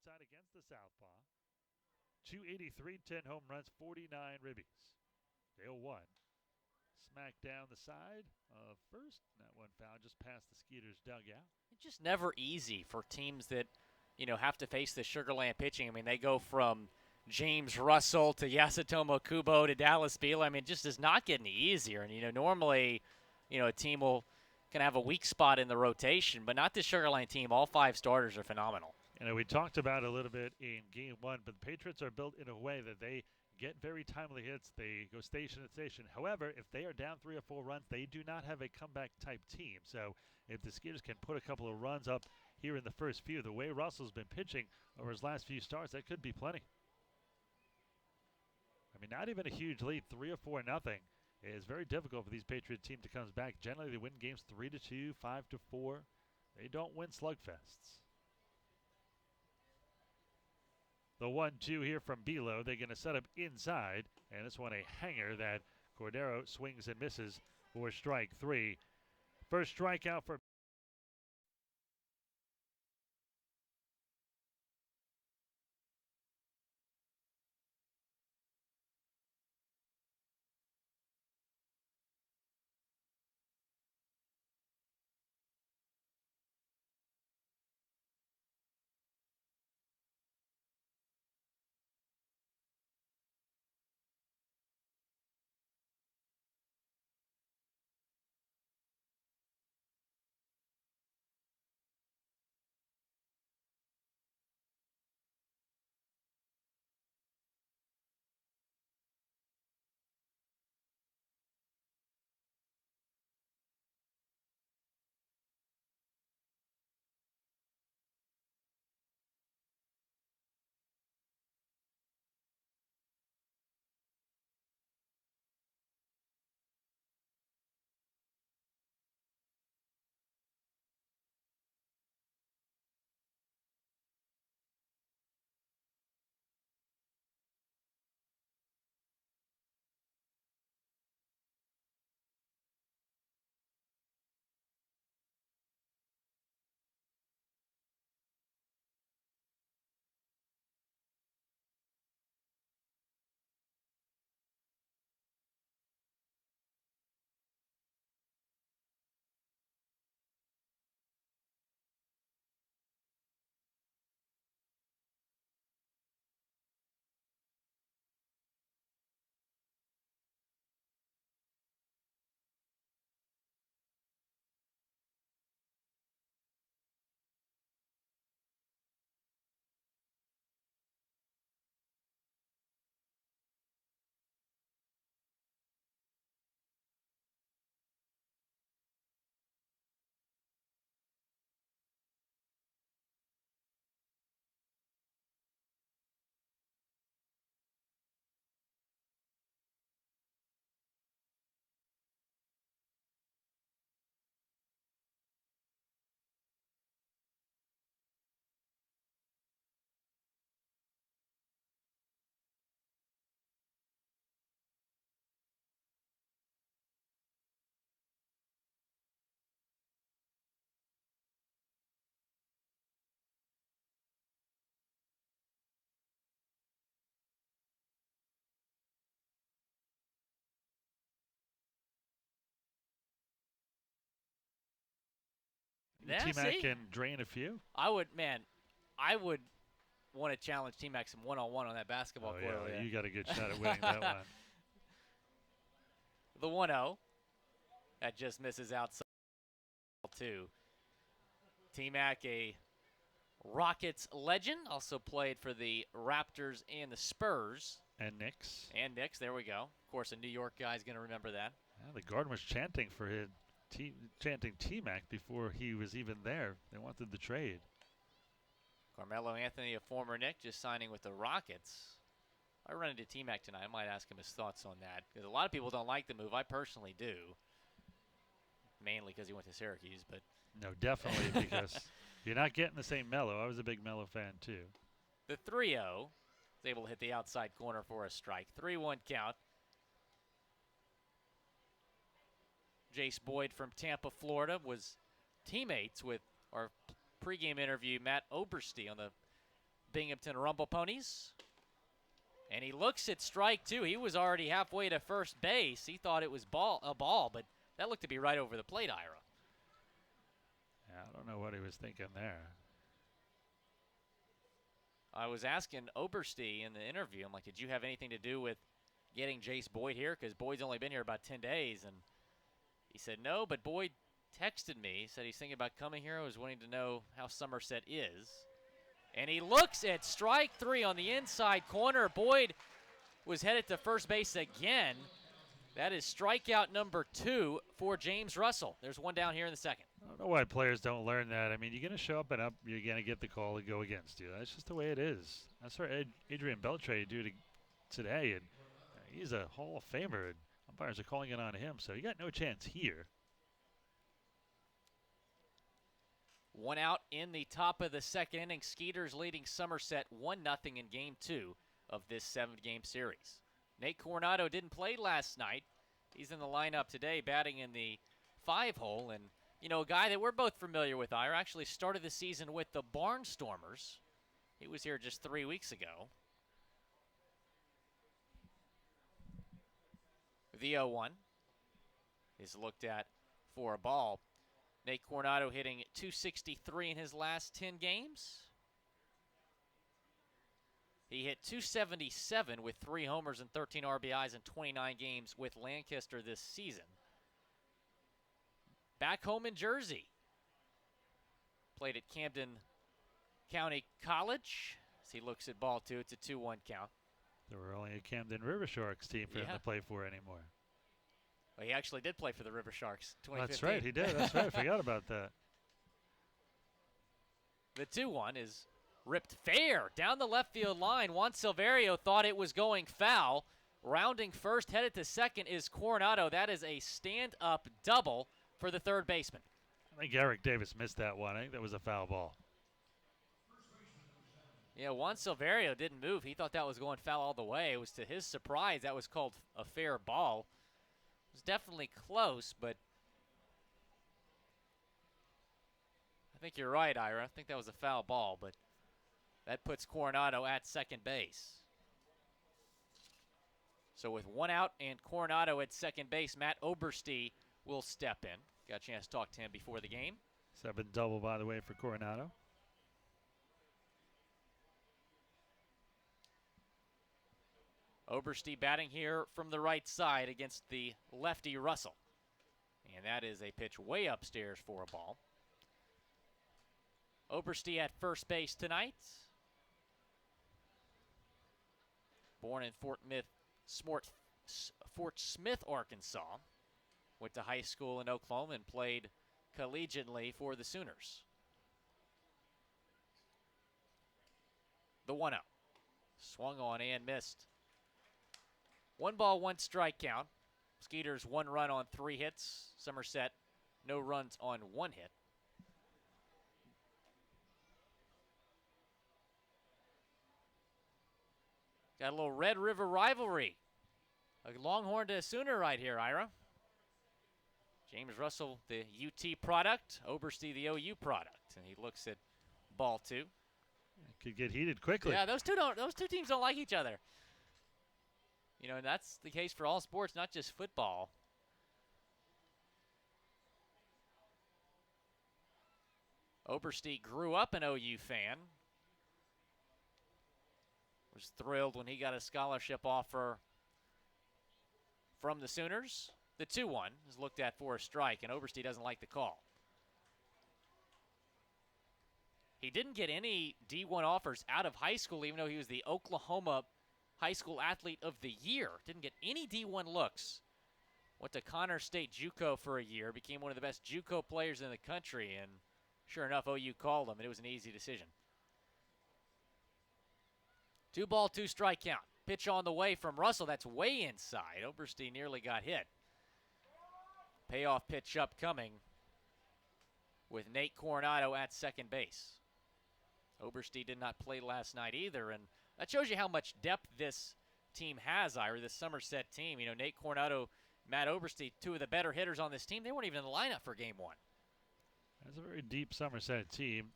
side against the southpaw. 283, 10 home runs, 49 ribbies. The 0-1. Smack down the side of first. That one foul just past the Skeeters dugout. It's just never easy for teams that, have to face the Sugarland pitching. I mean, they go from James Russell to Yasutomo Kubo to Dallas Beal. I mean, it just does not get any easier. And, normally, a team can have a weak spot in the rotation, but not this Sugarland team. All 5 starters are phenomenal. We talked about it a little bit in Game 1, but the Patriots are built in a way that they get very timely hits. They go station to station. However, if they are down 3 or 4 runs, they do not have a comeback-type team. So if the Skeeters can put a couple of runs up here in the first few, the way Russell's been pitching over his last few starts, that could be plenty. I mean, not even a huge lead, 3 or 4 nothing. It's very difficult for these Patriot team to come back. Generally, they win games 3-2, 5-4. They don't win slugfests. The 1-2 here from Bilo. They're going to set up inside. And this one a hanger that Cordero swings and misses for strike 3. First strikeout for T-Mac can drain a few. I would want to challenge T-Mac some one-on-one on that basketball court. Yeah, you got a good shot at winning that one. The 1-0. That just misses outside, too. T-Mac, a Rockets legend, also played for the Raptors and the Spurs. And Knicks. There we go. Of course, a New York guy's going to remember that. Yeah, the Garden was chanting for his chanting T-Mac before he was even there. They wanted the trade. Carmelo Anthony, a former Knick, just signing with the Rockets. If I run into T-Mac tonight, I might ask him his thoughts on that, because a lot of people don't like the move. I personally do, mainly because he went to Syracuse. But no, definitely because you're not getting the same Melo. I was a big Melo fan too. The 3-0 is able to hit the outside corner for a strike. 3-1 count. Jace Boyd from Tampa, Florida, was teammates with our pregame interview Matt Oberste on the Binghamton Rumble Ponies. And he looks at strike two. He was already halfway to first base. He thought it was a ball, but that looked to be right over the plate, Ira. Yeah, I don't know what he was thinking there. I was asking Oberste in the interview, I'm like, did you have anything to do with getting Jace Boyd here? Because Boyd's only been here about 10 days. And he said, no, but Boyd texted me. He said he's thinking about coming here. I was wanting to know how Somerset is. And he looks at strike three on the inside corner. Boyd was headed to first base again. That is strikeout number 2 for James Russell. There's one down here in the second. I don't know why players don't learn that. I mean, you're going to show up and you're going to get the call and go against you. That's just the way it is. That's what Adrian Beltre do today, and he's a Hall of Famer, and umpires are calling it on him, so you got no chance here. One out in the top of the second inning. Skeeters leading Somerset 1-0 in Game 2 of this 7-game series. Nate Coronado didn't play last night. He's in the lineup today, batting in the 5-hole. And, you know, a guy that we're both familiar with, Ira, actually started the season with the Barnstormers. He was here just 3 weeks ago. The 0-1 is looked at for a ball. Nate Coronado hitting .263 in his last 10 games. He hit .277 with 3 homers and 13 RBIs in 29 games with Lancaster this season. Back home in Jersey. Played at Camden County College. As he looks at ball 2, it's a 2-1 count. There were only a Camden River Sharks team for him to play for anymore. Well, he actually did play for the River Sharks 2015. That's right, he did. That's right. I forgot about that. The 2-1 is ripped fair down the left field line. Juan Silverio thought it was going foul. Rounding first, headed to second is Coronado. That is a stand-up double for the third baseman. I think Eric Davis missed that one. I think that was a foul ball. Yeah, Juan Silverio didn't move. He thought that was going foul all the way. It was to his surprise that was called a fair ball. It was definitely close, but I think you're right, Ira. I think that was a foul ball, but that puts Coronado at second base. So with one out and Coronado at second base, Matt Oberste will step in. Got a chance to talk to him before the game. 7 double, by the way, for Coronado. Oberste batting here from the right side against the lefty Russell. And that is a pitch way upstairs for a ball. Oberste at first base tonight. Born in Fort Smith, Arkansas. Went to high school in Oklahoma and played collegiately for the Sooners. The 1-0. Swung on and missed. 1 ball, 1 strike count. Skeeters 1 run on 3 hits. Somerset no runs on 1 hit. Got a little Red River rivalry. A Longhorn to a Sooner right here, Ira. James Russell, the UT product. Oberste, the OU product. And he looks at ball 2. It could get heated quickly. Yeah, those two teams don't like each other. You know, and that's the case for all sports, not just football. Oberste grew up an OU fan. Was thrilled when he got a scholarship offer from the Sooners. The 2-1 is looked at for a strike, and Oberste doesn't like the call. He didn't get any D1 offers out of high school, even though he was the Oklahoma High School Athlete of the Year. Didn't get any D1 looks. Went to Connor State JUCO for a year. Became one of the best JUCO players in the country. And sure enough, OU called him, and it was an easy decision. 2 ball, 2 strike count. Pitch on the way from Russell. That's way inside. Oberste nearly got hit. Payoff pitch upcoming with Nate Coronado at second base. Oberste did not play last night either, and that shows you how much depth this team has, Ira, this Somerset team. You know, Nate Coronado, Matt Oberste, 2 of the better hitters on this team. They weren't even in the lineup for game 1. That's a very deep Somerset team,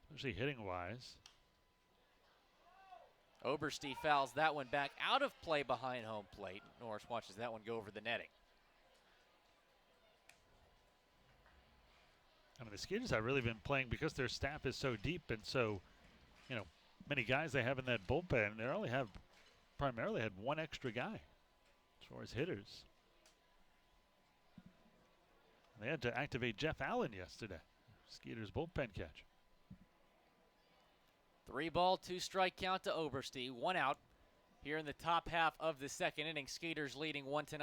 especially hitting-wise. Oberste fouls that one back out of play behind home plate. Norris watches that one go over the netting. I mean, the Skeeters have really been playing because their staff is so deep and so, many guys they have in that bullpen. They only have primarily had one extra guy as far as hitters. They had to activate Jeff Allen yesterday, Skeeters bullpen catch. 3-ball, 2-strike count to Oberste. 1 out here in the top half of the second inning. Skeeters leading 1-0.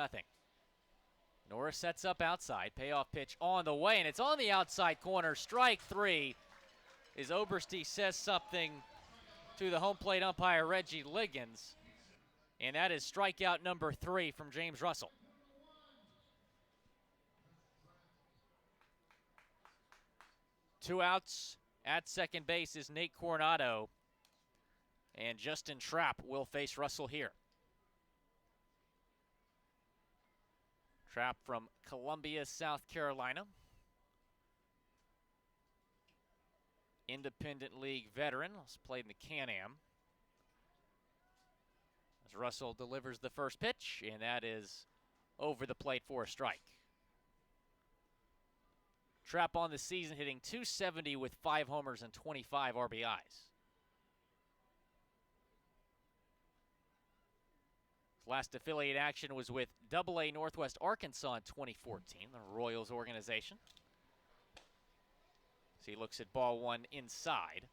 Norris sets up outside. Payoff pitch on the way, and it's on the outside corner. Strike 3 as Oberste says something to the home plate umpire, Reggie Liggins. And that is strikeout number 3 from James Russell. Two outs at second base is Nate Coronado. And Justin Trapp will face Russell here. Trapp from Columbia, South Carolina. Independent League veteran. Has played in the Can-Am. As Russell delivers the first pitch, and that is over the plate for a strike. Trapp on the season hitting .270 with 5 homers and 25 RBIs. His last affiliate action was with AA Northwest Arkansas in 2014, the Royals organization. So he looks at ball 1 inside.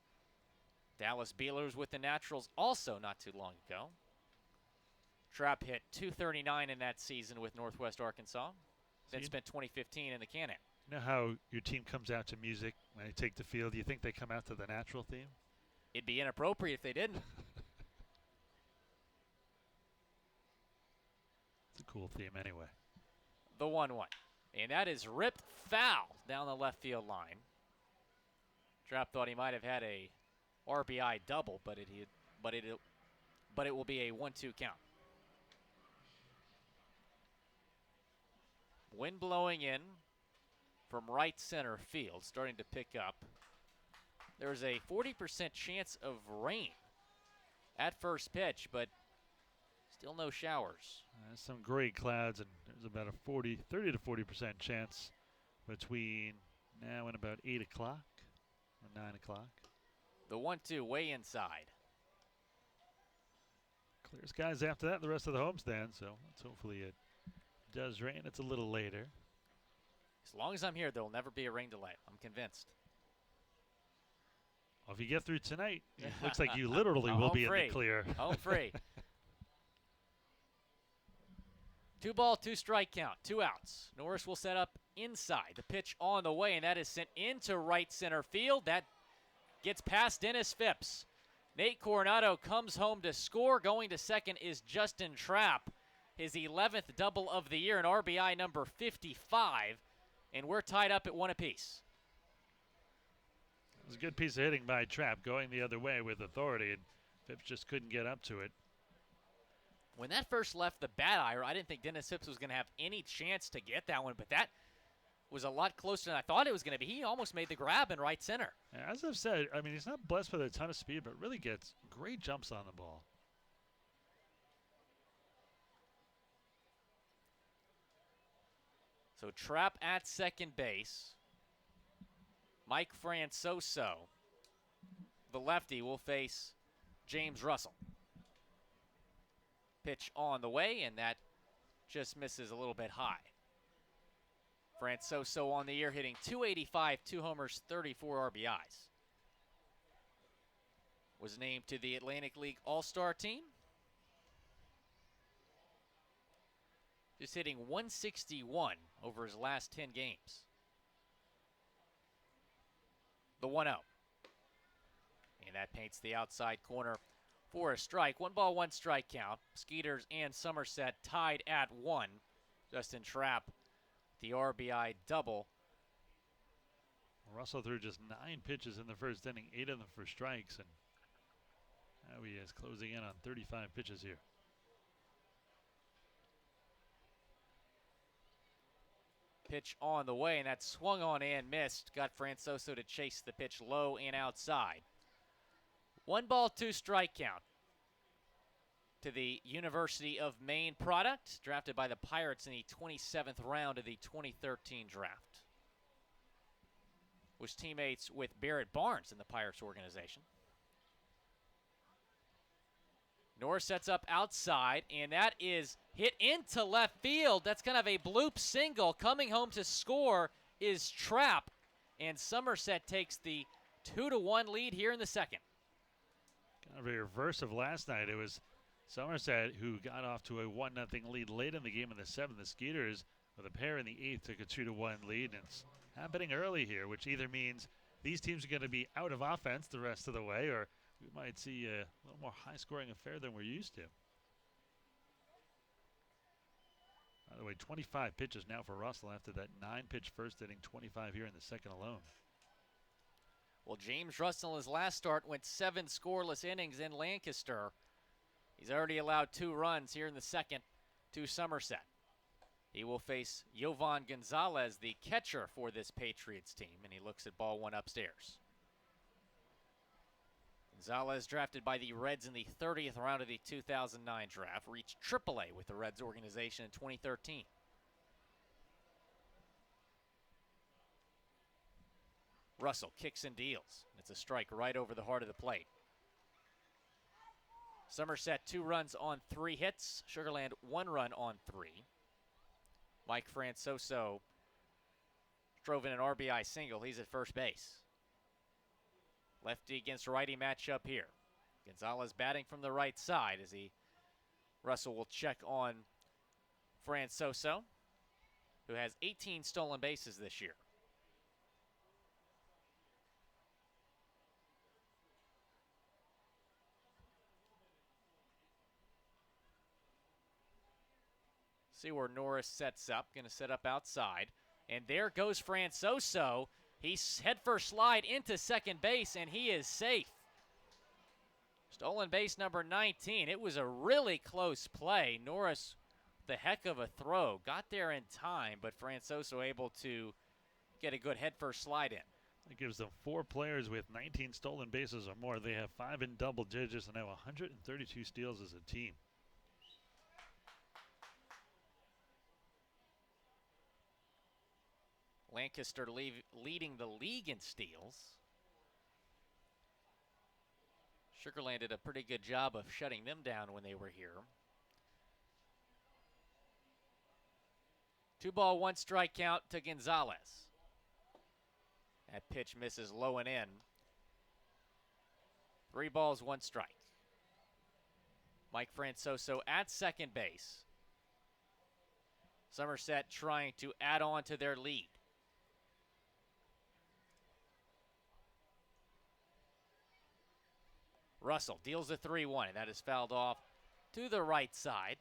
Dallas Bealers with the Naturals also not too long ago. Trapp hit .239 in that season with Northwest Arkansas. Then spent 2015 in the Can-Am. You know how your team comes out to music when they take the field? Do you think they come out to the natural theme? It'd be inappropriate if they didn't. It's a cool theme anyway. The 1-1. And that is ripped foul down the left field line. Trapp thought he might have had a RBI double, but it will be a 1-2 count. Wind blowing in from right center field, starting to pick up. There's a 40% chance of rain at first pitch, but still no showers. Some gray clouds, and there's about a 30 to 40% chance between now and about 8 o'clock or 9 o'clock. The 1-2 way inside. Clear skies after that, the rest of the homestand, so let's hopefully it does rain. It's a little later. As long as I'm here, there will never be a rain delay. I'm convinced. Well, if you get through tonight, it looks like you literally will be free. in the clear. Home free. 2-ball, 2-strike count, 2 outs. Norris will set up inside. The pitch on the way, and that is sent into right center field. That gets past Dennis Phipps. Nate Coronado comes home to score. Going to second is Justin Trapp. His 11th double of the year, and RBI number 55. And we're tied up at 1 apiece. It was a good piece of hitting by Trapp, going the other way with authority, and Phipps just couldn't get up to it. When that first left the bat eye, I didn't think Dennis Phipps was going to have any chance to get that one, but that was a lot closer than I thought it was going to be. He almost made the grab in right center. As I've said, I mean, he's not blessed with a ton of speed, but really gets great jumps on the ball. So Trapp at second base. Mike Francoso, the lefty, will face James Russell. Pitch on the way, and that just misses a little bit high. Francoso on the year hitting .285, 2 homers, 34 RBIs. Was named to the Atlantic League All-Star team. Just hitting .161 over his last 10 games. The 1-0. And that paints the outside corner for a strike. 1-ball, 1-strike count. Skeeters and Somerset tied at 1. Justin Trapp, the RBI double. Russell threw just 9 pitches in the first inning, 8 of them for strikes, and now he is closing in on 35 pitches here. Pitch on the way, and that swung on and missed. Got Francoso to chase the pitch low and outside. 1-ball, 2-strike count. to the University of Maine product, drafted by the Pirates in the 27th round of the 2013 draft. Was teammates with Barrett Barnes in the Pirates organization. Norris sets up outside, and that is hit into left field. That's kind of a bloop single. Coming home to score is Trapp, and Somerset takes the 2-1 lead here in the second. Kind of a reverse of last night. It was Somerset who got off to a 1-0 lead late in the game in the seventh. The Skeeters, with a pair in the eighth, took a 2-1 lead, and it's happening early here, which either means these teams are going to be out of offense the rest of the way, or we might see a little more high-scoring affair than we're used to. By the way, 25 pitches now for Russell after that 9-pitch first inning, 25 here in the second alone. Well, James Russell in his last start went 7 scoreless innings in Lancaster. He's already allowed 2 runs here in the second to Somerset. He will face Yovan Gonzalez, the catcher for this Patriots team, and he looks at ball one upstairs. Gonzalez, drafted by the Reds in the 30th round of the 2009 draft, reached AAA with the Reds organization in 2013. Russell kicks and deals. It's a strike right over the heart of the plate. Somerset 2 runs on 3 hits. Sugarland 1 run on 3. Mike Francoso drove in an RBI single. He's at first base. Lefty against righty matchup here. Gonzalez batting from the right side as Russell will check on Francoso, who has 18 stolen bases this year. See where Norris sets up. Going to set up outside. And there goes Francoso. He's head first slide into second base, and he is safe. Stolen base number 19. It was a really close play. Norris, the heck of a throw. Got there in time, but Francoso able to get a good head first slide in. That gives them 4 players with 19 stolen bases or more. They have 5 in double digits and now 132 steals as a team. Lancaster leading the league in steals. Sugarland did a pretty good job of shutting them down when they were here. 2 ball, 1 strike count to Gonzalez. That pitch misses low and in. 3 balls, 1 strike. Mike Francoso at second base. Somerset trying to add on to their lead. Russell deals a 3-1, and that is fouled off to the right side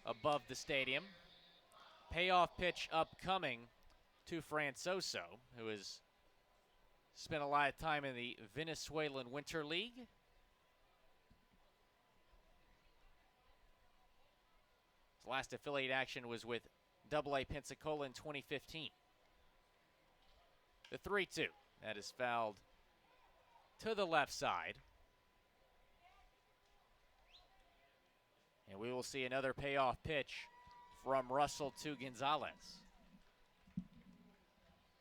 above the stadium. Payoff pitch upcoming to Francoso, who has spent a lot of time in the Venezuelan Winter League. His last affiliate action was with AA Pensacola in 2015. The 3-2, that is fouled to the left side. And we will see another payoff pitch from Russell to Gonzalez.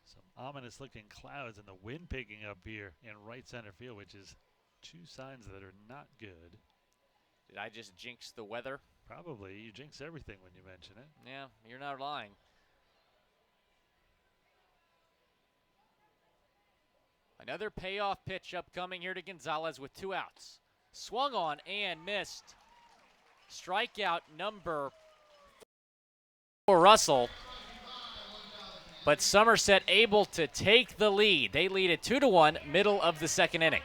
Some ominous looking clouds and the wind picking up here in right center field, which is 2 signs that are not good. Did I just jinx the weather? Probably. You jinx everything when you mention it. Yeah, you're not lying. Another payoff pitch upcoming here to Gonzalez with 2 outs. Swung on and missed. Strikeout number 4 Russell. But Somerset able to take the lead. They lead at 2-1, middle of the second inning.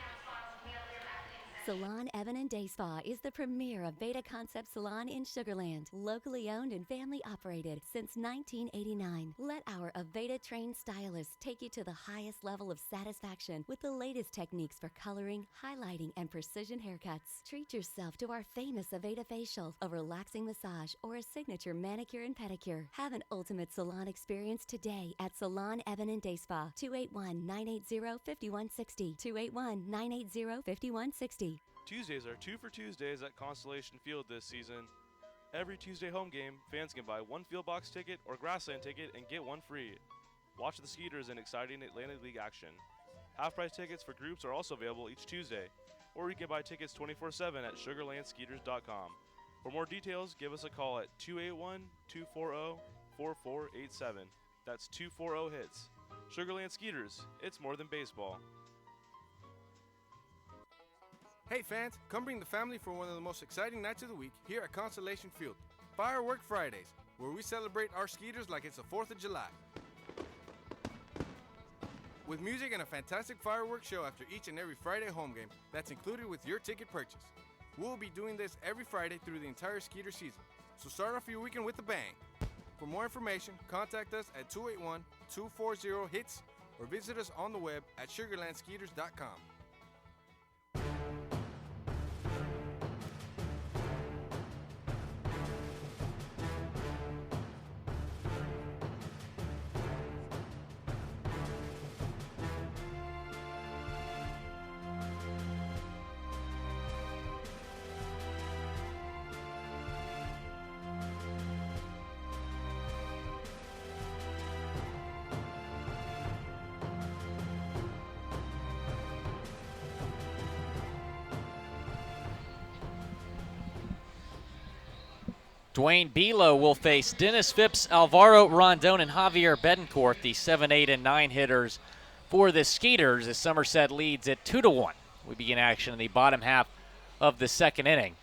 Salon Evan and Day Spa is the premier Aveda Concept salon in Sugarland. Locally owned and family operated since 1989. Let our Aveda trained stylists take you to the highest level of satisfaction with the latest techniques for coloring, highlighting, and precision haircuts. Treat yourself to our famous Aveda facial, a relaxing massage, or a signature manicure and pedicure. Have an ultimate salon experience today at Salon Evan and Day Spa, 281-980-5160, 281-980-5160. Tuesdays are 2 for Tuesdays at Constellation Field this season. Every Tuesday home game, fans can buy one field box ticket or grassland ticket and get one free. Watch the Skeeters in exciting Atlantic League action. Half-price tickets for groups are also available each Tuesday, or you can buy tickets 24/7 at sugarlandskeeters.com. For more details, give us a call at 281-240-4487. That's 240-HITS. Sugarland Skeeters, it's more than baseball. Hey fans, come bring the family for one of the most exciting nights of the week here at Constellation Field. Firework Fridays, where we celebrate our Skeeters like it's the 4th of July. With music and a fantastic fireworks show after each and every Friday home game that's included with your ticket purchase. We'll be doing this every Friday through the entire Skeeter season, so start off your weekend with a bang. For more information, contact us at 281-240-HITS or visit us on the web at sugarlandskeeters.com. Dwayne Belo will face Dennis Phipps, Alvaro Rondon, and Javier Betancourt, the 7, 8, and 9 hitters for the Skeeters, as Somerset leads at 2-1. We begin action in the bottom half of the second inning.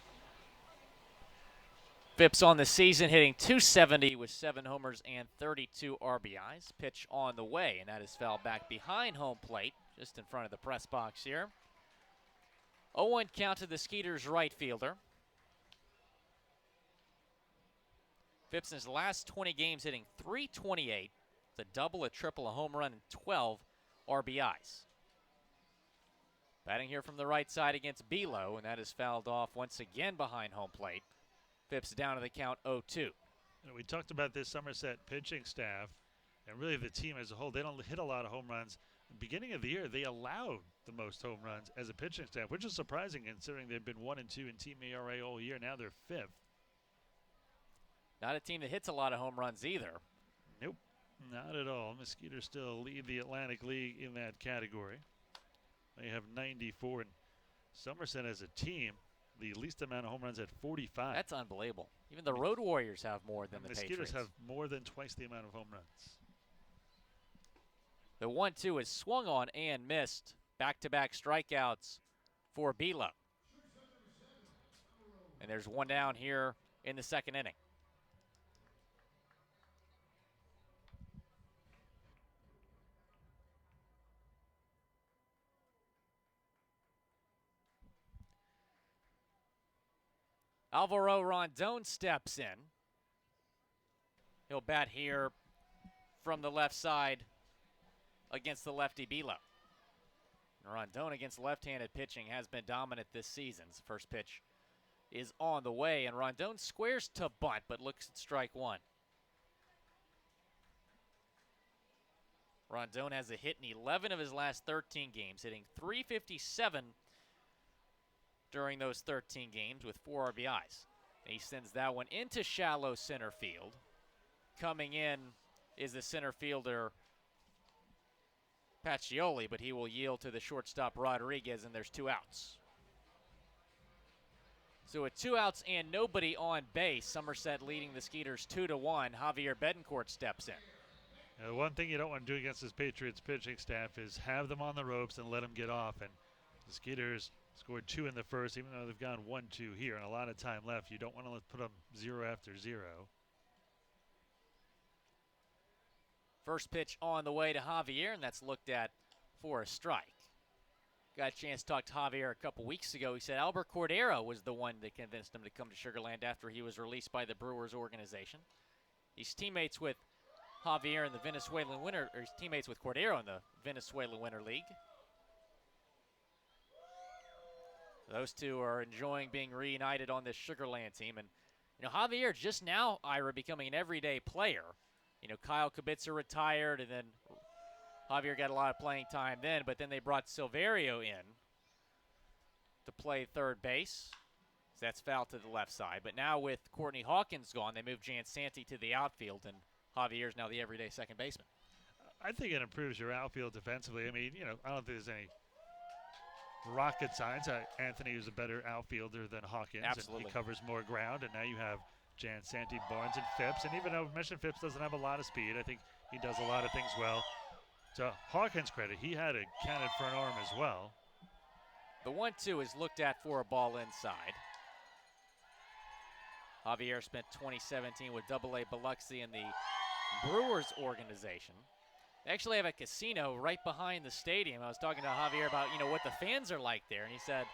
Phipps on the season hitting .270 with 7 homers and 32 RBIs. Pitch on the way, and that is fouled back behind home plate, just in front of the press box here. 0-1 count to the Skeeters right fielder. Phipps in his last 20 games hitting .328, a double, a triple, a home run, and 12 RBIs. Batting here from the right side against Belo, and that is fouled off once again behind home plate. Phipps down to the count 0-2. We talked about this Somerset pitching staff, and really the team as a whole. They don't hit a lot of home runs. At the beginning of the year, they allowed the most home runs as a pitching staff, which is surprising considering they've been 1 and 2 in team ERA all year. Now they're 5th. Not a team that hits a lot of home runs either. Nope, not at all. Mosquitoes still lead the Atlantic League in that category. They have 94, and Somerset as a team, the least amount of home runs at 45. That's unbelievable. Even the Road Warriors have more than the Mosquitoes Patriots. have more than twice the amount of home runs. The 1-2 is swung on and missed. Back-to-back strikeouts for Belo. And there's one down here in the second inning. Alvaro Rondon steps in. He'll bat here from the left side against the lefty Belo. Rondon against left-handed pitching has been dominant this season. The first pitch is on the way, and Rondon squares to bunt, but looks at strike one. Rondon has a hit in 11 of his last 13 games, hitting .357 during those 13 games with 4 RBIs. And he sends that one into shallow center field. Coming in is the center fielder Pacioli, but he will yield to the shortstop Rodriguez, and there's 2 outs. So with 2 outs and nobody on base, Somerset leading the Skeeters 2-1. Javier Betancourt steps in. The one thing you don't want to do against this Patriots pitching staff is have them on the ropes and let them get off. And the Skeeters scored 2 in the first, even though they've gone 1-2 here and a lot of time left. You don't want to put them 0 after 0. First pitch on the way to Javier, and that's looked at for a strike. Got a chance to talk to Javier a couple weeks ago. He said Albert Cordero was the one that convinced him to come to Sugarland after he was released by the Brewers organization. He's teammates with Javier in the Venezuelan Winter, or he's teammates with Cordero in the Venezuelan Winter League. Those two are enjoying being reunited on this Sugarland team. And, Javier just now, Ira, becoming an everyday player. Kyle Kibitzer retired, and then Javier got a lot of playing time then, but then they brought Silverio in to play third base. That's foul to the left side. But now with Courtney Hawkins gone, they move Jan Santee to the outfield, and Javier's now the everyday second baseman. I think it improves your outfield defensively. I mean, I don't think there's any rocket science. Anthony is a better outfielder than Hawkins. Absolutely. And he covers more ground, and now you have Jan Santee, Barnes, and Phipps. And even though Mission Phipps doesn't have a lot of speed, I think he does a lot of things well. To Hawkins' credit, he had a cannon for an arm as well. The 1-2 is looked at for a ball inside. Javier spent 2017 with AA Biloxi in the Brewers organization. They actually have a casino right behind the stadium. I was talking to Javier about, what the fans are like there, and he said,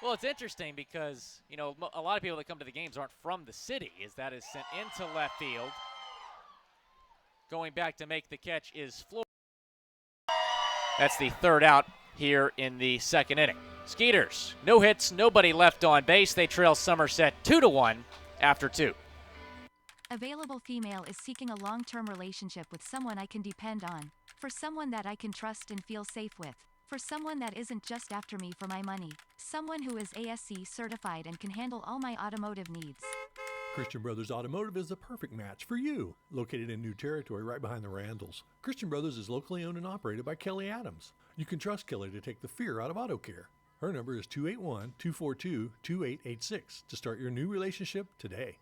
well, it's interesting because, a lot of people that come to the games aren't from the city, as that is sent into left field. Going back to make the catch is Flores. That's the third out here in the second inning. Skeeters, no hits, nobody left on base. They trail Somerset 2-1 after 2. Available female is seeking a long-term relationship with someone I can depend on. For someone that I can trust and feel safe with. For someone that isn't just after me for my money. Someone who is ASC certified and can handle all my automotive needs. Christian Brothers Automotive is the perfect match for you. Located in New Territory right behind the Randalls, Christian Brothers is locally owned and operated by Kelly Adams. You can trust Kelly to take the fear out of auto care. Her number is 281-242-2886 to start your new relationship today.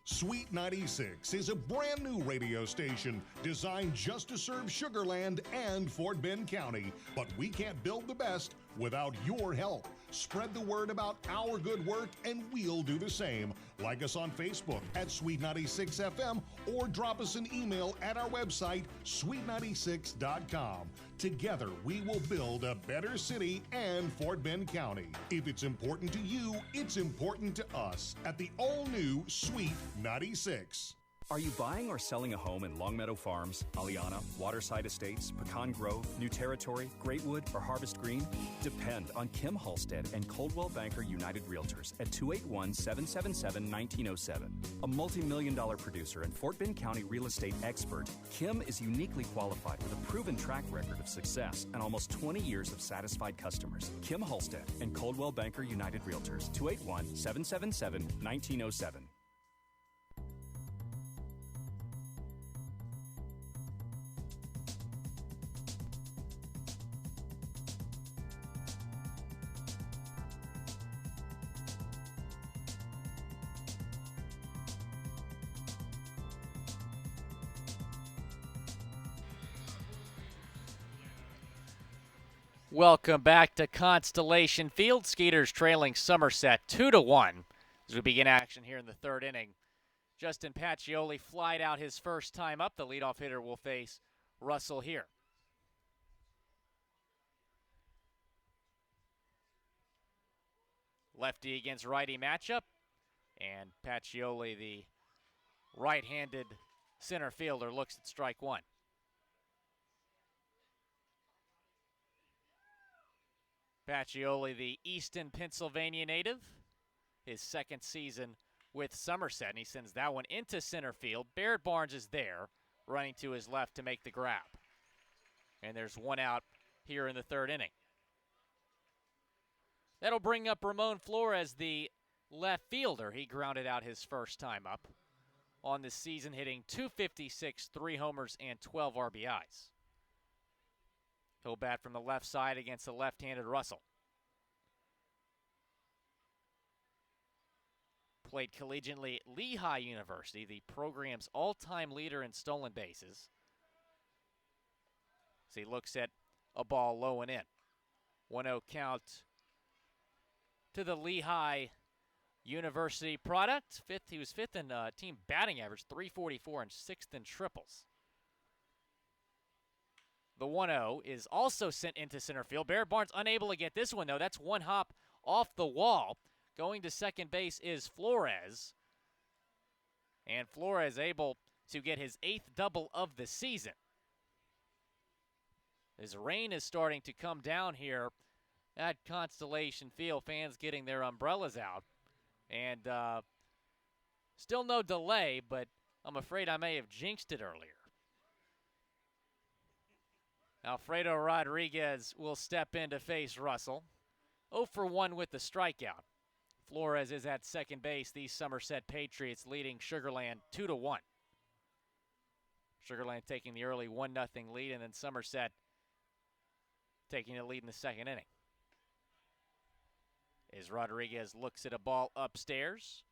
Sweet 96 is a brand new radio station designed just to serve Sugarland and Fort Bend County. But we can't build the best without your help. Spread the word about our good work and we'll do the same. Like us on Facebook at Sweet 96 FM or drop us an email at our website, sweet96.com. Together, we will build a better city and Fort Bend County. If it's important to you, it's important to us at the all-new Sweet 96. Are you buying or selling a home in Longmeadow Farms, Aliana, Waterside Estates, Pecan Grove, New Territory, Greatwood, or Harvest Green? Depend on Kim Halstead and Coldwell Banker United Realtors at 281-777-1907. A multi-million-dollar producer and Fort Bend County real estate expert, Kim is uniquely qualified with a proven track record of success and almost 20 years of satisfied customers. Kim Halstead and Coldwell Banker United Realtors, 281-777-1907. Welcome back to Constellation Field. Skeeters trailing Somerset 2-1 as we begin action here in the third inning. Justin Pacioli flied out his first time up. The leadoff hitter will face Russell here. Lefty against righty matchup. And Pacioli, the right-handed center fielder, looks at strike one. Pacioli, the Easton, Pennsylvania native, his second season with Somerset, and he sends that one into center field. Barrett Barnes is there, running to his left to make the grab. And there's one out here in the third inning. That'll bring up Ramon Flores, the left fielder. He grounded out his first time up on the season, hitting .256, 3 homers, and 12 RBIs. He'll bat from the left side against the left-handed Russell. Played collegiately at Lehigh University, the program's all-time leader in stolen bases. So he looks at a ball low and in. 1-0 count to the Lehigh University product. He was fifth in team batting average, .344, and sixth in triples. The 1-0 is also sent into center field. Barrett Barnes unable to get this one, though. That's one hop off the wall. Going to second base is Flores. And Flores able to get his 8th double of the season. As rain is starting to come down here at Constellation Field, fans getting their umbrellas out. And still no delay, but I'm afraid I may have jinxed it earlier. Alfredo Rodriguez will step in to face Russell. 0 for 1 with the strikeout. Flores is at second base. These Somerset Patriots leading Sugarland 2-1. Sugarland taking the early 1-0 lead, and then Somerset taking the lead in the second inning. As Rodriguez looks at a ball upstairs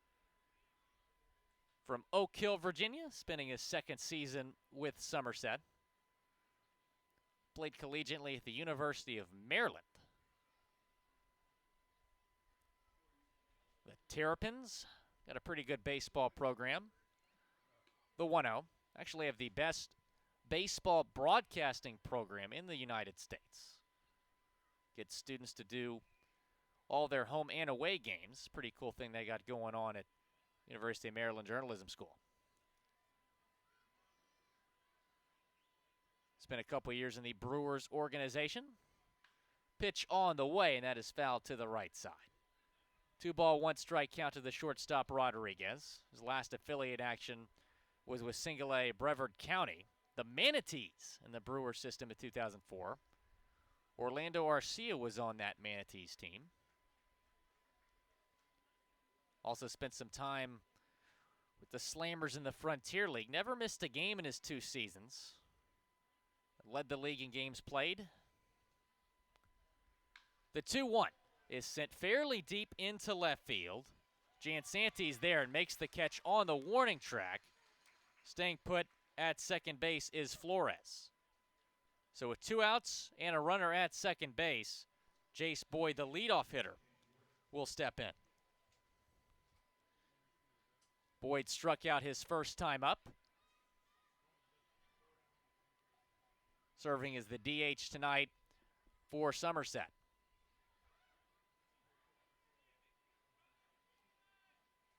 from Oak Hill, Virginia, spending his second season with Somerset. Played collegiately at the University of Maryland. The Terrapins got a pretty good baseball program. The 1-0 actually have the best baseball broadcasting program in the United States. Get students to do all their home and away games. Pretty cool thing they got going on at University of Maryland Journalism School. Spent a couple years in the Brewers organization. Pitch on the way, and that is fouled to the right side. 2-1 strike count to the shortstop Rodriguez. His last affiliate action was with Single A Brevard County, the Manatees in the Brewer system in 2004. Orlando Arcia was on that Manatees team. Also spent some time with the Slammers in the Frontier League. Never missed a game in his 2 seasons. Led the league in games played. The 2-1 is sent fairly deep into left field. Jansanti's there and makes the catch on the warning track. Staying put at second base is Flores. So with 2 outs and a runner at second base, Jace Boyd, the leadoff hitter, will step in. Boyd struck out his first time up. Serving as the DH tonight for Somerset.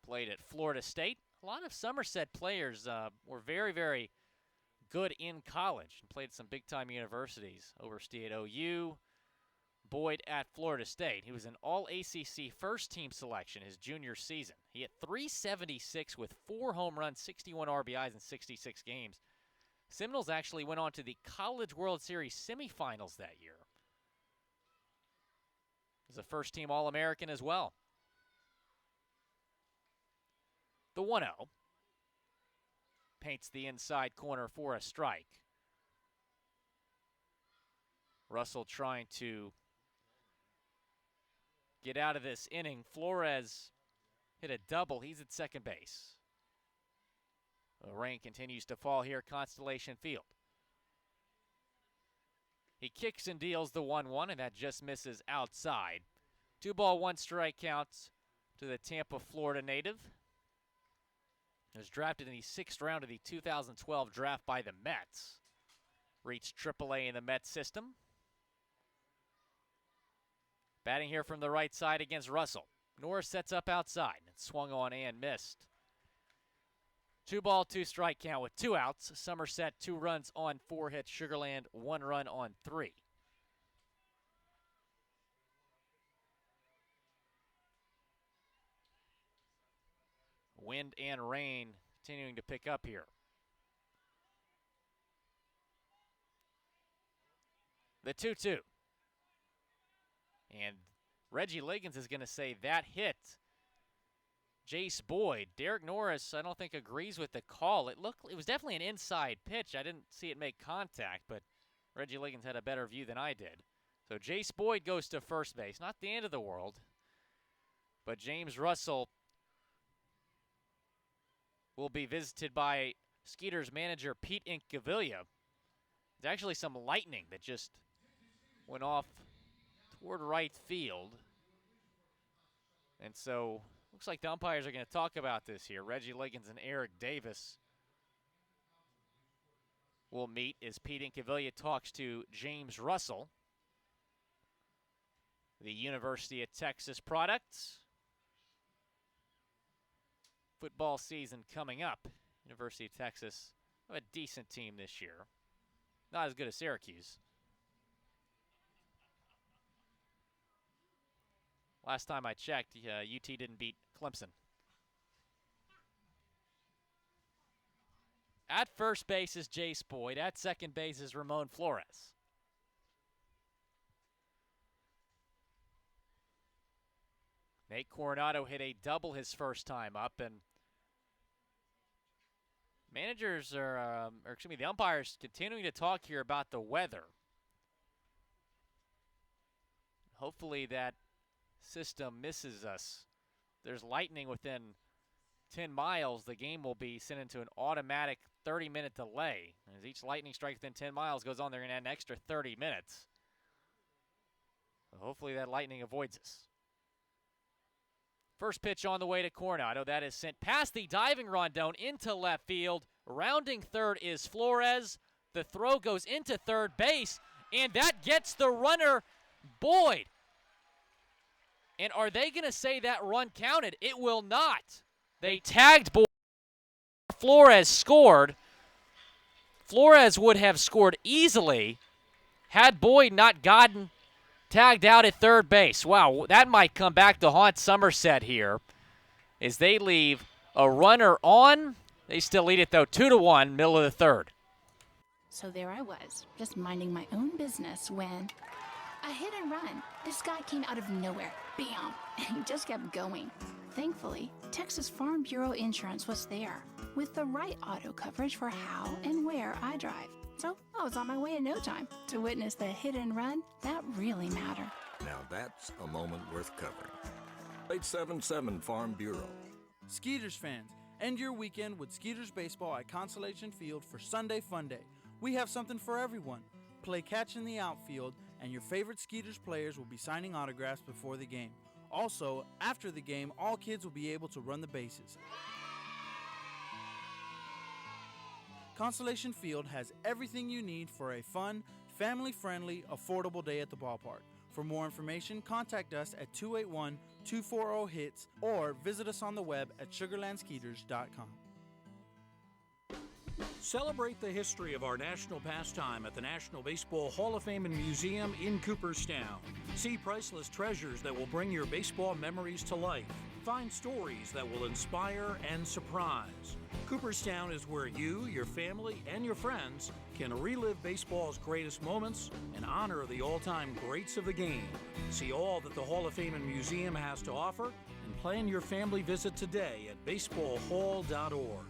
Played at Florida State. A lot of Somerset players were very, very good in college and played at some big-time universities. Overstee at OU, Boyd at Florida State. He was an all-ACC first-team selection his junior season. He hit .376 with 4 home runs, 61 RBIs in 66 games. Seminoles actually went on to the College World Series semifinals that year. He was a first-team All-American as well. The 1-0 paints the inside corner for a strike. Russell trying to get out of this inning. Flores hit a double. He's at second base. The rain continues to fall here, Constellation Field. He kicks and deals the 1-1, and that just misses outside. 2-1 strike counts to the Tampa, Florida native. He was drafted in the 6th round of the 2012 draft by the Mets. Reached AAA in the Mets system. Batting here from the right side against Russell. Norris sets up outside and swung on and missed. 2-2 strike count with 2 outs. Somerset 2 runs on 4 hits. Sugarland 1 run on 3. Wind and rain continuing to pick up here. The 2-2. And Reggie Liggins is going to say that hit Jace Boyd. Derek Norris, I don't think, agrees with the call. It was definitely an inside pitch. I didn't see it make contact, but Reggie Liggins had a better view than I did. So Jace Boyd goes to first base. Not the end of the world, but James Russell will be visited by Skeeters manager Pete Incaviglia. There's actually some lightning that just went off toward right field. And so looks like the umpires are going to talk about this here. Reggie Liggins and Eric Davis will meet as Pete Incaviglia talks to James Russell, the University of Texas product. Football season coming up. University of Texas have a decent team this year. Not as good as Syracuse. Last time I checked, UT didn't beat Clemson. At first base is Jace Boyd. At second base is Ramon Flores. Nate Coronado hit a double his first time up, and the umpires continuing to talk here about the weather. Hopefully that system misses us. There's lightning within 10 miles. The game will be sent into an automatic 30-minute delay. As each lightning strike within 10 miles goes on, they're going to add an extra 30 minutes. Hopefully that lightning avoids us. First pitch on the way to Coronado. That is sent past the diving rondon into left field. Rounding third is Flores. The throw goes into third base, and that gets the runner Boyd. And are they going to say that run counted? It will not. They tagged Boyd. Flores scored. Flores would have scored easily had Boyd not gotten tagged out at third base. Wow, that might come back to haunt Somerset here as they leave a runner on. They still lead it, though, 2-1, middle of the third. So there I was, just minding my own business when a hit and run. This guy came out of nowhere, bam, and he just kept going. Thankfully, Texas Farm Bureau Insurance was there with the right auto coverage for how and where I drive. So I was on my way in no time to witness the hit and run that really matter. Now that's a moment worth covering. 877 Farm Bureau. Skeeters fans, end your weekend with Skeeters baseball at Constellation Field for Sunday Fun Day. We have something for everyone. Play catch in the outfield, and your favorite Skeeters players will be signing autographs before the game. Also, after the game, all kids will be able to run the bases. Constellation Field has everything you need for a fun, family-friendly, affordable day at the ballpark. For more information, contact us at 281-240-HITS or visit us on the web at sugarlandskeeters.com. Celebrate the history of our national pastime at the National Baseball Hall of Fame and Museum in Cooperstown. See priceless treasures that will bring your baseball memories to life. Find stories that will inspire and surprise. Cooperstown is where you, your family, and your friends can relive baseball's greatest moments and honor the all-time greats of the game. See all that the Hall of Fame and Museum has to offer and plan your family visit today at baseballhall.org.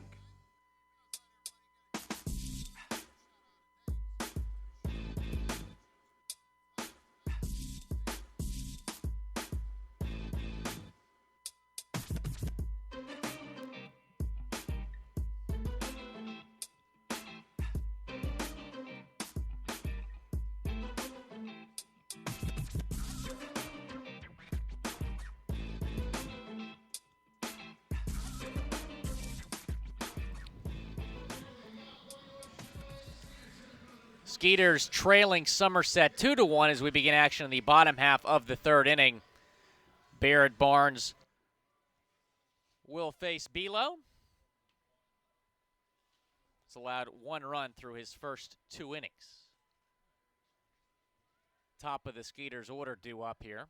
Skeeters trailing Somerset 2-1 as we begin action in the bottom half of the third inning. Barrett Barnes will face Belo. He's allowed one run through his first 2 innings. Top of the Skeeters order due up here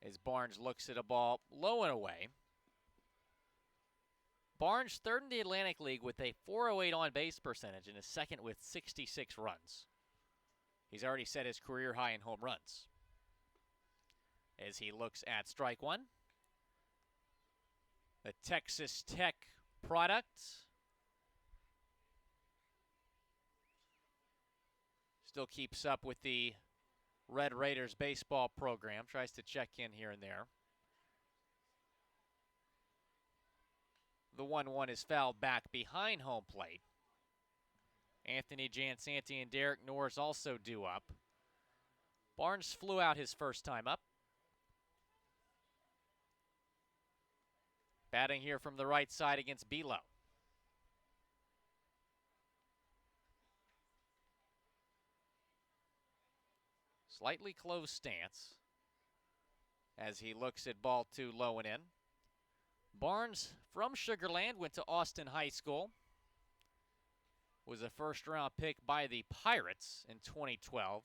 as Barnes looks at a ball low and away. Barnes third in the Atlantic League with a .408 on-base percentage and is second with 66 runs. He's already set his career high in home runs. As he looks at strike one, the Texas Tech product. Still keeps up with the Red Raiders baseball program, tries to check in here and there. The 1-1 is fouled back behind home plate. Anthony Jansanti and Derek Norris also due up. Barnes flew out his first time up. Batting here from the right side against Belo. Slightly closed stance as he looks at ball 2 low and in. Barnes from Sugarland, went to Austin High School. Was a first-round pick by the Pirates in 2012.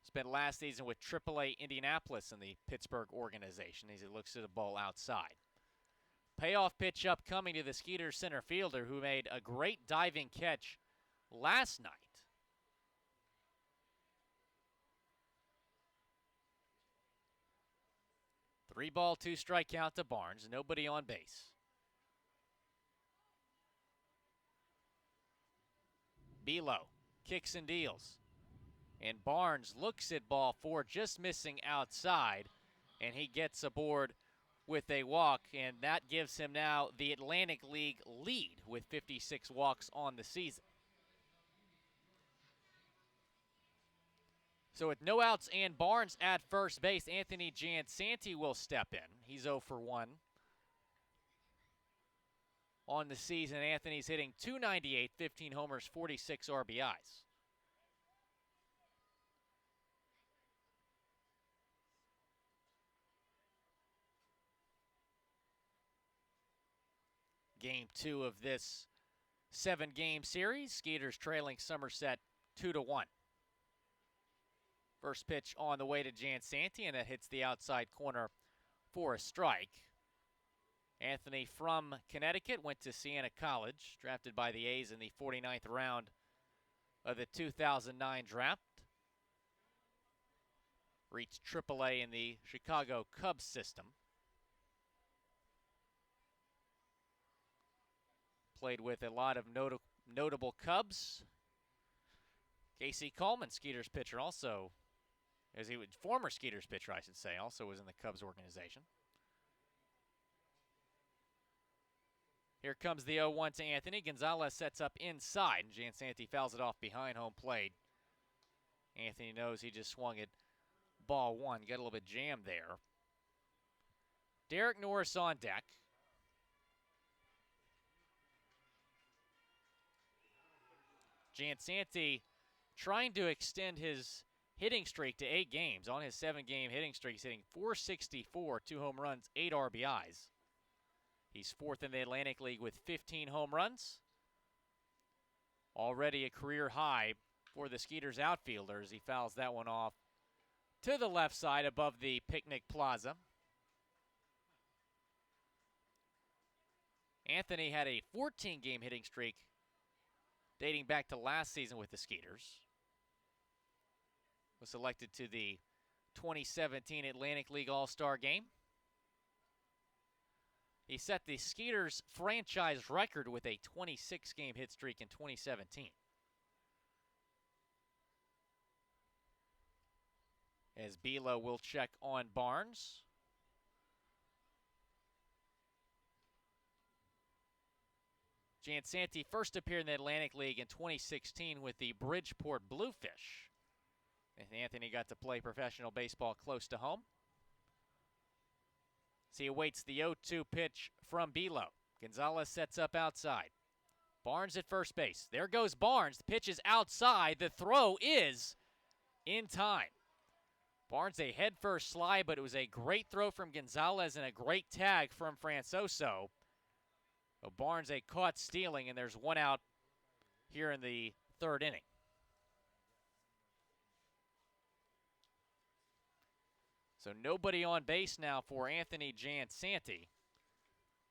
Spent last season with AAA Indianapolis in the Pittsburgh organization as he looks at the ball outside. Payoff pitch upcoming to the Skeeters center fielder who made a great diving catch last night. 3-ball, 2-strike count to Barnes. Nobody on base. Belo kicks and deals. And Barnes looks at ball 4, just missing outside. And he gets aboard with a walk. And that gives him now the Atlantic League lead with 56 walks on the season. So with no outs and Barnes at first base, Anthony Jansanti will step in. He's 0 for 1 on the season. Anthony's hitting .298, 15 homers, 46 RBIs. Game 2 of this 7-game series. Skeeters trailing Somerset 2-1. First pitch on the way to Jansanti, and that hits the outside corner for a strike. Anthony from Connecticut, went to Siena College, drafted by the A's in the 49th round of the 2009 draft. Reached AAA in the Chicago Cubs system. Played with a lot of notable Cubs. Casey Coleman, Skeeters pitcher, also, as he was former Skeeters pitcher, I should say, also was in the Cubs organization. Here comes the 0-1 to Anthony. Gonzalez sets up inside, and Jansanti fouls it off behind home plate. Anthony knows he just swung at ball 1. Got a little bit jammed there. Derek Norris on deck. Jansanti trying to extend his hitting streak to 8 games. On his 7-game hitting streak, he's hitting .464, 2 home runs, 8 RBIs. He's 4th in the Atlantic League with 15 home runs. Already a career high for the Skeeters outfielders. He fouls that one off to the left side above the picnic plaza. Anthony had a 14-game hitting streak dating back to last season with the Skeeters. Was selected to the 2017 Atlantic League All-Star Game. He set the Skeeters franchise record with a 26-game hit streak in 2017. As Belo will check on Barnes. Jansanti first appeared in the Atlantic League in 2016 with the Bridgeport Bluefish. And Anthony got to play professional baseball close to home. So he awaits the 0-2 pitch from Belo. Gonzalez sets up outside. Barnes at first base. There goes Barnes. The pitch is outside. The throw is in time. Barnes a head-first slide, but it was a great throw from Gonzalez and a great tag from Francoso. Barnes a caught stealing, and there's 1 out here in the 3rd inning. So nobody on base now for Anthony Jansanti,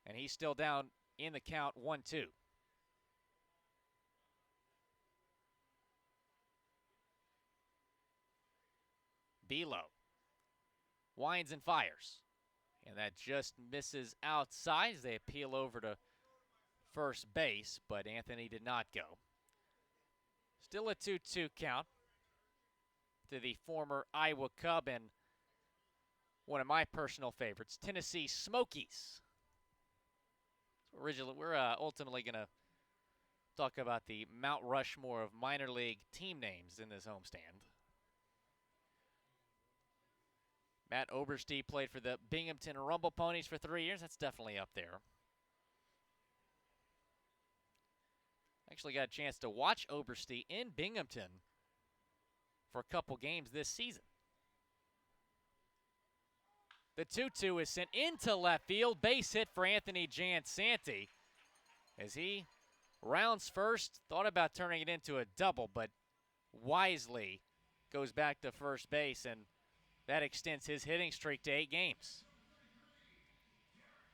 and he's still down in the count 1-2. Belo winds and fires, and that just misses outside as they appeal over to first base, but Anthony did not go. Still a 2-2 count to the former Iowa Cub and one of my personal favorites, Tennessee Smokies. So we're ultimately going to talk about the Mount Rushmore of minor league team names in this homestand. Matt Oberste played for the Binghamton Rumble Ponies for 3 years. That's definitely up there. Actually got a chance to watch Oberste in Binghamton for a couple games this season. The 2-2 is sent into left field. Base hit for Anthony Jansanti as he rounds first. Thought about turning it into a double, but wisely goes back to first base, and that extends his hitting streak to 8 games.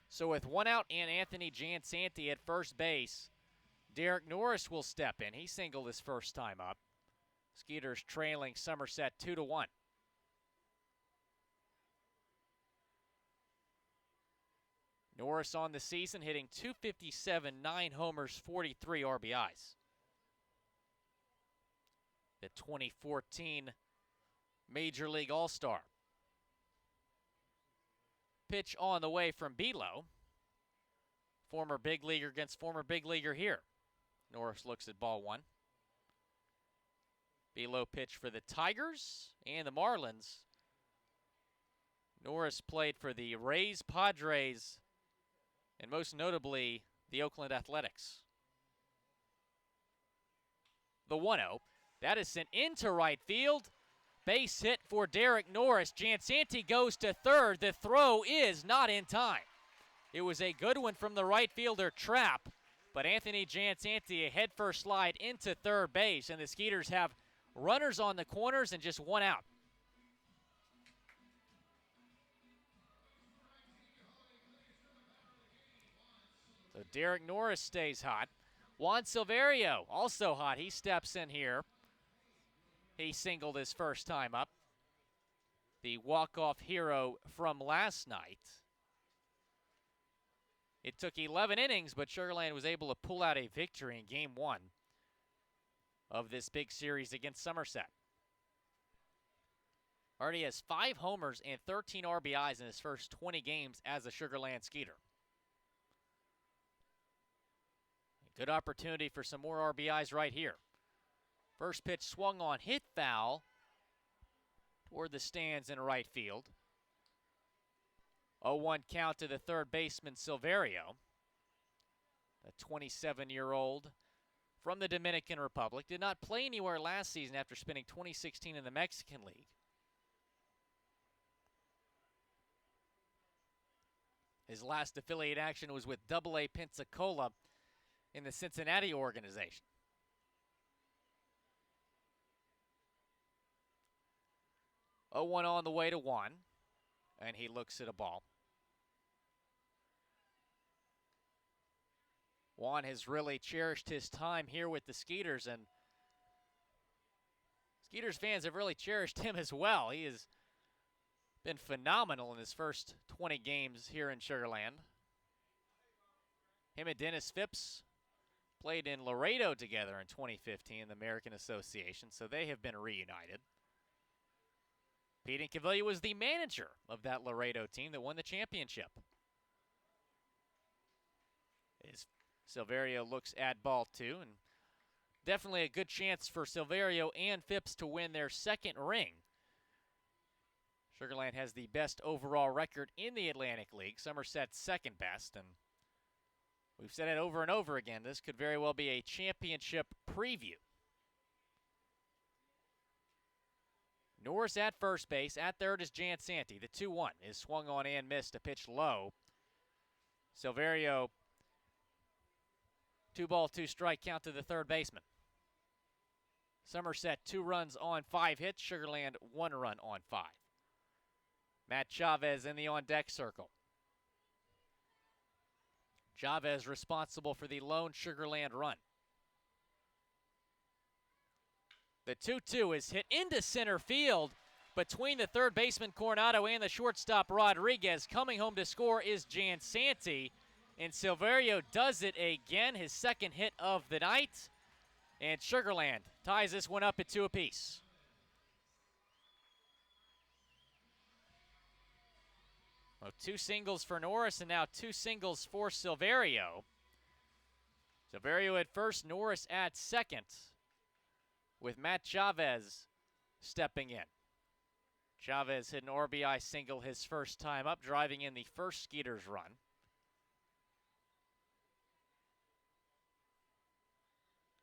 So with 1 out and Anthony Jansanti at first base, Derek Norris will step in. He singled his first time up. Skeeters trailing Somerset 2-1. Norris on the season hitting .257, 9 homers, 43 RBIs. The 2014 Major League All-Star. Pitch on the way from Belo. Former big leaguer against former big leaguer here. Norris looks at ball one. Belo pitch for the Tigers and the Marlins. Norris played for the Rays, Padres, and most notably, the Oakland Athletics. The 1-0. That is sent into right field. Base hit for Derek Norris. Jansanti goes to third. The throw is not in time. It was a good one from the right fielder, Trapp, but Anthony Jansanti, a headfirst slide into third base, and the Skeeters have runners on the corners and just one out. So Derek Norris stays hot. Juan Silverio also hot. He steps in here. He singled his first time up. The walk-off hero from last night. It took 11 innings, but Sugarland was able to pull out a victory in Game 1 of this big series against Somerset. Already has 5 homers and 13 RBIs in his first 20 games as a Sugarland Skeeter. Good opportunity for some more RBIs right here. First pitch swung on, hit foul toward the stands in right field. 0-1 count to the third baseman, Silverio. The 27-year-old from the Dominican Republic. Did not play anywhere last season after spending 2016 in the Mexican League. His last affiliate action was with AA Pensacola in the Cincinnati organization. Oh, 1 on the way to 1, and he looks at a ball. Juan has really cherished his time here with the Skeeters, and Skeeters fans have really cherished him as well. He has been phenomenal in his first 20 games here in Sugarland. Him and Dennis Phipps played in Laredo together in 2015 in the American Association, so they have been reunited. Pete Incaviglia was the manager of that Laredo team that won the championship. As Silverio looks at ball 2, and definitely a good chance for Silverio and Phipps to win their second ring. Sugarland has the best overall record in the Atlantic League, Somerset's second best, and we've said it over and over again, this could very well be a championship preview. Norris at first base. At third is Jansanti. The 2-1 is swung on and missed. A pitch low. Silverio, 2-ball, 2-strike count to the third baseman. Somerset 2 runs on 5 hits. Sugarland 1 run on 5. Matt Chavez in the on-deck circle. Chavez responsible for the lone Sugarland run. The 2-2 is hit into center field between the third baseman Coronado and the shortstop Rodriguez. Coming home to score is Jansanti, and Silverio does it again, his second hit of the night. And Sugarland ties this one up at 2 apiece. Well, 2 singles for Norris and now 2 singles for Silverio. Silverio at first, Norris at second, with Matt Chavez stepping in. Chavez hit an RBI single his first time up, driving in the first Skeeters run.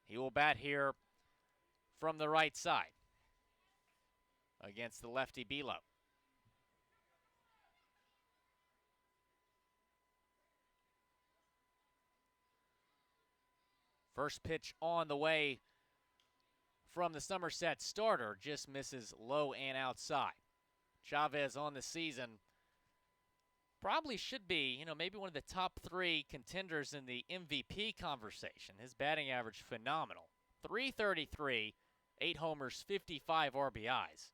He will bat here from the right side against the lefty Belo. First pitch on the way from the Somerset starter, just misses low and outside. Chavez on the season probably should be, maybe one of the top 3 contenders in the MVP conversation. His batting average phenomenal. .333, 8 homers, 55 RBIs.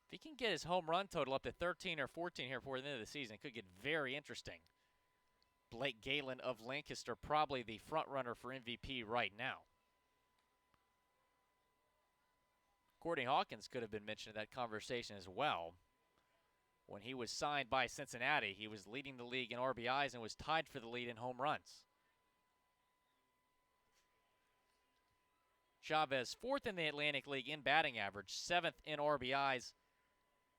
If he can get his home run total up to 13 or 14 here before the end of the season, it could get very interesting Blake Galen of Lancaster, probably the front runner for MVP right now. Courtney Hawkins could have been mentioned in that conversation as well. When he was signed by Cincinnati, he was leading the league in RBIs and was tied for the lead in home runs. Chavez, 4th in the Atlantic League in batting average, 7th in RBIs,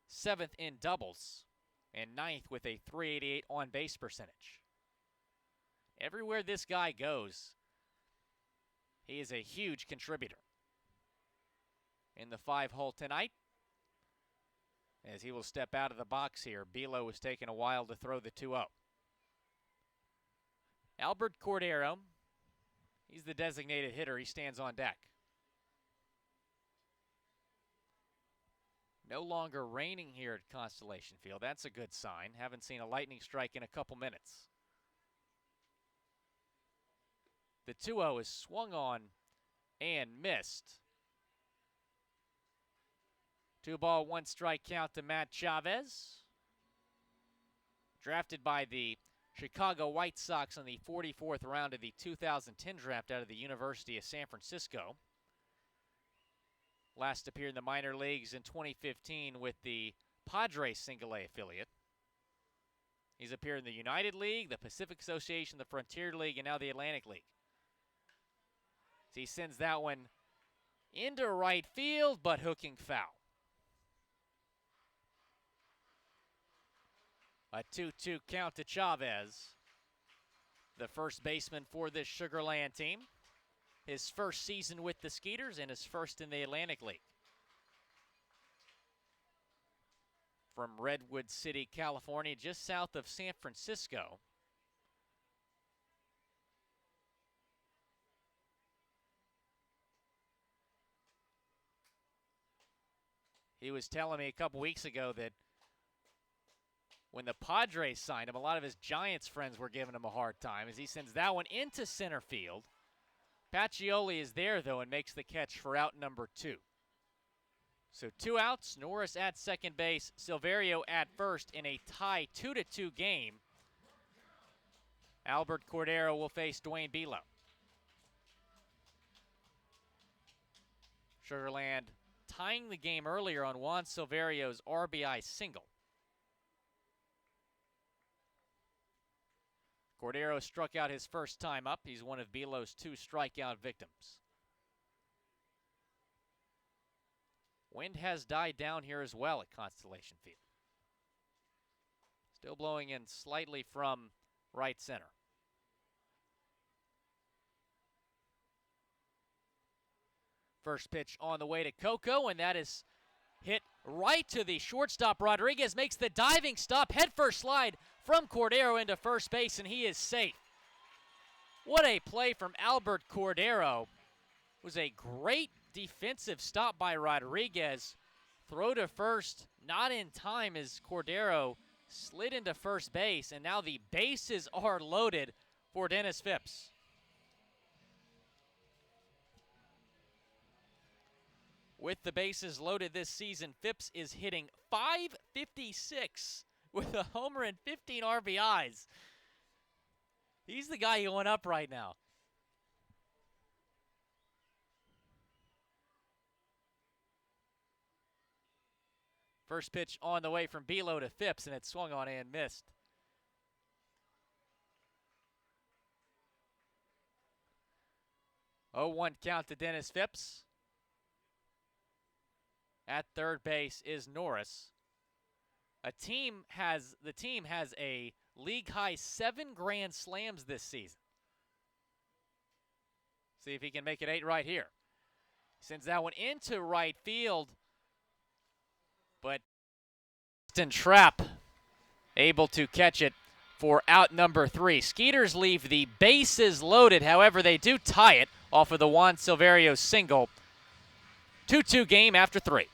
7th in doubles, and 9th with a .388 on-base percentage. Everywhere this guy goes, he is a huge contributor. In the 5-hole tonight, as he will step out of the box here, Bilo was taking a while to throw the 2-0. Albert Cordero, he's the designated hitter. He stands on deck. No longer raining here at Constellation Field. That's a good sign. Haven't seen a lightning strike in a couple minutes. The 2-0 is swung on and missed. 2-ball, 1-strike count to Matt Chavez. Drafted by the Chicago White Sox in the 44th round of the 2010 draft out of the University of San Francisco. Last appeared in the minor leagues in 2015 with the Padres single-A affiliate. He's appeared in the United League, the Pacific Association, the Frontier League, and now the Atlantic League. So he sends that one into right field, but hooking foul. A 2-2 count to Chavez, the first baseman for this Sugarland team. His first season with the Skeeters and his first in the Atlantic League. From Redwood City, California, just south of San Francisco. He was telling me a couple weeks ago that when the Padres signed him, a lot of his Giants friends were giving him a hard time as he sends that one into center field. Pacioli is there, though, and makes the catch for out number 2. So 2 outs, Norris at second base, Silverio at first in a tie 2-2 game. Albert Cordero will face Dwayne Bilo. Sugarland tying the game earlier on Juan Silverio's RBI single. Cordero struck out his first time up. He's one of Bilo's 2 strikeout victims. Wind has died down here as well at Constellation Field. Still blowing in slightly from right center. First pitch on the way to Coco, and that is hit right to the shortstop. Rodriguez makes the diving stop, head first slide from Cordero into first base, and he is safe. What a play from Albert Cordero. It was a great defensive stop by Rodriguez. Throw to first, not in time as Cordero slid into first base, and now the bases are loaded for Dennis Phipps. With the bases loaded this season, Phipps is hitting .556 with a homer and 15 RBIs. He's the guy going up right now. First pitch on the way from Bilo to Phipps, and it swung on and missed. Oh, 0-1 count to Dennis Phipps. At third base is Norris. The team has a league-high 7 grand slams this season. See if he can make it 8 right here. Sends that one into right field, but Trapp able to catch it for out number 3. Skeeters leave the bases loaded. However, they do tie it off of the Juan Silverio single. 2-2 game after 3.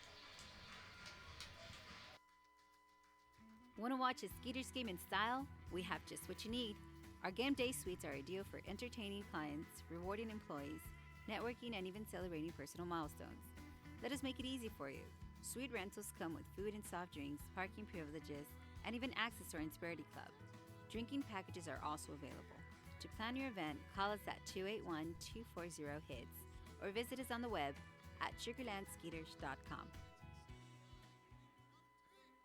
Want to watch a Skeeters game in style? We have just what you need. Our game day suites are ideal for entertaining clients, rewarding employees, networking, and even celebrating personal milestones. Let us make it easy for you. Suite rentals come with food and soft drinks, parking privileges, and even access to our Insperity Club. Drinking packages are also available. To plan your event, call us at 281-240-HITS or visit us on the web at sugarlandskeeters.com.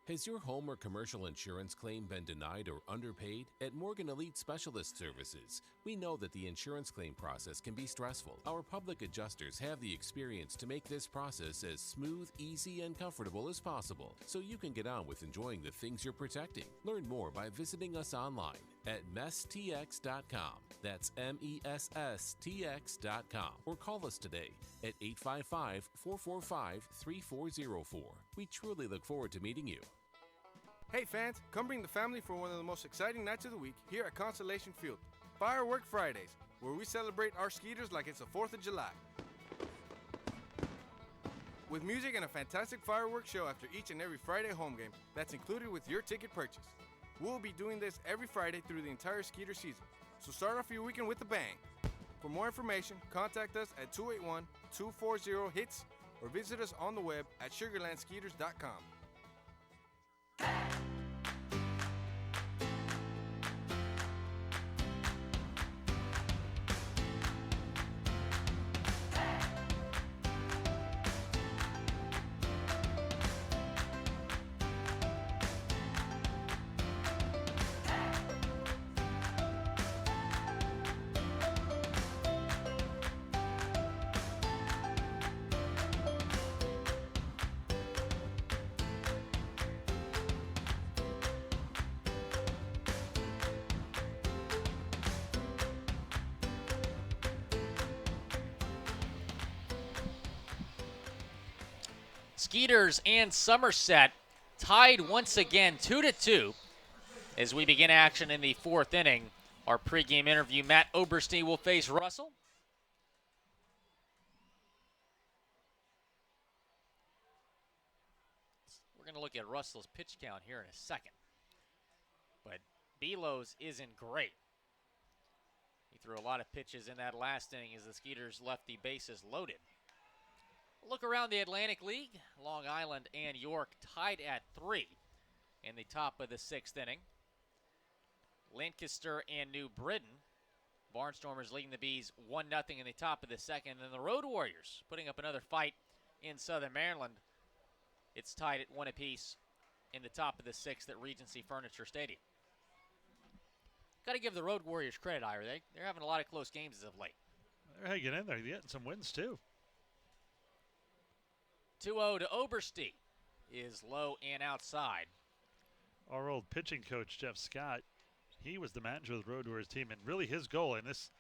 Has your home or commercial insurance claim been denied or underpaid? At Morgan Elite Specialist Services, we know that the insurance claim process can be stressful. Our public adjusters have the experience to make this process as smooth, easy, and comfortable as possible, so you can get on with enjoying the things you're protecting. Learn more by visiting us online at messtx.com. That's MESSTX.com. Or call us today at 855-445-3404. We truly look forward to meeting you. Hey fans, come bring the family for one of the most exciting nights of the week here at Constellation Field, Firework Fridays, where we celebrate our Skeeters like it's the 4th of July. With music and a fantastic fireworks show after each and every Friday home game that's included with your ticket purchase. We'll be doing this every Friday through the entire Skeeter season, so start off your weekend with a bang. For more information, contact us at 281-240-HITS or visit us on the web at sugarlandskeeters.com. Skeeters and Somerset tied once again 2-2 as we begin action in the 4th inning. Our pregame interview, Matt Oberstein will face Russell. We're going to look at Russell's pitch count here in a second. But Belos isn't great. He threw a lot of pitches in that last inning as the Skeeters left the bases loaded. Look around the Atlantic League. Long Island and York tied at 3 in the top of the 6th inning. Lancaster and New Britain. Barnstormers leading the Bees 1-0 in the top of the 2nd. And the Road Warriors putting up another fight in Southern Maryland. It's tied at 1 apiece in the top of the 6th at Regency Furniture Stadium. Got to give the Road Warriors credit, Ira. They're having a lot of close games as of late. They're hanging in there. They're getting some wins, too. 2-0 to Oberstein is low and outside. Our old pitching coach, Jeff Scott, he was the manager of the Road Warriors team, and really his goal, and this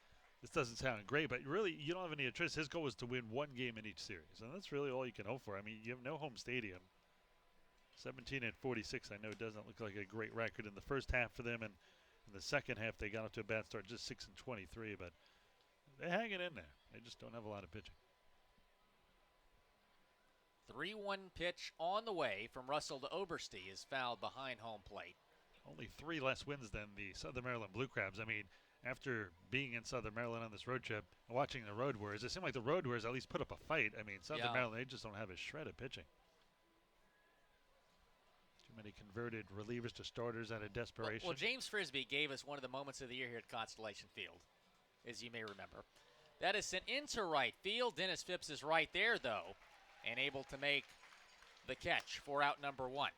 doesn't sound great, but really you don't have any choice. His goal was to win one game in each series, and that's really all you can hope for. I mean, you have no home stadium. 17-46, I know doesn't look like a great record in the first half for them, and in the second half they got off to a bad start, just 6-23, but they're hanging in there. They just don't have a lot of pitching. 3-1 pitch on the way from Russell to Oberstein is fouled behind home plate. Only 3 less wins than the Southern Maryland Blue Crabs. I mean, after being in Southern Maryland on this road trip and watching the Road Warriors, it seemed like the Road Warriors at least put up a fight. I mean, Southern Maryland, they just don't have a shred of pitching. Too many converted relievers to starters out of desperation. Well, James Frisbee gave us one of the moments of the year here at Constellation Field, as you may remember. That is sent into right field. Dennis Phipps is right there, though, and able to make the catch for out number 1. I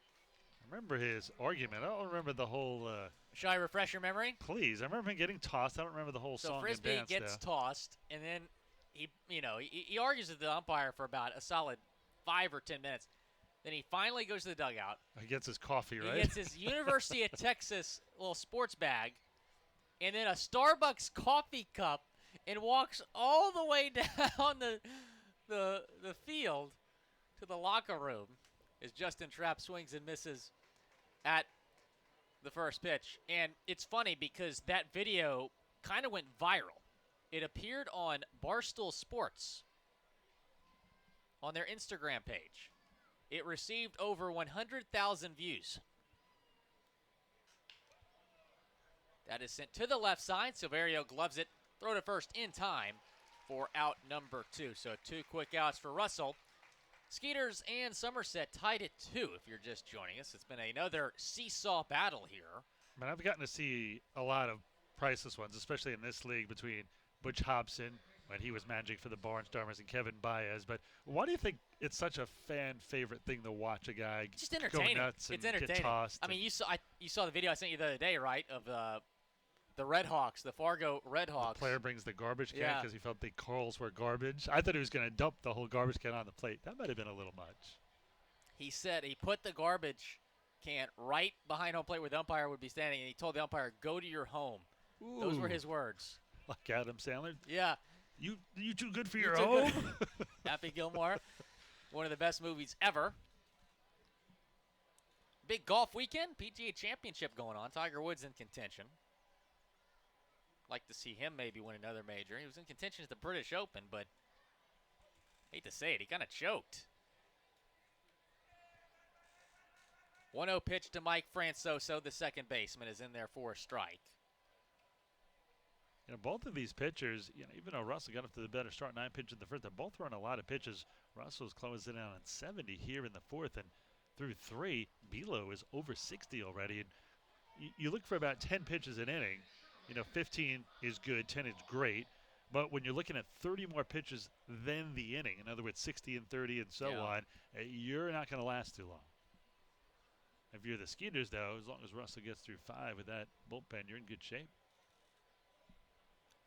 remember his argument. I don't remember the whole. Shall I refresh your memory? Please. I remember him getting tossed. I don't remember the whole so song Frisbee and dance. Gets tossed, and then he argues with the umpire for about a solid 5 or 10 minutes. Then he finally goes to the dugout. He gets his coffee, right? He gets his University of Texas little sports bag, and then a Starbucks coffee cup, and walks all the way down the field to the locker room as Justin Trapp swings and misses at the first pitch. And it's funny because that video kind of went viral. It appeared on Barstool Sports on their Instagram page. It received over 100,000 views. That is sent to the left side. Silverio gloves it. Throw to first in time for out number 2. So 2 quick outs for Russell. Skeeters and Somerset tied at 2 if you're just joining us. It's been another seesaw battle here I mean, I've gotten to see a lot of priceless ones, especially in this league between Butch Hobson when he was managing for the Barnstormers and Kevin Baez. But why do you think it's such a fan favorite thing to watch a guy just entertaining? go nuts and it's entertaining. get tossed? I mean, you saw the video I sent you the other day, right? Of the Red Hawks, the Fargo Red Hawks. The player brings the garbage can because Yeah. he felt the corals were garbage. I thought he was going to dump the whole garbage can on the plate. That might have been a little much. He said he put the garbage can right behind home plate where the umpire would be standing, and he told the umpire, "Go to your home." Ooh. Those were his words. Like Adam Sandler. Yeah. You too good for You your too home? good. Happy Gilmore. One of the best movies ever. Big golf weekend. PGA Championship going on. Tiger Woods in contention. Like to see him maybe win another major. He was in contention at the British Open, but hate to say it, he kind of choked. 1-0 pitch to Mike Francoso. The second baseman is in there for a strike. You know, both of these pitchers, even though Russell got up to the better start, 9 pitches in the first, they're both throwing a lot of pitches. Russell's closing in on 70 here in the fourth, and through 3, Belo is over 60 already. And you look for about 10 pitches an inning. 15 is good, 10 is great. But when you're looking at 30 more pitches than the inning, in other words, 60 and 30 and so on, you're not going to last too long. If you're the Skeeters, though, as long as Russell gets through 5 with that bullpen, you're in good shape.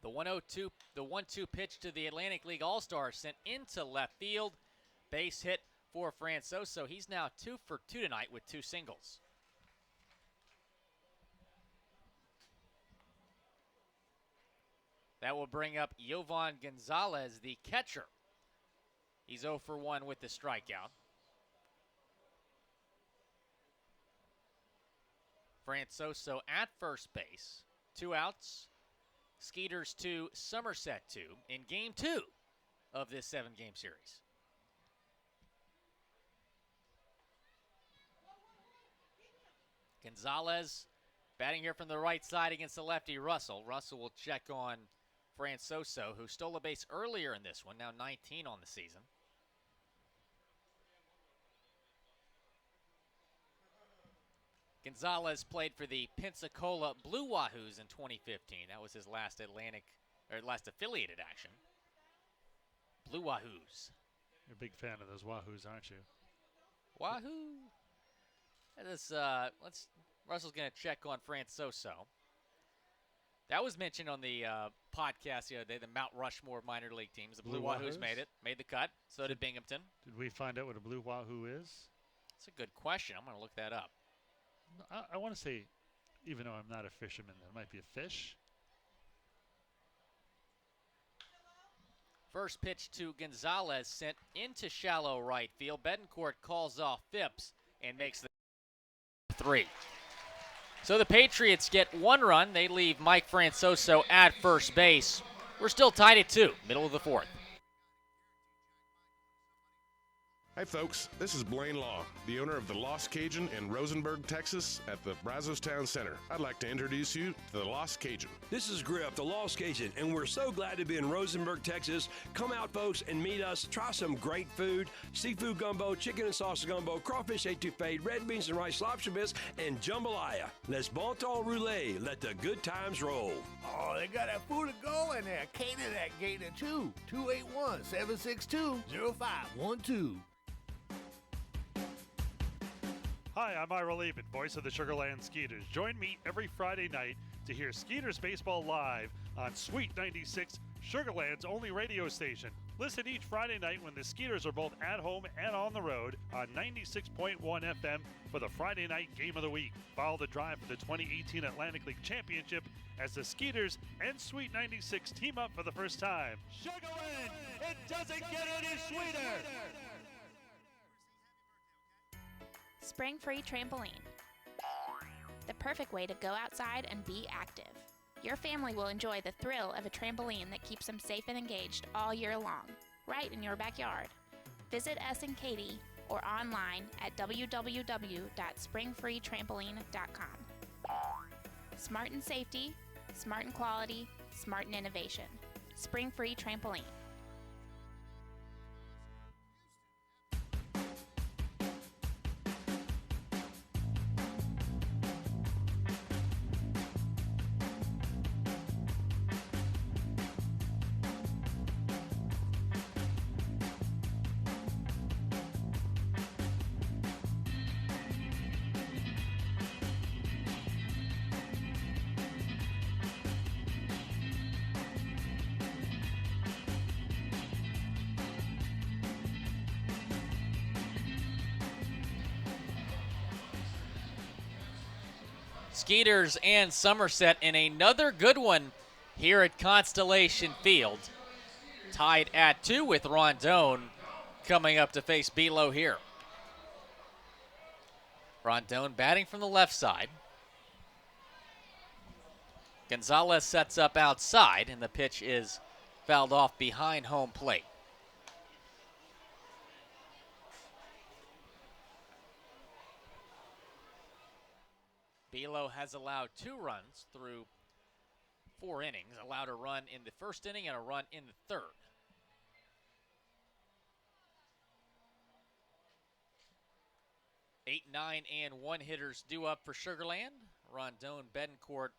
The 1-2 pitch to the Atlantic League All-Star sent into left field. Base hit for Francoso. He's now 2 for 2 tonight with 2 singles. That will bring up Yovan Gonzalez, the catcher. He's 0 for 1 with the strikeout. Francoso at first base. 2 outs. Skeeters 2, Somerset 2 in Game 2 of this 7-game series. Gonzalez batting here from the right side against the lefty Russell. Russell will check on Francoso, who stole a base earlier in this one, now 19 on the season. Gonzalez played for the Pensacola Blue Wahoos in 2015. That was his last last affiliated action. Blue Wahoos. You're a big fan of those Wahoos, aren't you? Wahoo! Russell's going to check on Francoso. That was mentioned on the podcast the other day, the Mount Rushmore minor league teams. The Blue Wahoos made the cut. So did Binghamton. Did we find out what a Blue Wahoo is? That's a good question. I'm going to look that up. I want to say, even though I'm not a fisherman, that might be a fish. First pitch to Gonzalez sent into shallow right field. Betancourt calls off Phipps and makes the 3. So the Patriots get 1 run. They leave Mike Francoso at first base. We're still tied at 2, middle of the 4th. Hi folks, this is Blaine Law, the owner of the Lost Cajun in Rosenberg, Texas at the Brazos Town Center. I'd like to introduce you to the Lost Cajun. This is Griff, the Lost Cajun, and we're so glad to be in Rosenberg, Texas. Come out, folks, and meet us. Try some great food, seafood gumbo, chicken and sausage gumbo, crawfish etouffee, red beans and rice lobster bits, and jambalaya. Les bon temps roulés. Let the good times roll. Oh, they got that food to go in there. Cater that gator too. 281-762-0512. Hi, I'm Ira Lehman, voice of the Sugarland Skeeters. Join me every Friday night to hear Skeeters baseball live on Sweet 96, Sugarland's only radio station. Listen each Friday night when the Skeeters are both at home and on the road on 96.1 FM for the Friday night game of the week. Follow the drive for the 2018 Atlantic League Championship as the Skeeters and Sweet 96 team up for the first time. Sugarland, it doesn't get any sweeter. Spring Free Trampoline. The perfect way to go outside and be active. Your family will enjoy the thrill of a trampoline that keeps them safe and engaged all year long, right in your backyard. Visit us in Katy or online at www.springfreetrampoline.com. Smart in safety, smart in quality, smart in innovation. Spring Free Trampoline. Skeeters and Somerset in another good one here at Constellation Field. Tied at 2 with Rondon coming up to face Belo here. Rondon batting from the left side. Gonzalez sets up outside, and the pitch is fouled off behind home plate. Belo has allowed 2 runs through 4 innings, allowed a run in the first inning and a run in the third. Eight, 9, and 1 hitters due up for Sugarland. Rondon, Betancourt,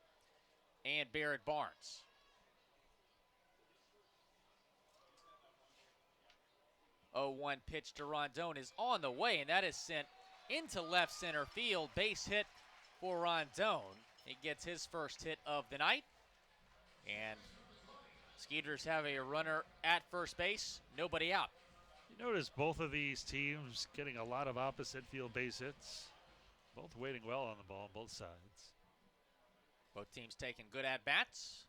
and Barrett Barnes. Oh, 1 pitch to Rondon is on the way, and that is sent into left center field. Base hit for Rondon. He gets his first hit of the night. And Skeeters have a runner at first base, nobody out. You notice both of these teams getting a lot of opposite field base hits. Both waiting well on the ball on both sides. Both teams taking good at-bats.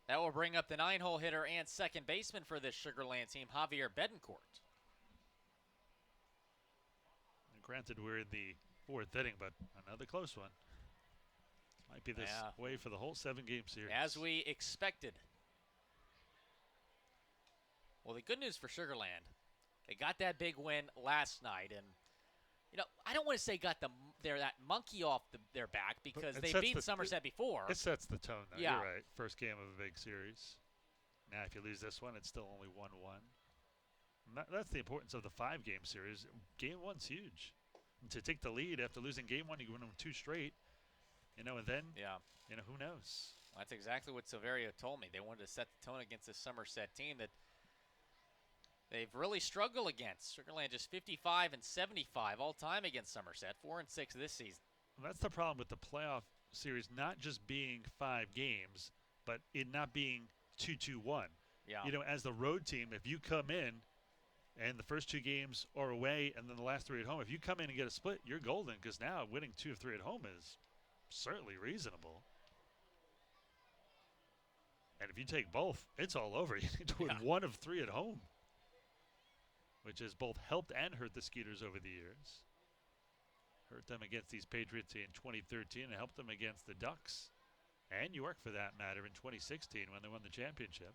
That will bring up the 9-hole hitter and second baseman for this Sugarland team, Javier Betancourt. And granted, we're in the 4th inning, but another close one. Might be this way for the whole 7-game series. As we expected. Well, the good news for Sugarland, they got that big win last night, and I don't want to say got that monkey off their back because they beat Somerset before. It sets the tone, though. Yeah. You're right. First game of a big series. Now, if you lose this one, it's still only 1-1. That's the importance of the 5-game series. Game 1's huge. And to take the lead after losing game 1, you win them 2 straight. And then, who knows? Well, that's exactly what Silverio told me. They wanted to set the tone against this Somerset team that they've really struggled against. Sugarland just 55 and 75 all time against Somerset, 4 and 6 this season. Well, that's the problem with the playoff series, not just being 5 games, but it not being 2-2-1. Yeah. As the road team, if you come in and the first 2 games are away and then the last 3 at home, if you come in and get a split, you're golden because now winning 2 of 3 at home is certainly reasonable. And if you take both, it's all over. You need to win 1 of 3 at home, which has both helped and hurt the Skeeters over the years. Hurt them against these Patriots in 2013 and helped them against the Ducks and York, for that matter, in 2016 when they won the championship.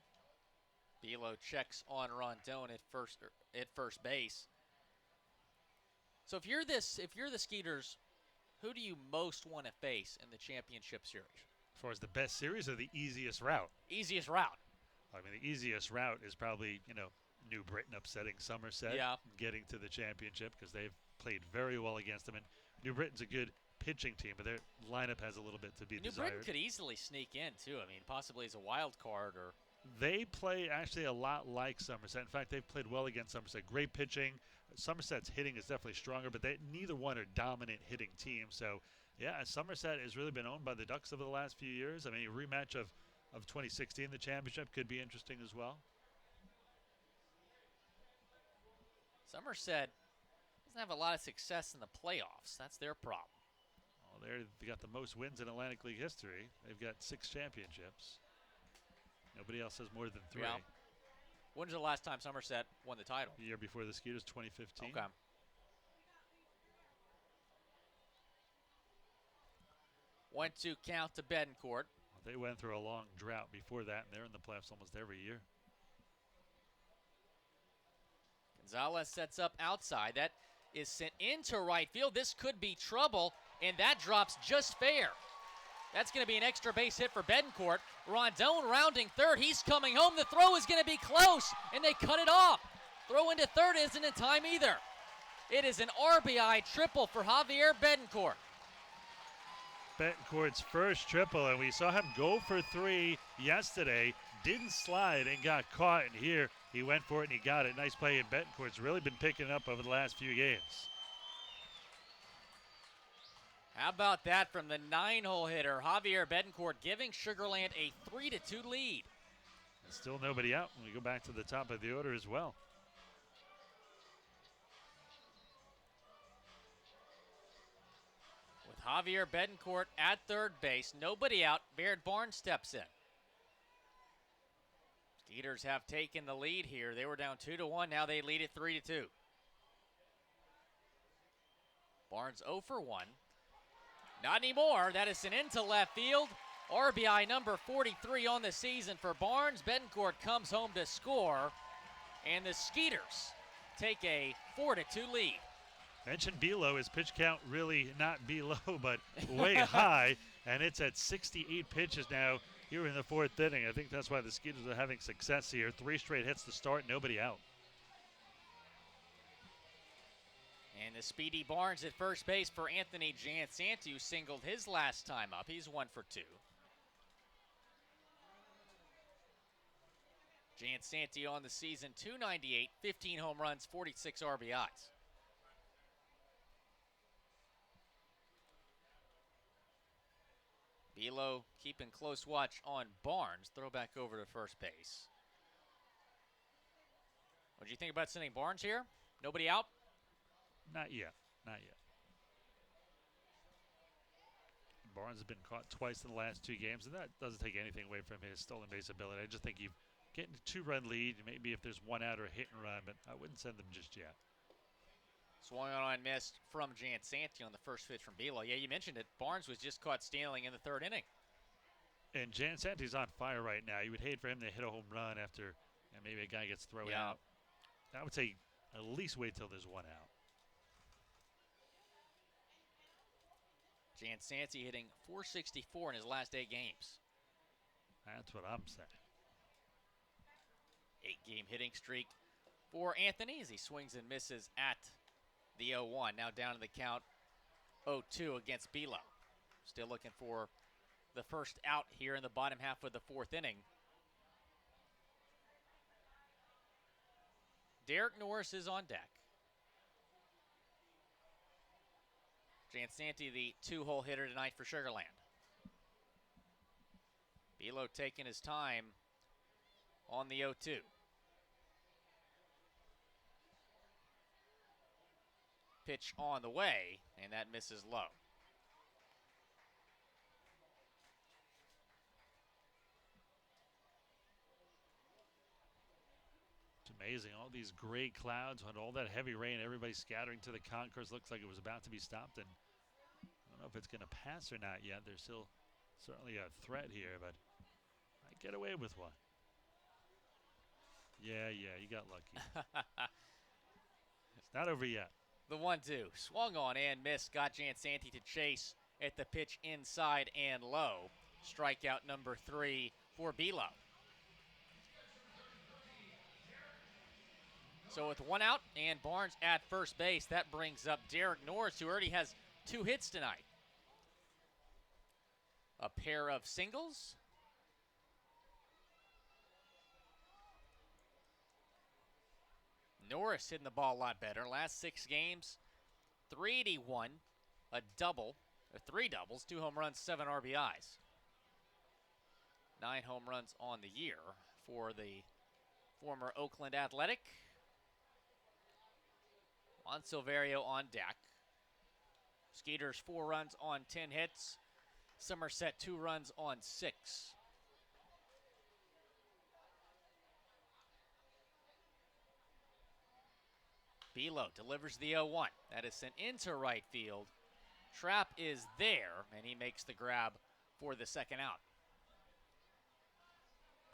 Belo checks on Rondon at first base. So if you're the Skeeters, who do you most want to face in the championship series? As far as the best series or the easiest route? Easiest route. I mean, the easiest route is probably, New Britain upsetting Somerset and getting to the championship because they've played very well against them. And New Britain's a good pitching team, but their lineup has a little bit to be desired. New Britain could easily sneak in, too. I mean, possibly as a wild card. They play actually a lot like Somerset. In fact, they've played well against Somerset. Great pitching. Somerset's hitting is definitely stronger, but neither one are dominant hitting teams. So, Somerset has really been owned by the Ducks over the last few years. I mean, a rematch of 2016, the championship, could be interesting as well. Somerset doesn't have a lot of success in the playoffs. That's their problem. Well, they got the most wins in Atlantic League history. They've got 6 championships. Nobody else has more than 3. Yeah. When's the last time Somerset won the title? The year before the Skeeters, 2015. Okay. 1-2 count to Betancourt. Well, they went through a long drought before that, and they're in the playoffs almost every year. Gonzalez sets up outside. That is sent into right field. This could be trouble, and that drops just fair. That's going to be an extra base hit for Betancourt. Rondon rounding third. He's coming home. The throw is going to be close, and they cut it off. Throw into third isn't in time either. It is an RBI triple for Javier Betancourt. Betancourt's first triple, and we saw him go for 3 yesterday. Didn't slide and got caught, and here he went for it and he got it. Nice play, and Betancourt's really been picking up over the last few games. How about that from the 9-hole hitter, Javier Betancourt, giving Sugarland a 3-2 lead. And still nobody out when we go back to the top of the order as well. With Javier Betancourt at third base. Nobody out. Barrett Barnes steps in. Skeeters have taken the lead here. They were down 2-1. Now they lead it 3-2. Barnes 0 for 1. Not anymore. That is an into left field. RBI number 43 on the season for Barnes. Betancourt comes home to score. And the Skeeters take a 4-2 lead. Mentioned below, his pitch count really not below, but way high, and it's at 68 pitches now here in the fourth inning. I think that's why the Skeeters are having success here. 3 straight hits to start, nobody out. And the speedy Barnes at first base for Anthony Jansanti, who singled his last time up. He's 1 for 2. Jansanti on the season, 298, 15 home runs, 46 RBIs. Belo keeping close watch on Barnes. Throw back over to first base. What do you think about sending Barnes here? Nobody out? Not yet. Not yet. Barnes has been caught twice in the last 2 games, and that doesn't take anything away from his stolen base ability. I just think you get a 2-run lead, maybe if there's 1 out or a hit and run, but I wouldn't send them just yet. Swung on and missed from Jansanti on the first pitch from Belo. Yeah, you mentioned it. Barnes was just caught stealing in the 3rd inning. And Jansanti's on fire right now. You would hate for him to hit a home run after maybe a guy gets thrown out. I would say at least wait till there's 1 out. Jansanti hitting .464 in his last 8 games. That's what I'm saying. 8-game hitting streak for Anthony as he swings and misses at the 0-1. Now down to the count 0-2 against Belo. Still looking for the first out here in the bottom half of the 4th inning. Derek Norris is on deck. Jansanti, the 2-hole hitter tonight for Sugarland. Belo taking his time on the 0-2. Pitch on the way, and that misses low. It's amazing. All these gray clouds and all that heavy rain, everybody scattering to the concourse. Looks like it was about to be stopped, and I don't know if it's going to pass or not yet. There's still certainly a threat here, but I get away with one. Yeah, you got lucky. It's not over yet. The 1-2, swung on and missed, got Jansanti to chase at the pitch inside and low. Strikeout number 3 for Belo. So with 1 out and Barnes at first base, that brings up Derek Norris, who already has 2 hits tonight. A pair of singles. Norris hitting the ball a lot better. Last 6 games, 381, a double, or 3 doubles, 2 home runs, 7 RBIs. 9 home runs on the year for the former Oakland Athletic. Juan Silverio on deck. Skeeters 4 runs on 10 hits. Somerset 2 runs on 6. Belo delivers the 0-1. That is sent into right field. Trap is there, and he makes the grab for the 2nd out.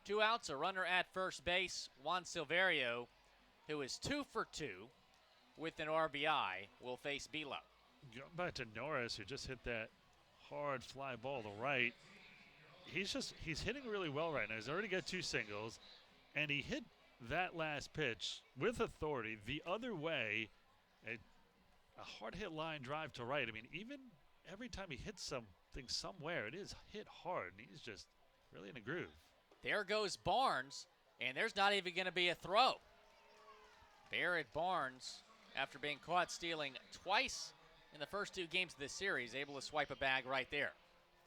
2 outs, a runner at first base. Juan Silverio, who is 2 for 2 with an RBI, will face Belo. Going back to Norris, who just hit that hard fly ball to right. He's hitting really well right now. He's already got 2 singles, and he hit that last pitch with authority the other way, a hard hit line drive to right. I mean, even every time he hits something somewhere, it is hit hard, and he's just really in a groove. There goes Barnes, and there's not even going to be a throw. Barrett Barnes, after being caught stealing twice in the first 2 games of this series, able to swipe a bag right there.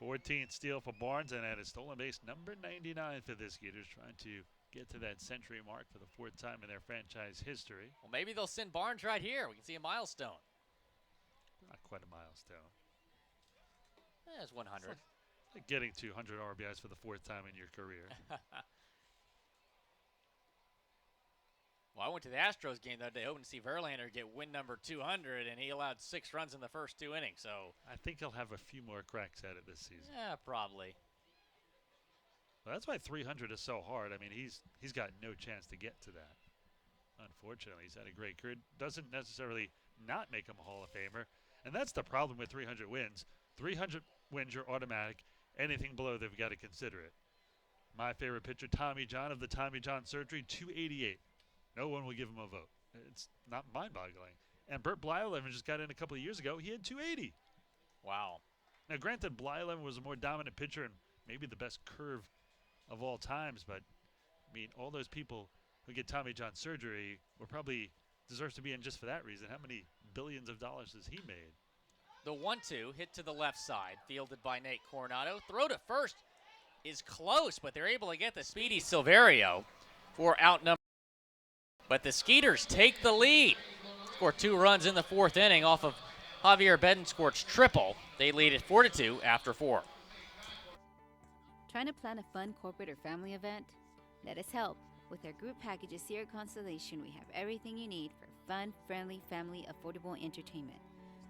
14th steal for Barnes, and at his stolen base number 99 for the Skeeters, trying to get to that century mark for the 4th time in their franchise history. Well, maybe they'll send Barnes right here. We can see a milestone. Not quite a milestone. That's 100. Like getting to 100 RBIs for the 4th time in your career. Well, I went to the Astros game the other day, hoping to see Verlander get win number 200, and he allowed 6 runs in the first 2 innings. So I think he'll have a few more cracks at it this season. yeah, probably. Well, that's why 300 is so hard. I mean, he's got no chance to get to that. Unfortunately, he's had a great career. Doesn't necessarily not make him a Hall of Famer, and that's the problem with 300 wins. 300 wins, you're automatic. Anything below, they've got to consider it. My favorite pitcher, Tommy John of the Tommy John surgery, 288. No one will give him a vote. It's not mind-boggling. And Bert Blyleven just got in a couple of years ago. He had 280. Wow. Now, granted, Blyleven was a more dominant pitcher and maybe the best curve of all times, but, I mean, all those people who get Tommy John surgery were probably deserves to be in just for that reason. How many billions of dollars has he made? The 1-2 hit to the left side, fielded by Nate Coronado. Throw to first is close, but they're able to get the speedy Silverio for out number. But the Skeeters take the lead. Score 2 runs in the 4th inning off of Javier Bedenscourt's triple. They lead it 4-2 after 4. Trying to plan a fun corporate or family event? Let us help. With our group packages here at Constellation, we have everything you need for fun, friendly, family, affordable entertainment.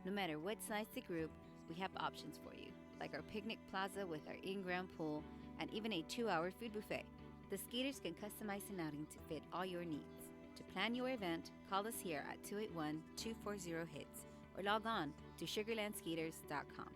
No matter what size the group, we have options for you, like our picnic plaza with our in-ground pool and even a 2-hour food buffet. The Skeeters can customize an outing to fit all your needs. To plan your event, call us here at 281-240-HITS or log on to sugarlandskeeters.com.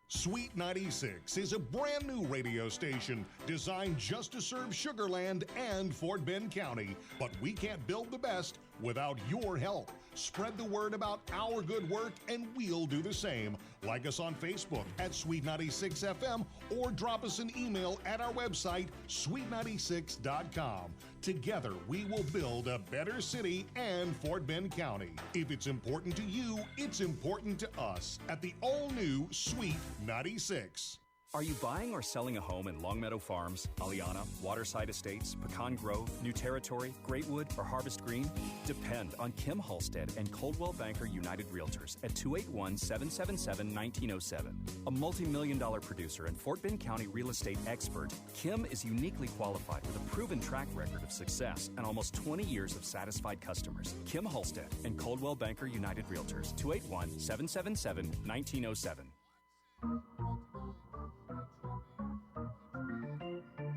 Sweet 96 is a brand new radio station designed just to serve Sugarland and Fort Bend County. But we can't build the best without your help. Spread the word about our good work and we'll do the same. Like us on Facebook at Sweet 96 FM or drop us an email at our website, sweet96.com. Together, we will build a better city and Fort Bend County. If it's important to you, it's important to us at the all-new Sweet 96. Are you buying or selling a home in Longmeadow Farms, Aliana, Waterside Estates, Pecan Grove, New Territory, Greatwood, or Harvest Green? Depend on Kim Halstead and Coldwell Banker United Realtors at 281-777-1907. A multi-million-dollar producer and Fort Bend County real estate expert, Kim is uniquely qualified with a proven track record of success and almost 20 years of satisfied customers. Kim Halstead and Coldwell Banker United Realtors, 281-777-1907.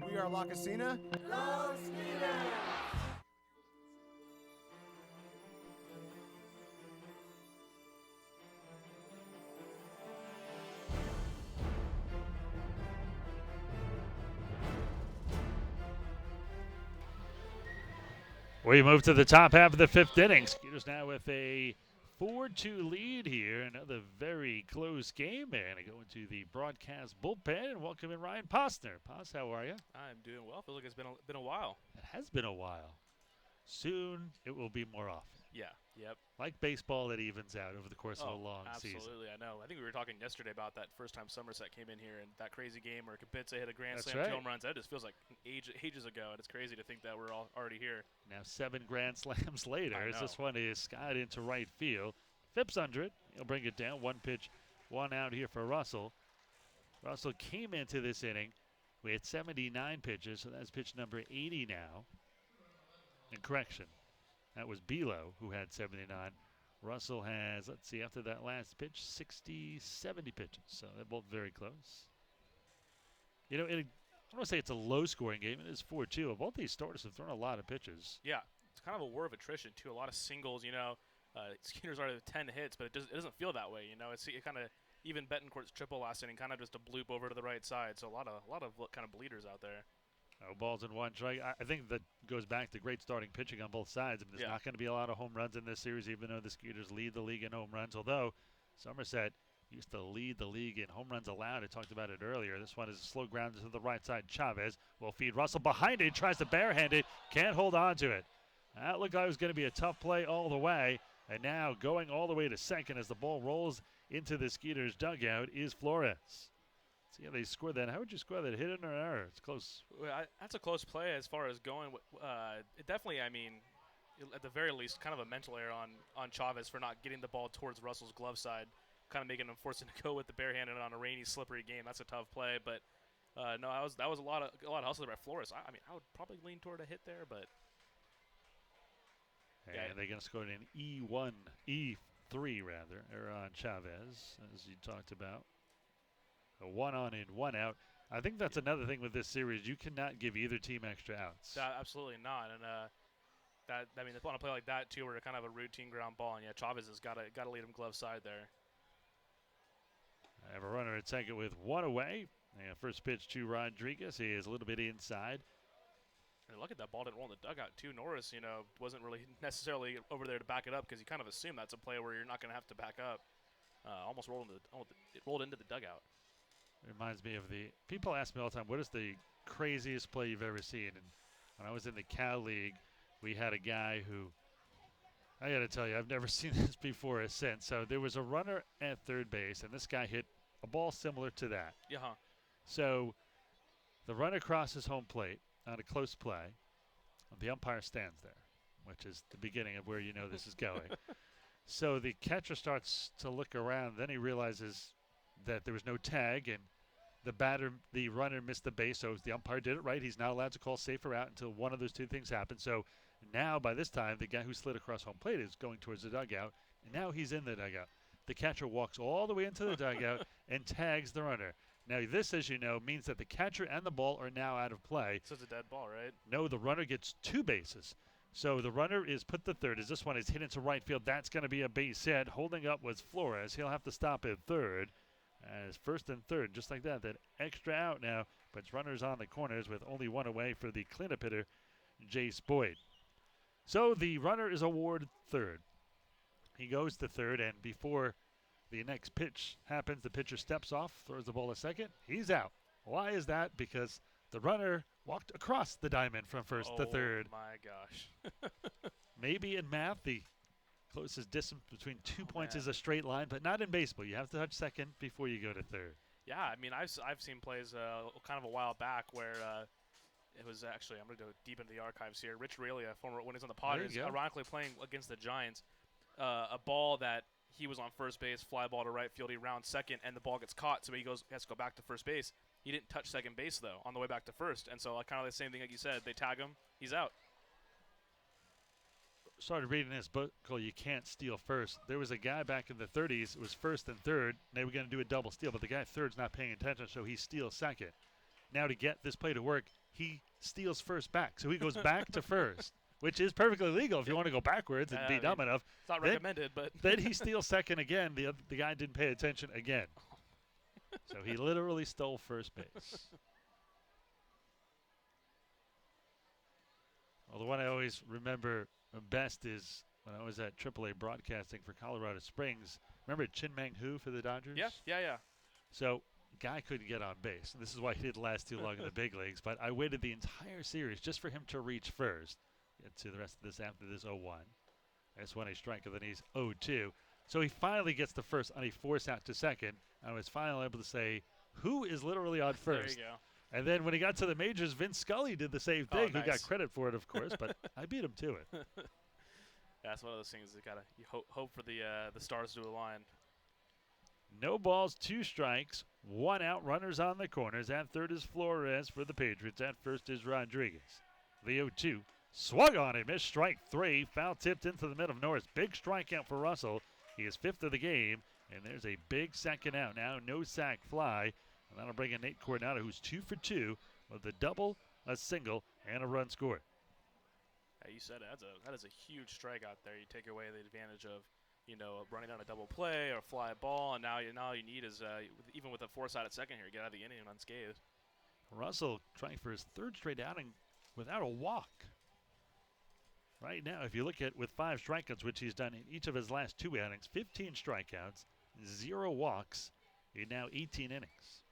We are La Casina. Los Skeeters! We move to the top half of the 5th inning. Skeeters now with a 4-2 lead here. Another very close game. And I go into the broadcast bullpen and welcome in Ryan Postner. Post, how are you? I'm doing well. Feels like it's been a while. It has been a while. Soon it will be more often. Yeah. Yep. Like baseball, it evens out over the course of a long season. Absolutely, I know. I think we were talking yesterday about that first time Somerset came in here and that crazy game where Kapitsa hit a grand slam, 2 home runs. That just feels like ages ago, and it's crazy to think that we're all already here. Now 7 grand slams later, as this one is skied into right field. Phipps under it. He'll bring it down. 1 pitch, 1 out here for Russell. Russell came into this inning with 79 pitches, so that's pitch number 80 now. And correction, that was Belo who had 79. Russell has, let's see, after that last pitch, 70 pitches. So they're both very close. You know, I don't want to say it's a low-scoring game. It is 4-2. Both these starters have thrown a lot of pitches. Yeah, it's kind of a war of attrition, too. A lot of singles, you know. Skeeters are 10 hits, but it doesn't feel that way, you know. It kind of, even Betancourt's triple last inning, kind of just a bloop over to the right side. So a lot of kind of bleeders out there. No balls in 1 strike. I think that goes back to great starting pitching on both sides. I mean, there's not going to be a lot of home runs in this series, even though the Skeeters lead the league in home runs. Although Somerset used to lead the league in home runs allowed. I talked about it earlier. This one is a slow ground to the right side. Chavez will feed Russell behind it. Tries to barehand it. Can't hold on to it. That looked like it was going to be a tough play all the way. And now going all the way to second as the ball rolls into the Skeeters dugout is Flores. See how they scored that. How would you score that? Hit or error? It's close. Well, that's a close play as far as going. It definitely, I mean, at the very least, kind of a mental error on Chavez for not getting the ball towards Russell's glove side. kind of making him forcing to go with the barehanded on a rainy, slippery game. That's a tough play, but no, that was a lot of hustle by Flores. I mean, I would probably lean toward a hit there, but and they're going to score an E3 rather, Aaron Chavez, as you talked about. A 1 on and 1 out. I think that's another thing with this series. You cannot give either team extra outs. Absolutely not. And I mean, they want to play like that too, where kind of a routine ground ball. And yeah, Chavez has got to lead him glove side there. I have a runner at second with 1 away. And first pitch to Rodriguez. He is a little bit inside. And look at that ball didn't roll in the dugout too. Norris, wasn't really necessarily over there to back it up because you kind of assume that's a play where you're not going to have to back up. Almost rolled into the dugout. Reminds me of people ask me all the time, what is the craziest play you've ever seen? And when I was in the Cal League, we had a guy who, I got to tell you, I've never seen this before or since. So there was a runner at third base, and this guy hit a ball similar to that. Yeah. So the runner crosses home plate on a close play. The umpire stands there, which is the beginning of where you know this is going. So the catcher starts to look around. Then he realizes that there was no tag, and the runner missed the base, so the umpire did it right. He's not allowed to call safe or out until one of those two things happen. So now, by this time, the guy who slid across home plate is going towards the dugout, and now he's in the dugout. The catcher walks all the way into the dugout and tags the runner. Now, this, as you know, means that the catcher and the ball are now out of play. So it's a dead ball, right? No, the runner gets 2 bases. So the runner is put to third. As this one is hit into right field, that's going to be a base hit. Holding up was Flores. He'll have to stop at third. As first and third, just like that. That extra out now, puts runners on the corners with only 1 away for the cleanup hitter, Jace Boyd. So the runner is awarded third. He goes to third, and before the next pitch happens, the pitcher steps off, throws the ball to second. He's out. Why is that? Because the runner walked across the diamond from first to third. Oh, my gosh. Maybe in math, the closest distance between 2 points is a straight line, but not in baseball. You have to touch second before you go to third. Yeah, I mean, I've seen plays kind of a while back where it was actually, I'm going to go deep into the archives here. Rich Aurelia, former when he was on the Padres, ironically playing against the Giants, a ball that he was on first base, fly ball to right field, he rounds second, and the ball gets caught, so he has to go back to first base. He didn't touch second base, though, on the way back to first, and so kind of the same thing like you said. They tag him, he's out. Started reading this book called You Can't Steal First. There was a guy back in the 30s, it was first and third, and they were going to do a double steal, but the guy third's not paying attention, so he steals second. Now to get this play to work, he steals first back, so he goes back to first, which is perfectly legal if you want to go backwards and be dumb enough. It's not recommended, but then he steals second again. The guy didn't pay attention again. So he literally stole first base. Well, the one I always remember best is when I was at AAA broadcasting for Colorado Springs. Remember Chin Meng Hu for the Dodgers? Yeah. So guy couldn't get on base. And this is why he didn't last too long in the big leagues. But I waited the entire series just for him to reach first. Get to the rest of this after this 0-1. That's when he strike, and then he's 0-2. So he finally gets the first on a force out to second. I was finally able to say, who is literally on first? There you go. And then when he got to the majors, Vince Scully did the same thing. Nice. Who got credit for it, of course, but I beat him to it. That's one of those things that you hope for the stars to align. No balls, 2 strikes, 1 out, runners on the corners. At third is Flores for the Patriots. At first is Rodriguez. The 0-2. Swung on it, missed strike 3. Foul tipped into the middle of Norris. Big strikeout for Russell. He is 5th of the game, and there's a big second out now. No sack fly. And that'll bring in Nate Coronado, who's 2 for 2 with a double, a single, and a run scored. Yeah, you said it. That is a huge strikeout there. You take away the advantage of, running down a double play or fly ball, and now all you need is, even with a force out at second here, get out of the inning unscathed. Russell trying for his 3rd straight outing without a walk. Right now, if you look at with 5 strikeouts, which he's done in each of his last 2 outings, 15 strikeouts, 0 walks in now 18 innings.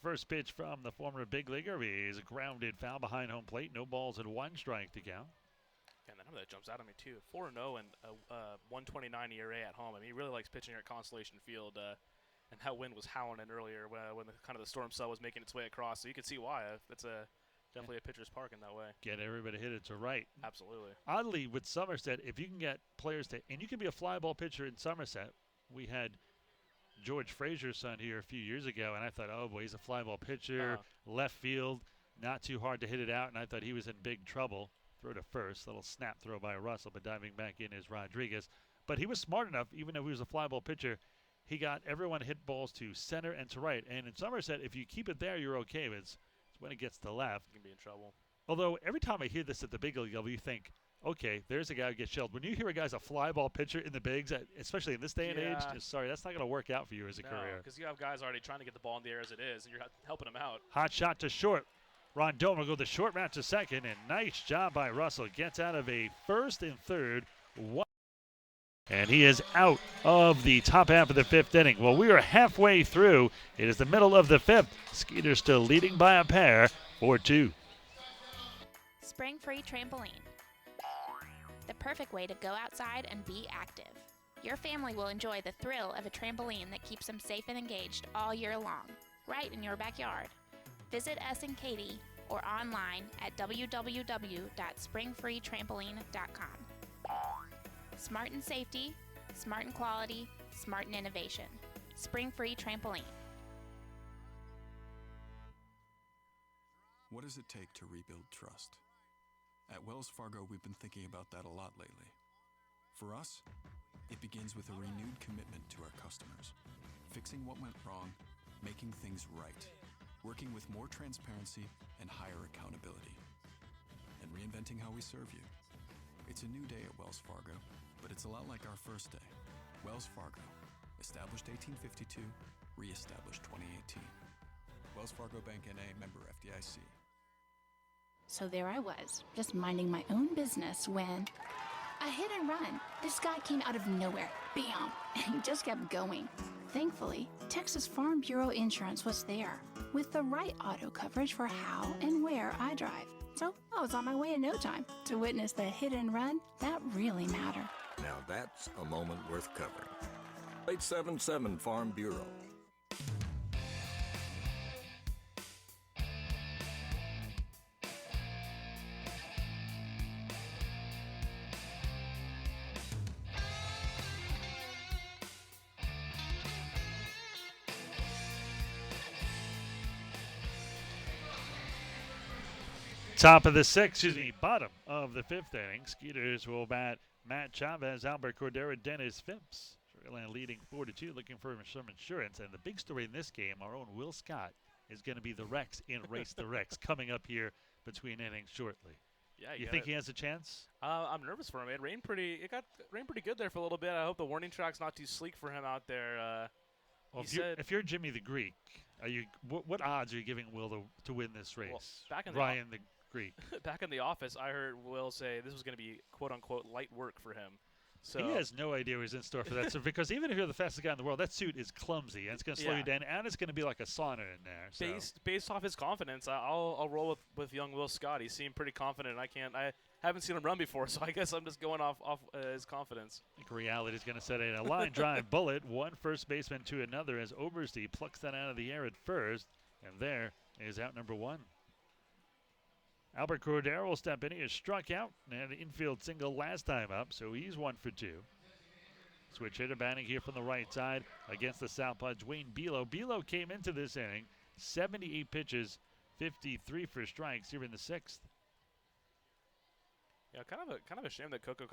First pitch from the former big leaguer is a grounded foul behind home plate. No balls and 1 strike to count. And the number that jumps out at me, too. 4-0 and a 129 ERA at home. I mean, he really likes pitching here at Constellation Field. And that wind was howling in earlier when the storm cell was making its way across. So you can see why. That's a Definitely a pitcher's park in that way. Get everybody hit it to right. Absolutely. Oddly, with Somerset, if you can get players to, and you can be a fly ball pitcher in Somerset. We had George Frazier's son here a few years ago, and I thought, oh boy, he's a fly ball pitcher, left field, not too hard to hit it out, and I thought he was in big trouble. Throw to first, little snap throw by Russell, but diving back in is Rodriguez. But he was smart enough, even though he was a fly ball pitcher, he got everyone hit balls to center and to right. And in Somerset, if you keep it there, you're okay. It's when it gets to left. You can be in trouble. Although every time I hear this at the big league level, you think, okay, there's a guy who gets shelled. When you hear a guy's a fly ball pitcher in the bigs, especially in this day and age, just sorry, that's not going to work out for you as a career. Because you have guys already trying to get the ball in the air as it is, and you're helping them out. Hot shot to short. Rondon will go the short route to second, and nice job by Russell. Gets out of a first and third. And he is out of the top half of the fifth inning. Well, we are halfway through. It is the middle of the fifth. Skeeters still leading by a pair, 4-2. Spring-free trampoline. The perfect way to go outside and be active. Your family will enjoy the thrill of a trampoline that keeps them safe and engaged all year long, right in your backyard. Visit us in Katy or online at www.springfreetrampoline.com. Smart in safety, smart in quality, smart in innovation. Spring-free trampoline. What does it take to rebuild trust? At Wells Fargo, we've been thinking about that a lot lately. For us, it begins with a renewed commitment to our customers, fixing what went wrong, making things right, working with more transparency and higher accountability, and reinventing how we serve you. It's a new day at Wells Fargo, but it's a lot like our first day. Wells Fargo, established 1852, re-established 2018. Wells Fargo Bank N.A., member FDIC. So there I was, just minding my own business when a hit and run. This guy came out of nowhere, bam, and he just kept going. Thankfully, Texas Farm Bureau Insurance was there with the right auto coverage for how and where I drive. So I was on my way in no time to witness the hit and run that really matter. Now that's a moment worth covering. 877 Farm Bureau. Top of the sixth, bottom of the fifth inning. Skeeters will bat Matt Chavez, Albert Cordero, Dennis Phipps. Sugarland leading 4-2, looking for some insurance. And the big story in this game, our own Will Scott is going to be the Rex in Race the Rex coming up here between innings shortly. Yeah, you think he has a chance? I'm nervous for him. It rained pretty good there for a little bit. I hope the warning track's not too sleek for him out there. Well, if you're Jimmy the Greek, are you what odds are you giving Will to win this race? Well, back in Ryan the Greek. Back in the office, I heard Will say this was going to be quote unquote light work for him. So he has no idea what's in store for that. So because even if you're the fastest guy in the world, that suit is clumsy and it's going to slow you down, and it's going to be like a sauna in there. So. Based off his confidence, I'll roll with young Will Scott. He seemed pretty confident. I haven't seen him run before, so I guess I'm just going off his confidence. I think reality is going to set in a line drive bullet, one first baseman to another as Oberste plucks that out of the air at first, and there is out number one. Albert Cordero will step in. He is struck out and had an infield single last time up, so he's 1 for 2. Switch hitter batting here from the right side against the southpaw, Dwayne Bilo. Bilo came into this inning, 78 pitches, 53 for strikes here in the sixth. Yeah, kind of a shame that Coco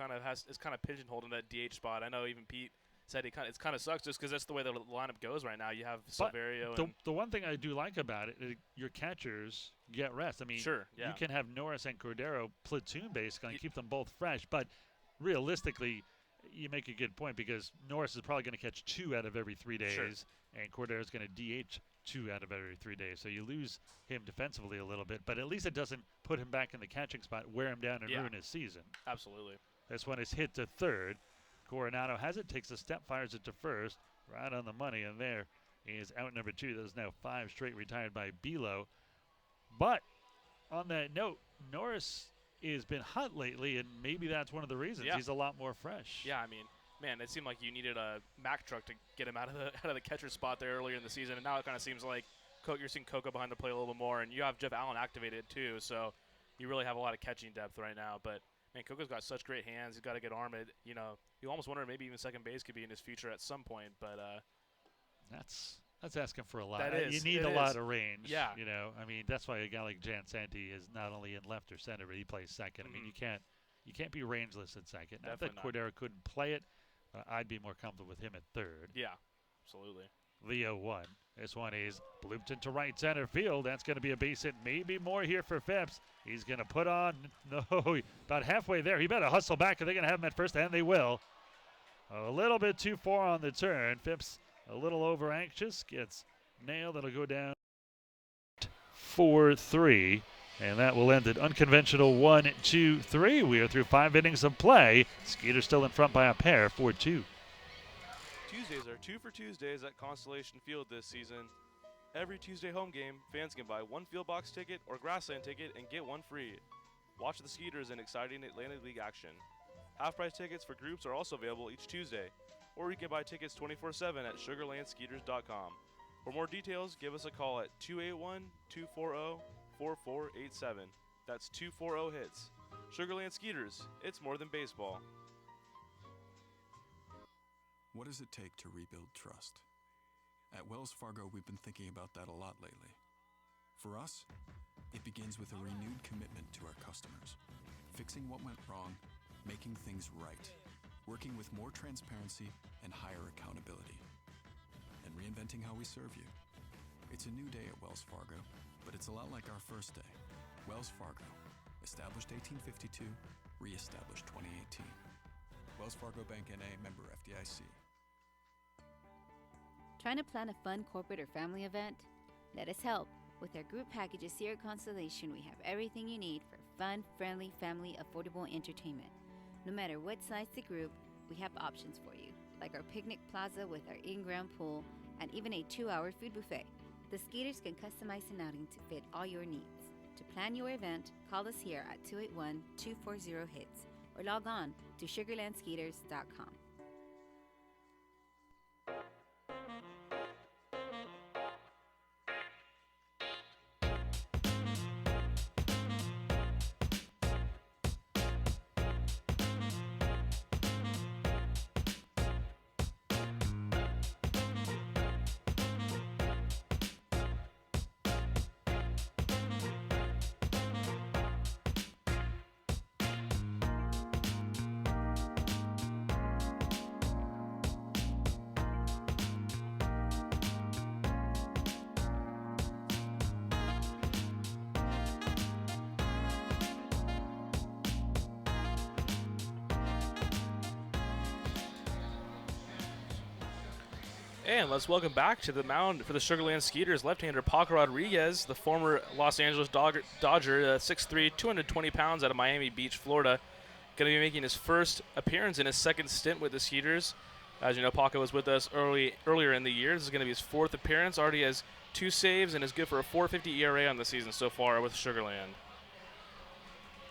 is kind of pigeonholed in that DH spot. I know even Pete said it kind of sucks just because that's the way the lineup goes right now. You have Silverio. The one thing I do like about it, your catchers get rest. I mean, sure, yeah. You can have Norris and Cordero platoon basically and keep them both fresh, but realistically, you make a good point because Norris is probably going to catch 2 out of every 3 days, sure. And Cordero is going to DH 2 out of every 3 days. So you lose him defensively a little bit, but at least it doesn't put him back in the catching spot, wear him down, and ruin his season. Absolutely. This one is hit to third. Coronado has it, takes a step, fires it to first, right on the money, and there is out number 2. That is now 5 straight retired by Bilo. But on that note, Norris has been hot lately, and maybe that's one of the reasons. Yeah. He's a lot more fresh. Yeah, I mean, man, it seemed like you needed a Mack truck to get him out of the catcher spot there earlier in the season, and now it kind of seems like You're seeing Coco behind the plate a little bit more, and you have Jeff Allen activated too, so you really have a lot of catching depth right now. But man, Coco's got such great hands. He's got a good arm. You almost wonder maybe even second base could be in his future at some point. But that's asking for a lot. That is. You need a lot of range. Yeah. I mean, that's why a guy like Jan Santi is not only in left or center, but he plays second. I mean, you can't be rangeless at second. Not that Cordero couldn't play it. I'd be more comfortable with him at third. Yeah, absolutely. The 0-1. This one is blooped into right center field. That's going to be a base hit. Maybe more here for Phipps. He's going to put on. No, about halfway there. He better hustle back, or they're going to have him at first, and they will. A little bit too far on the turn. Phipps a little over anxious. Gets nailed. It'll go down 4-3. And that will end it. Unconventional 1-2-3. We are through 5 innings of play. Skeeters still in front by a pair, 4-2. Tuesdays are 2 for Tuesdays at Constellation Field this season. Every Tuesday home game, fans can buy one field box ticket or grassland ticket and get one free. Watch the Skeeters in exciting Atlantic League action. Half-price tickets for groups are also available each Tuesday, or you can buy tickets 24/7 at sugarlandskeeters.com. For more details, give us a call at 281-240-4487. That's 240-HITS. Sugarland Skeeters, it's more than baseball. What does it take to rebuild trust? At Wells Fargo, we've been thinking about that a lot lately. For us, it begins with a renewed commitment to our customers, fixing what went wrong, making things right, working with more transparency and higher accountability, and reinventing how we serve you. It's a new day at Wells Fargo, but it's a lot like our first day. Wells Fargo, established 1852, re-established 2018. Wells Fargo Bank N.A., member FDIC. Trying to plan a fun corporate or family event? Let us help. With our group packages here at Constellation, we have everything you need for fun, friendly, family, affordable entertainment. No matter what size the group, we have options for you, like our picnic plaza with our in-ground pool and even a 2-hour food buffet. The Skeeters can customize an outing to fit all your needs. To plan your event, call us here at 281-240-HITS or log on to sugarlandskeeters.com. And let's welcome back to the mound for the Sugarland Skeeters left-hander Paco Rodriguez, the former Los Angeles Dodger, 6'3", 220 pounds out of Miami Beach, Florida. Going to be making his first appearance in his second stint with the Skeeters. As you know, Paco was with us earlier in the year. This is going to be his 4th appearance. Already has 2 saves and is good for a 4.50 ERA on the season so far with Sugarland.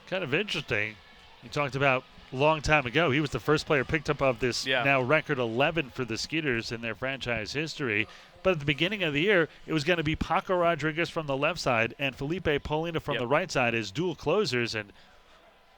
Kind of interesting. You talked about a long time ago. He was the first player picked up of this now record 11 for the Skeeters in their franchise history. But at the beginning of the year, it was going to be Paco Rodriguez from the left side and Felipe Paulino from the right side as dual closers. And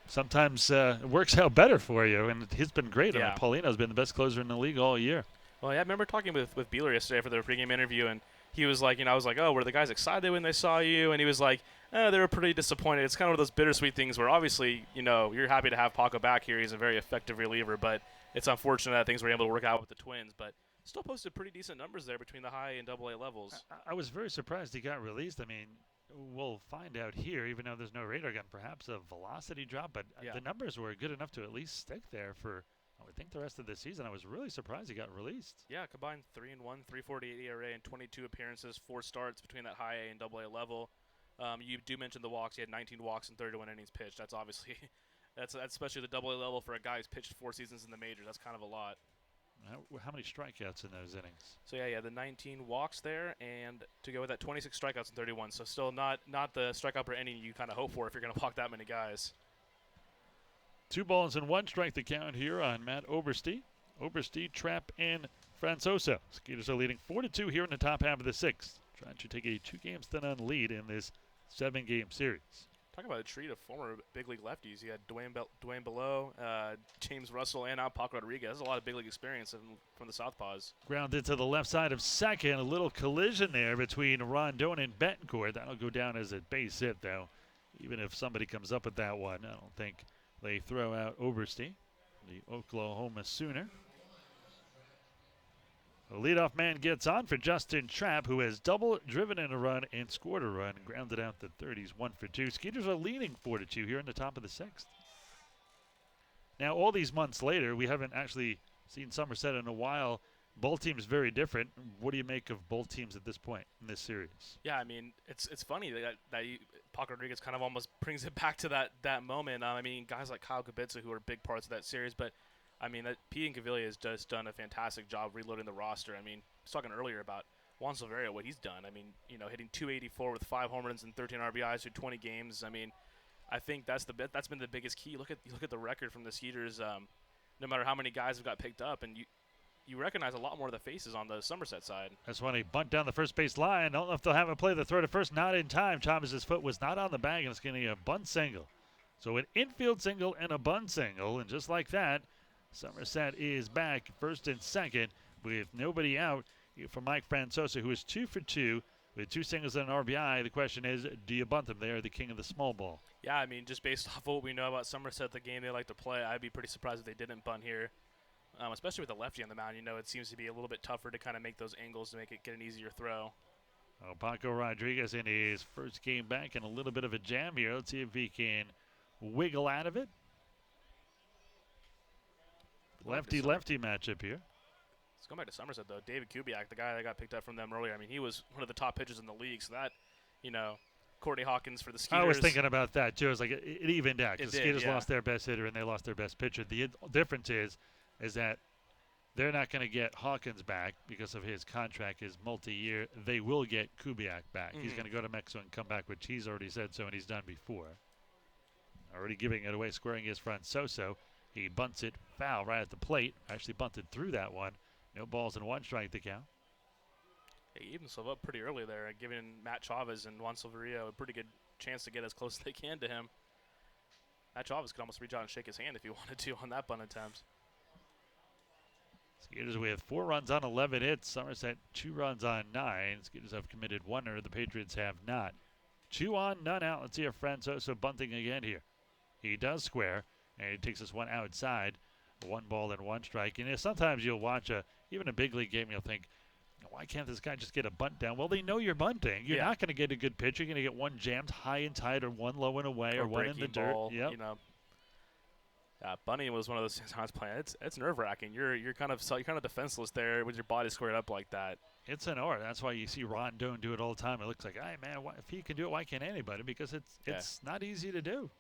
sometimes it works out better for you. And he's been great. Yeah. I mean, Paulino's been the best closer in the league all year. Well, yeah, I remember talking with Beeler yesterday for their pregame interview, and he was like, I was like, oh, were the guys excited when they saw you? And he was like, they were pretty disappointed. It's kind of one of those bittersweet things where obviously, you're happy to have Paco back here. He's a very effective reliever, but it's unfortunate that things were able to work out with the Twins. But still posted pretty decent numbers there between the high and AA levels. I was very surprised he got released. I mean, we'll find out here, even though there's no radar gun, perhaps a velocity drop. But the numbers were good enough to at least stick there for, I would think, the rest of the season. I was really surprised he got released. Yeah, combined 3-1, 3.48 ERA, and 22 appearances, 4 starts between that high A and AA level. You do mention the walks. He had 19 walks and 31 innings pitched. That's obviously, that's especially the AA level for a guy who's pitched 4 seasons in the major. That's kind of a lot. How many strikeouts in those innings? So yeah, the 19 walks there, and to go with that 26 strikeouts and 31. So still not the strikeout per inning you kind of hope for if you're going to walk that many guys. 2 balls and 1 strike the count here on Matt Oberste. Oberste, Trapp, and Francoso. Skeeters are leading 4-2 here in the top half of the 6th. trying to take a 2-game stint-on lead in this 7-game series. Talk about a treat of former big league lefties. You had Dwayne Below, James Russell, and now Paco Rodriguez. That's a lot of big league experience from the Southpaws. Grounded to the left side of second. A little collision there between Rondon and Betancourt. That'll go down as a base hit, though. Even if somebody comes up with that one, I don't think they throw out Oberste, the Oklahoma Sooner. The leadoff man gets on for Justin Trapp, who has double, driven in a run, and scored a run, and grounded out the third. He's 1 for 2. Skeeters are leading 4-2 here in the top of the 6th. Now, all these months later, we haven't actually seen Somerset in a while. Both teams very different. What do you make of both teams at this point in this series? Yeah, I mean, it's funny that Paco Rodriguez kind of almost brings it back to that moment. I mean, guys like Kyle Kubica, who are big parts of that series, but I mean, P. Incaviglia has just done a fantastic job reloading the roster. I mean, I was talking earlier about Juan Silverio, what he's done. I mean, hitting .284 with 5 home runs and 13 RBIs through 20 games. I mean, I think that's been the biggest key. Look at the record from the Skeeters. No matter how many guys have got picked up, and you recognize a lot more of the faces on the Somerset side. That's when he bunt down the first base line. Don't know if they'll have him play the throw to first. Not in time. Chavez's foot was not on the bag, and it's going to be a bunt single. So an infield single and a bunt single, and just like that, Somerset is back first and second with nobody out for Mike Francosa, who is 2 for 2 with 2 singles and an RBI. The question is, do you bunt them? They are the king of the small ball. Yeah, I mean, just based off what we know about Somerset, the game they like to play, I'd be pretty surprised if they didn't bunt here, especially with the lefty on the mound. It seems to be a little bit tougher to kind of make those angles to make it get an easier throw. Paco Rodriguez in his first game back in a little bit of a jam here. Let's see if he can wiggle out of it. Lefty-lefty matchup here. Let's go back to Somerset, though. David Kubiak, the guy that got picked up from them earlier, I mean, he was one of the top pitchers in the league. So that, Courtney Hawkins for the Skeeters. I was thinking about that, too. It was like it evened out. The Skeeters lost their best hitter and they lost their best pitcher. The difference is that they're not going to get Hawkins back because of his contract is multi-year. They will get Kubiak back. He's going to go to Mexico and come back, which he's already said so and he's done before. Already giving it away, squaring his front Soso. He bunts it foul right at the plate. Actually bunted through that one. No balls and 1 strike to count. He evened himself up pretty early there, giving Matt Chavez and Juan Silverio a pretty good chance to get as close as they can to him. Matt Chavez could almost reach out and shake his hand if he wanted to on that bunt attempt. Skeeters with 4 runs on 11 hits. Somerset 2 runs on 9. Skeeters have committed 1 error. The Patriots have not. 2 on, none out. Let's see if Francoso bunting again here. He does square. And he takes us one outside, 1 ball and 1 strike. And sometimes you'll watch even a big league game, you'll think, why can't this guy just get a bunt down? Well, they know you're bunting. You're not going to get a good pitch. You're going to get 1 jammed high and tight or 1 low and away or 1 in the ball, dirt. Yep. Bunting was one of those things I was playing. It's nerve-wracking. You're kind of defenseless there with your body squared up like that. It's an art. That's why you see Rondon do it all the time. It looks like, hey, man, if he can do it, why can't anybody? Because it's not easy to do.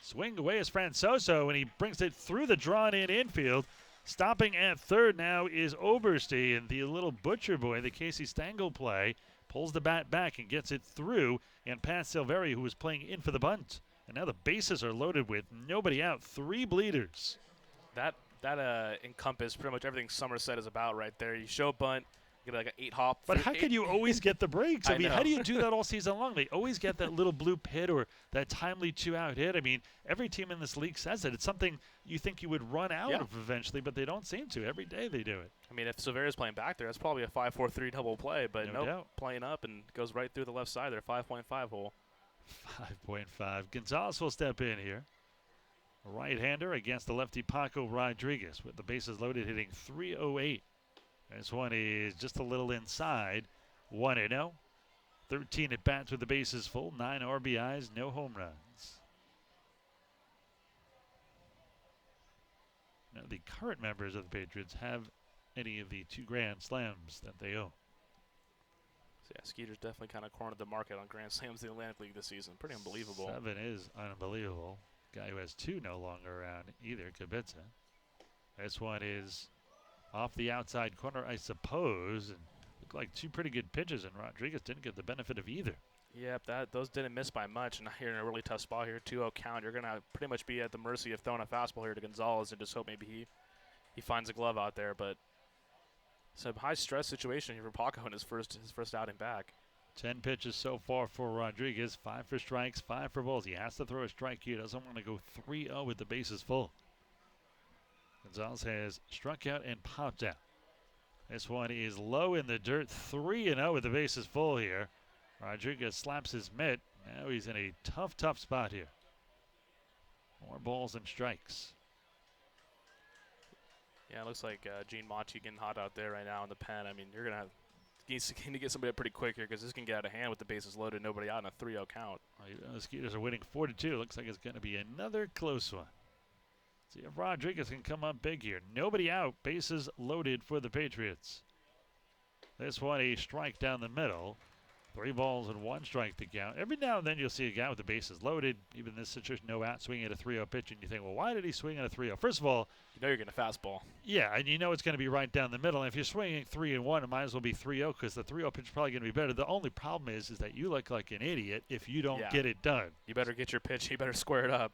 Swing away is Francoso, and he brings it through the drawn-in infield. Stopping at third now is Oberste, and the little butcher boy, the Casey Stengel play, pulls the bat back and gets it through, and past Silveri, who was playing in for the bunt. And now the bases are loaded with nobody out, 3 bleeders. That encompassed pretty much everything Somerset is about right there. You show a bunt, you get like an 8-hop. But how can you always get the breaks? I mean, know. how do you do that all season long? They always get that little bloop hit or that timely 2-out hit. I mean, every team in this league says it. It's something you think you would run out of eventually, but they don't seem to. Every day they do it. I mean, if Silveria's playing back there, that's probably a 5-4-3 double play, but no doubt. Playing up and goes right through the left side there, 5.5 hole. 5.5. Gonzalez will step in here. A right-hander against the lefty Paco Rodriguez with the bases loaded, hitting .308. This one is just a little inside. 1-0. 13 at bats with the bases full. 9 RBIs, no home runs. Now, the current members of the Patriots have any of the 2 Grand Slams that they own. So yeah, Skeeters definitely kind of cornered the market on Grand Slams in the Atlantic League this season. Pretty unbelievable. 7 is unbelievable. Guy who has 2 no longer around either, Kubica. This one is off the outside corner, I suppose. And looked like 2 pretty good pitches, and Rodriguez didn't get the benefit of either. Yep, those didn't miss by much. And you're in a really tough spot here, 2-0 count. You're going to pretty much be at the mercy of throwing a fastball here to Gonzalez and just hope maybe he finds a glove out there. But it's a high-stress situation here for Paco in his first outing back. 10 pitches so far for Rodriguez. 5 for strikes, 5 for balls. He has to throw a strike here. Doesn't want to go 3-0 with the bases full. Gonzalez has struck out and popped out. This one is low in the dirt. 3-0 with the bases full here. Rodriguez slaps his mitt. Now he's in a tough spot here. More balls and strikes. Yeah, it looks like Gene Machi getting hot out there right now in the pen. I mean, you're going to get somebody up pretty quick here because this can get out of hand with the bases loaded, nobody out, in a 3-0 count. The Skeeters are winning 4-2. Looks like it's going to be another close one. See if Rodriguez can come up big here. Nobody out, bases loaded for the Patriots. This one a strike down the middle. 3 balls and 1 strike to count. Every now and then you'll see a guy with the bases loaded. Even in this situation, no out, swinging at a 3-0 pitch, and you think, well, why did he swing at a 3-0? First of all, you know you're getting a fastball. Yeah, and you know it's going to be right down the middle. And if you're swinging 3-1, it might as well be 3-0 because the 3-0 pitch is probably going to be better. The only problem is that you look like an idiot if you don't get it done. You better get your pitch. You better square it up.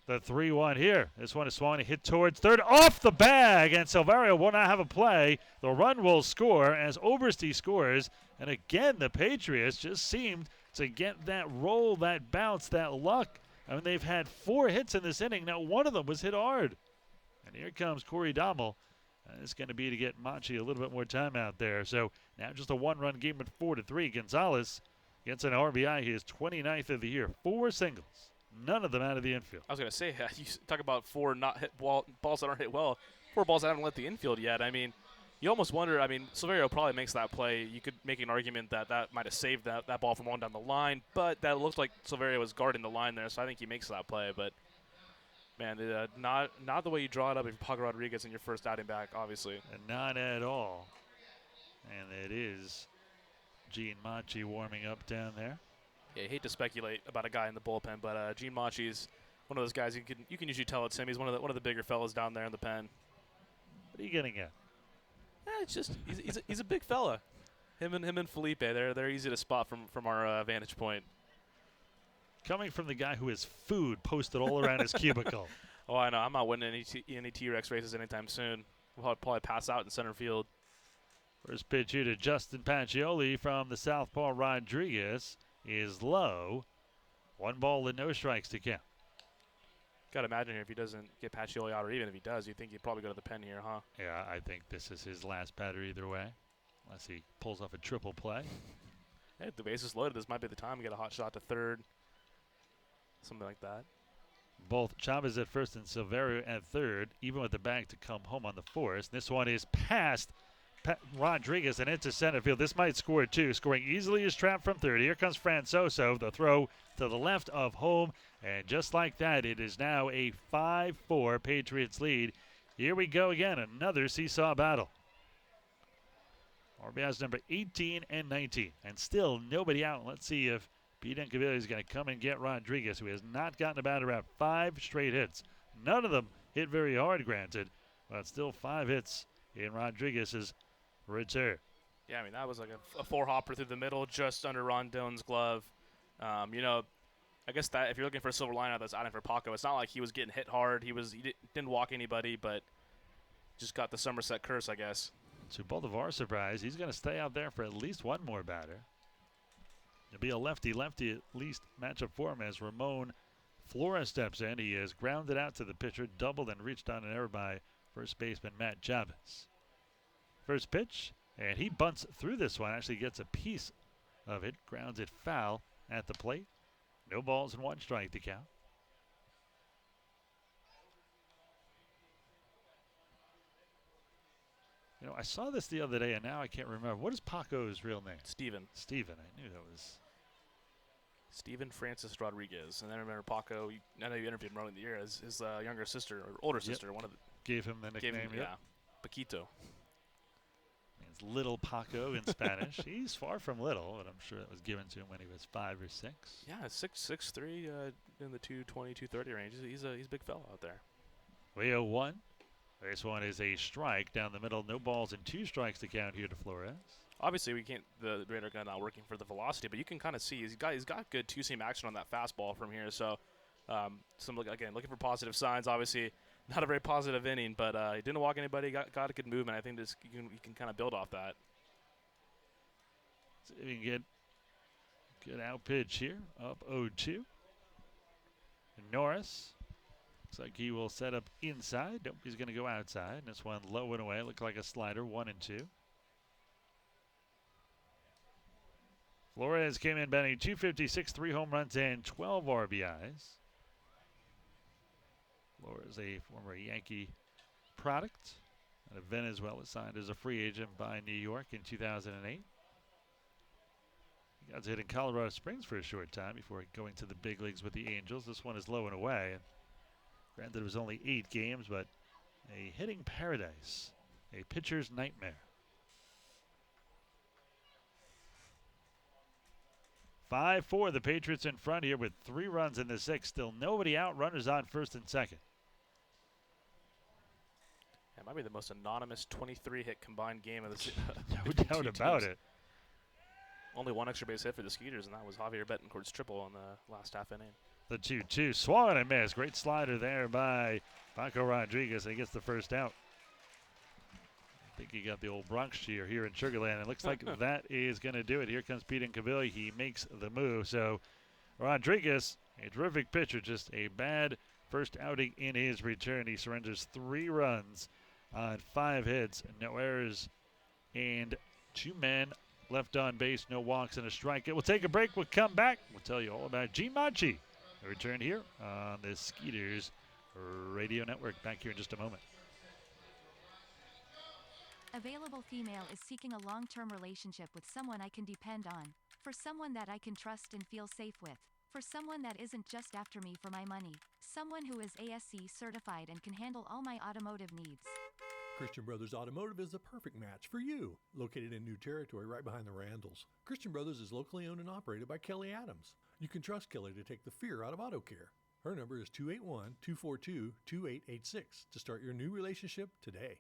The 3-1 here. This one is swung and hit towards third, off the bag, and Silverio will not have a play. The run will score as Oberste scores. And again, the Patriots just seemed to get that roll, that bounce, that luck. I mean, they've had 4 hits in this inning. Now, one of them was hit hard. And here comes Corey Dommel. It's going to be to get Machi a little bit more time out there. So now just a 1-run game at 4-3. Gonzalez gets an RBI. He is 29th of the year. 4 singles. None of them out of the infield. I was going to say, you talk about 4 not hit balls that aren't hit well. 4 balls that haven't left the infield yet. I mean, you almost wonder, Silverio probably makes that play. You could make an argument that might have saved that ball from going down the line, but that looked like Silverio was guarding the line there, so I think he makes that play. But, man, not the way you draw it up if you're Paco Rodriguez in your first outing back, obviously. And not at all. And it is Gene Machi warming up down there. Yeah, I hate to speculate about a guy in the bullpen, but Gene Machi's one of those guys you can usually tell it's him. He's one of the bigger fellas down there in the pen. What are you getting at? It's just he's a big fella. Him and Felipe, they're easy to spot from our vantage point. Coming from the guy who has food posted all around his cubicle. Oh, I know. I'm not winning any T-Rex races anytime soon. We'll probably pass out in center field. First pitch here to Justin Pacioli from the southpaw Rodriguez is low. 1 ball and no strikes to count. Got to imagine here if he doesn't get Pacioli out, or even if he does, you think he'd probably go to the pen here, huh? Yeah, I think this is his last batter either way, unless he pulls off a triple play. Hey, if the base is loaded, this might be the time to get a hot shot to third, something like that. Both Chavez at first and Silverio at third, even with the bag to come home on the fourth. This one is past Rodriguez and into center field. This might score 2. Scoring easily is trapped from third. Here comes Francoso. The throw to the left of home. And just like that, it is now a 5-4 Patriots lead. Here we go again. Another seesaw battle. RBIs number 18 and 19. And still nobody out. Let's see if Pete Incaviglia is going to come and get Rodriguez, who has not gotten a batter out. 5 straight hits. None of them hit very hard, granted. But still 5 hits in Rodriguez's return. Yeah, that was like a 4-hopper through the middle, just under Rondon's glove. I guess that if you're looking for a silver lining that's outing for Paco, it's not like he was getting hit hard. He didn't walk anybody, but just got the Somerset curse, I guess. To both of our surprise, he's going to stay out there for at least 1 more batter. It'll be a lefty-lefty at least matchup for him as Ramon Flores steps in. He is grounded out to the pitcher, doubled and reached on an error by first baseman Matt Chavez. First pitch, and he bunts through this one. Actually gets a piece of it, grounds it foul at the plate. No balls and 1 strike to count. I saw this the other day, and now I can't remember. What is Paco's real name? Steven. Steven. I knew that was. Steven Francis Rodriguez. And then I remember Paco, I know you interviewed him early in the year, his younger sister, or older sister. One of the gave him the nickname, yeah. Paquito. It's Little Paco in Spanish. He's far from little, but I'm sure it was given to him when he was 5 or 6. Yeah, 6'3", in the 220, 230 range. He's a big fella out there. 3-0-1. This one is a strike down the middle. No balls and 2 strikes to count here to Flores. Obviously, the radar gun not working for the velocity, but you can kind of see he's got good 2-seam action on that fastball from here. So, looking for positive signs. Obviously, not a very positive inning, but he didn't walk anybody. Got a good movement. I think you can kind of build off that. See if we can get Good out pitch here, up 0-2. Norris, looks like he will set up inside. Nope, he's going to go outside. This one low and away, looked like a slider, 1-2. Flores came in batting .256, 3 home runs and 12 RBIs. Flores, a former Yankee product out of Venezuela, signed as a free agent by New York in 2008. He got hit in Colorado Springs for a short time before going to the big leagues with the Angels. This one is low and away. And granted, it was only 8 games, but a hitting paradise, a pitcher's nightmare. 5-4, the Patriots in front here with 3 runs in the 6th. Still nobody out. Runners on first and second. It might be the most anonymous 23-hit combined game of the season. No doubt about it. Only 1 extra base hit for the Skeeters, and that was Javier Betancourt's triple on the last half inning. The 2-2, swung and a miss. Great slider there by Paco Rodriguez. He gets the first out. I think he got the old Bronx cheer here in Sugarland. It looks like that is going to do it. Here comes Pete Incaviglia. He makes the move. So Rodriguez, a terrific pitcher, just a bad first outing in his return. He surrenders 3 runs on 5 hits, no errors, and 2 men left on base, no walks and a strikeout. We'll take a break. We'll come back. We'll tell you all about Gene Machi. A return here on the Skeeters Radio Network. Back here in just a moment. Available female is seeking a long-term relationship with someone I can depend on. For someone that I can trust and feel safe with. For someone that isn't just after me for my money. Someone who is ASC certified and can handle all my automotive needs. Christian Brothers Automotive is the perfect match for you. Located in new territory right behind the Randalls, Christian Brothers is locally owned and operated by Kelly Adams. You can trust Kelly to take the fear out of auto care. Her number is 281-242-2886 to start your new relationship today.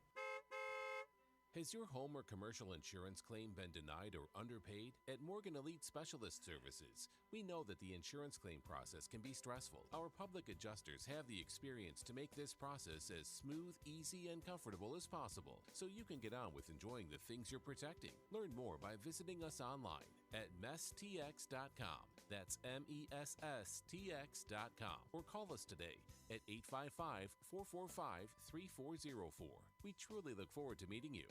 Has your home or commercial insurance claim been denied or underpaid? At Morgan Elite Specialist Services, we know that the insurance claim process can be stressful. Our public adjusters have the experience to make this process as smooth, easy, and comfortable as possible, so you can get on with enjoying the things you're protecting. Learn more by visiting us online at messtx.com. That's MESSTX.com. Or call us today at 855-445-3404. We truly look forward to meeting you.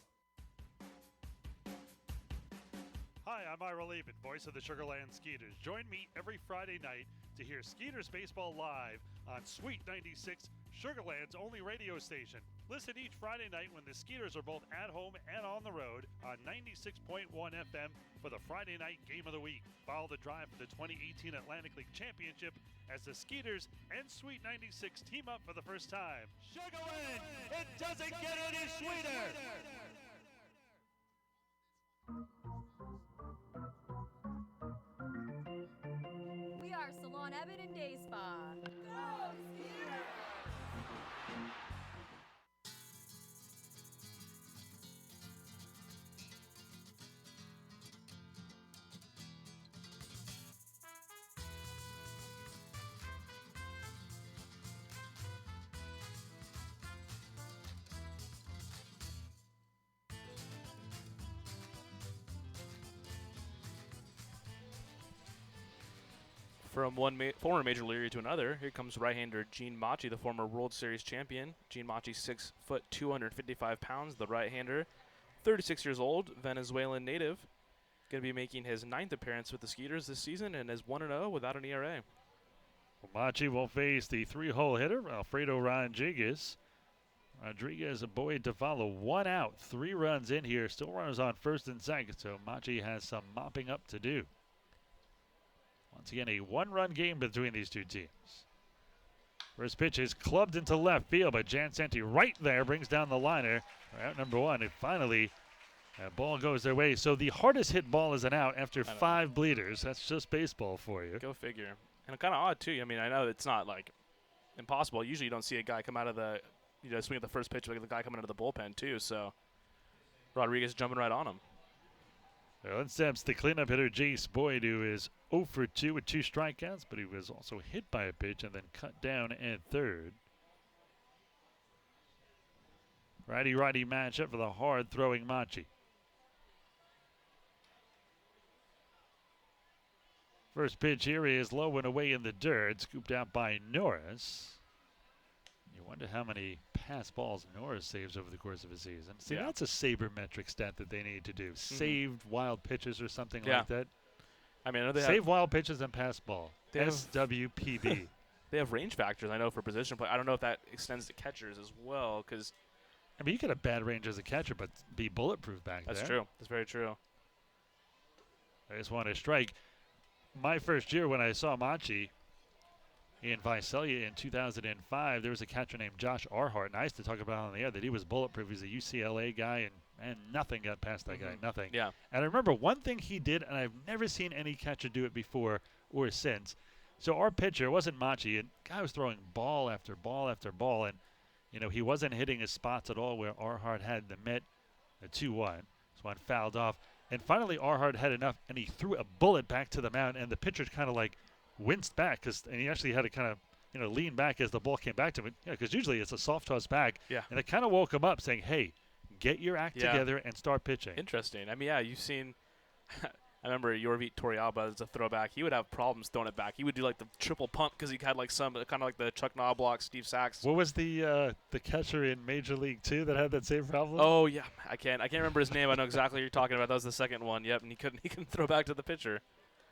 Hi, I'm Ira Lehman, voice of the Sugarland Skeeters. Join me every Friday night to hear Skeeters baseball live on Sweet 96, Sugarland's only radio station. Listen each Friday night when the Skeeters are both at home and on the road on 96.1 FM for the Friday night game of the week. Follow the drive for the 2018 Atlantic League Championship as the Skeeters and Sweet 96 team up for the first time. Sugarland, it doesn't get any sweeter! We are Salon Abbott and Day Spa. Go Skeeters! From one former Major Leaguer to another, here comes right-hander Gene Machi, the former World Series champion. Gene Machi, 6 foot, 255 pounds, the right-hander, 36 years old, Venezuelan native. Going to be making his 9th appearance with the Skeeters this season and is 1-0 without an ERA. Well, Machi will face the 3-hole hitter, Alfredo Rodriguez. Rodriguez, a boy to follow, 1 out, 3 runs in here, still runners on first and second, so Machi has some mopping up to do. Once again, a 1-run game between these two teams. First pitch is clubbed into left field, but Jan Santi right there brings down the liner. Out number 1, and finally, that ball goes their way. So the hardest hit ball is an out after 5 bleeders. That's just baseball for you. Go figure. And kind of odd, too. I mean, I know it's not, like, impossible. Usually you don't see a guy come out of the, swing at the first pitch like the guy coming out of the bullpen, too. So Rodriguez jumping right on him. Well, in steps the cleanup hitter, Jace Boyd, who is 0 for 2 with 2 strikeouts, but he was also hit by a pitch and then cut down at third. Righty-righty matchup for the hard-throwing Machi. First pitch here is low and away in the dirt, scooped out by Norris. You wonder how many pass balls Norris saves over the course of a season. See, that's a sabermetric stat that they need to do. Saved wild pitches or something like that. I mean, I know they Save wild pitches and pass ball. SWPB. They have range factors, I know, for position play. I don't know if that extends to catchers as well, because I mean, you could have bad range as a catcher, but be bulletproof back there. That's true. That's very true. I just want to strike. My first year when I saw Machi in Visalia in 2005, there was a catcher named Josh Arhart, and I used to talk about on the air that he was bulletproof. He's a UCLA guy, and nothing got past that guy, nothing. Yeah. And I remember one thing he did, and I've never seen any catcher do it before or since. So our pitcher, it wasn't Machi, and guy was throwing ball after ball after ball, and he wasn't hitting his spots at all where Arhart had the mitt, the 2-1. This one fouled off. And finally, Arhart had enough, and he threw a bullet back to the mound, and the pitcher kind of like winced back, and he actually had to kind of lean back as the ball came back to him. Because usually it's a soft toss back. Yeah. And it kind of woke him up saying, hey, get your act together and start pitching. Interesting. I mean, you've sseen – I remember Yorvit Torrealba as a throwback. He would have problems throwing it back. He would do like the triple pump because he had like some kind of like the Chuck Knobloch, Steve Sachs. What was the catcher in Major League 2 that had that same problem? Oh yeah, I can't remember his name. I know exactly what you're talking about. That was the second one. Yep, and he couldn't throw back to the pitcher.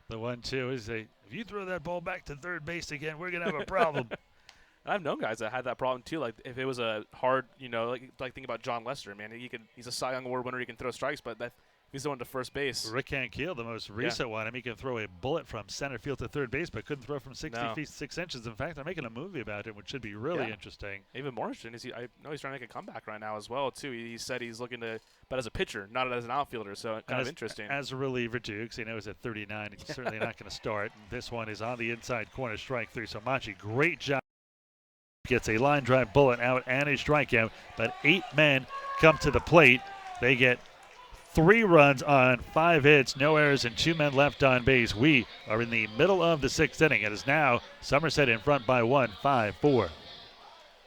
The 1-2 is if you throw that ball back to third base again, we're gonna have a problem. And I've known guys that had that problem too. Like if it was a hard, like think about John Lester, man. He's a Cy Young Award winner. He can throw strikes, but he's going to first base. Rick Ankiel, the most recent one. I mean, he can throw a bullet from center field to third base, but couldn't throw from 60 feet 6 inches. In fact, they're making a movie about it, which should be really interesting. Even more interesting is I know he's trying to make a comeback right now as well too. He said he's looking to, but as a pitcher, not as an outfielder. So kind of interesting. As a reliever too, because he's at 39. He's certainly not going to start. This one is on the inside corner, strike 3. So Machi, great job. Gets a line drive bullet out and a strikeout, but 8 men come to the plate. They get 3 runs on 5 hits, no errors, and 2 men left on base. We are in the middle of the 6th inning. It is now Somerset in front by 1, 5-4.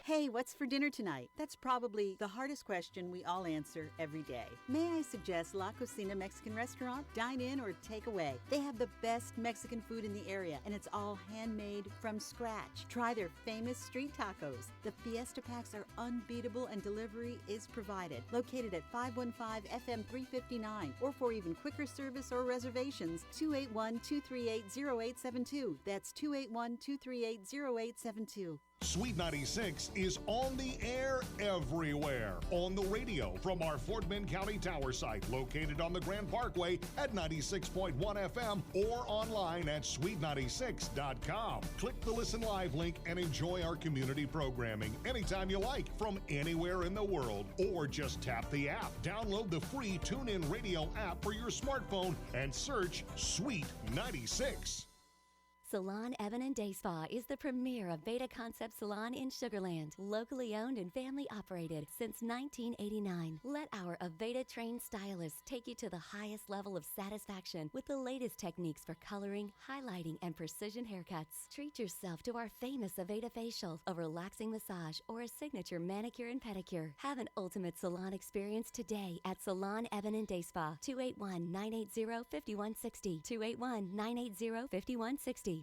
Hey, what's for dinner tonight? That's probably the hardest question we all answer every day. May I suggest La Cocina Mexican Restaurant? Dine in or take away. They have the best Mexican food in the area, and it's all handmade from scratch. Try their famous street tacos. The Fiesta Packs are unbeatable, and delivery is provided. Located at 515 FM 359, or for even quicker service or reservations, 281-238-0872. That's 281-238-0872. Sweet 96 is on the air everywhere. On the radio from our Fort Bend County Tower site located on the Grand Parkway at 96.1 FM or online at sweet96.com. Click the Listen Live link and enjoy our community programming anytime you like from anywhere in the world. Or just tap the app. Download the free TuneIn Radio app for your smartphone and search Sweet 96. Salon Evan and Day Spa is the premier Aveda Concept salon in Sugarland. Locally owned and family operated since 1989. Let our Aveda trained stylists take you to the highest level of satisfaction with the latest techniques for coloring, highlighting, and precision haircuts. Treat yourself to our famous Aveda facial, a relaxing massage, or a signature manicure and pedicure. Have an ultimate salon experience today at Salon Evan and Day Spa. 281-980-5160. 281-980-5160.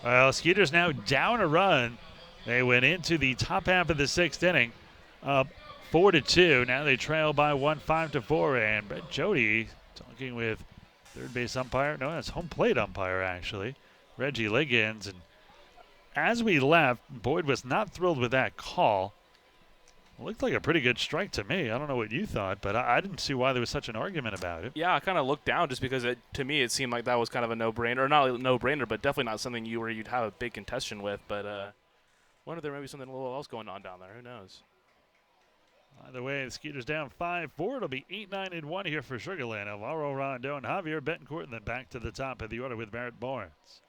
Well, Skeeters now down a run. They went into the top half of the 6th inning, up 4-2. Now they trail by 1, 5-4. And Brett Jody talking with third base umpire. No, that's home plate umpire, actually. Reggie Liggins. And as we left, Boyd was not thrilled with that call. It looked like a pretty good strike to me. I don't know what you thought, but I didn't see why there was such an argument about it. Yeah, I kind of looked down just because to me it seemed like that was kind of a no-brainer. Or not a no-brainer, but definitely not something where you'd have a big contention with. But wonder there may be something a little else going on down there. Who knows? Either way, the Skeeters down 5-4. It'll be 8-9-1 here for Sugarland. Alvaro Rondon, Javier Betancourt, and then back to the top of the order with Barrett Barnes.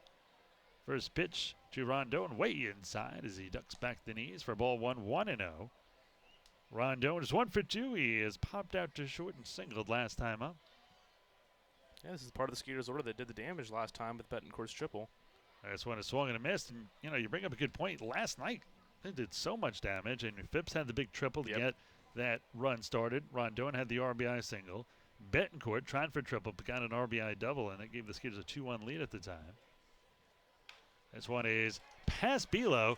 First pitch to Rondon, way inside as he ducks back the knees for ball 1, 1-0. Rondon is 1 for 2. He has popped out to short and singled last time up. Yeah, this is part of the Skeeters order that did the damage last time with Betancourt's triple. This one is swung and a missed. And, you bring up a good point. Last night, they did so much damage, and Phipps had the big triple to get that run started. Rondon had the RBI single. Betancourt tried for triple, but got an RBI double, and that gave the Skeeters a 2-1 lead at the time. This one is past Bilo,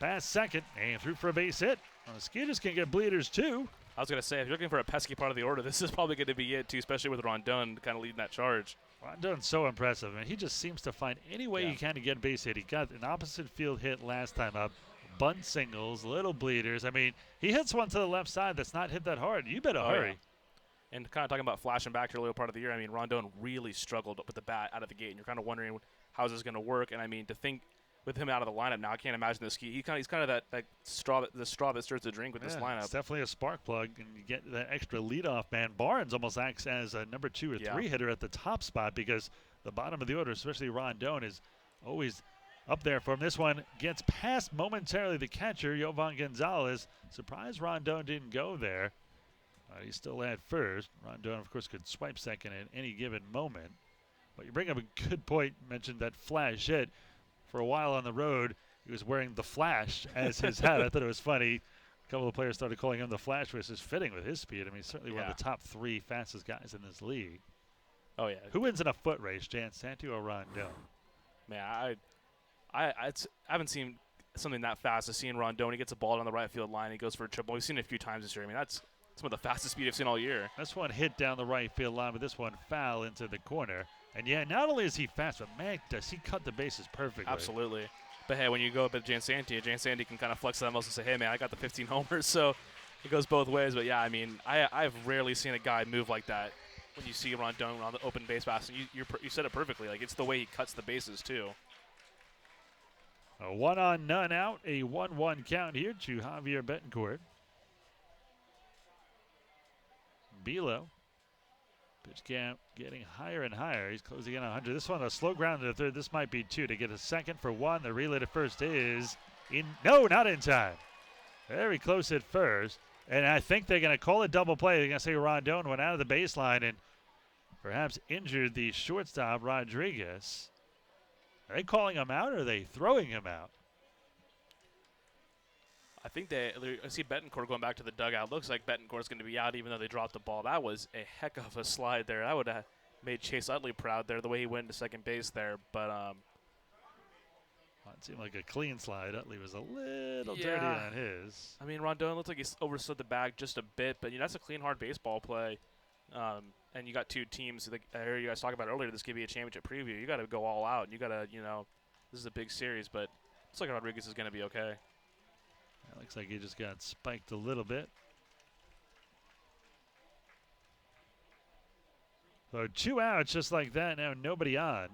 past second, and through for a base hit. Well, the Skeeters can get bleeders, too. I was going to say, if you're looking for a pesky part of the order, this is probably going to be it, too, especially with Rondon kind of leading that charge. Rondon's so impressive, and he just seems to find any way he can to get a base hit. He got an opposite field hit last time up, bunt singles, little bleeders. I mean, he hits one to the left side that's not hit that hard. You better hurry. Yeah. And kind of talking about flashing back to the earlier part of the year, I mean, Rondon really struggled with the bat out of the gate, and you're kind of wondering how is this going to work. And I mean, to think with him out of the lineup now, I can't imagine this. He's kind of that straw that stirs the drink with this lineup. It's definitely a spark plug, and you get that extra leadoff man. Barnes almost acts as a number 2 or 3 hitter at the top spot because the bottom of the order, especially Rondon, is always up there for him. This one gets past momentarily the catcher, Yovan Gonzalez. Surprised Rondon didn't go there. He's still at first. Rondon, of course, could swipe second at any given moment. But you bring up a good point. Mentioned that flash hit. For a while on the road, he was wearing the Flash as his hat. I thought it was funny. A couple of players started calling him the Flash, which is fitting with his speed. I mean, he's certainly one of the top 3 fastest guys in this league. Oh, yeah. Who wins in a foot race, Jan Santi or Rondon? Man, I haven't seen something that fast. I've seen Rondon. He gets a ball on the right field line. He goes for a triple. We've seen it a few times this year. I mean, that's some of the fastest speed I've seen all year. This one hit down the right field line, but this one foul into the corner. And, yeah, not only is he fast, but, man, does he cut the bases perfectly. Absolutely. But, hey, when you go up at Jan Santi can kind of flex that muscle and say, hey, man, I got the 15 homers. So it goes both ways. But, yeah, I mean, I've rarely seen a guy move like that when you see Rondon on the open base pass. And you said it perfectly. Like, it's the way he cuts the bases, too. A 1 on, none out. A 1-1 count here to Javier Betancourt. Bilo. Pitch count getting higher and higher. He's closing in on 100. This one a slow ground to the third. This might be 2 to get a second for 1. The relay to first is in. No, not in time. Very close at first. And I think they're going to call a double play. They're going to say Rondon went out of the baseline and perhaps injured the shortstop, Rodriguez. Are they calling him out or are they throwing him out? I think I see Betancourt going back to the dugout. Looks like Betancourt's going to be out even though they dropped the ball. That was a heck of a slide there. That would have made Chase Utley proud there, the way he went to second base there. But it seemed like a clean slide. Utley was a little dirty on his. I mean, Rondon looked like he overstood the bag just a bit, but that's a clean, hard baseball play. And you got 2 teams. I heard you guys talk about earlier. This could be a championship preview. You got to go all out. And you got to, this is a big series, but looks like Rodriguez is going to be okay. It looks like he just got spiked a little bit. So 2 outs just like that. Now nobody on.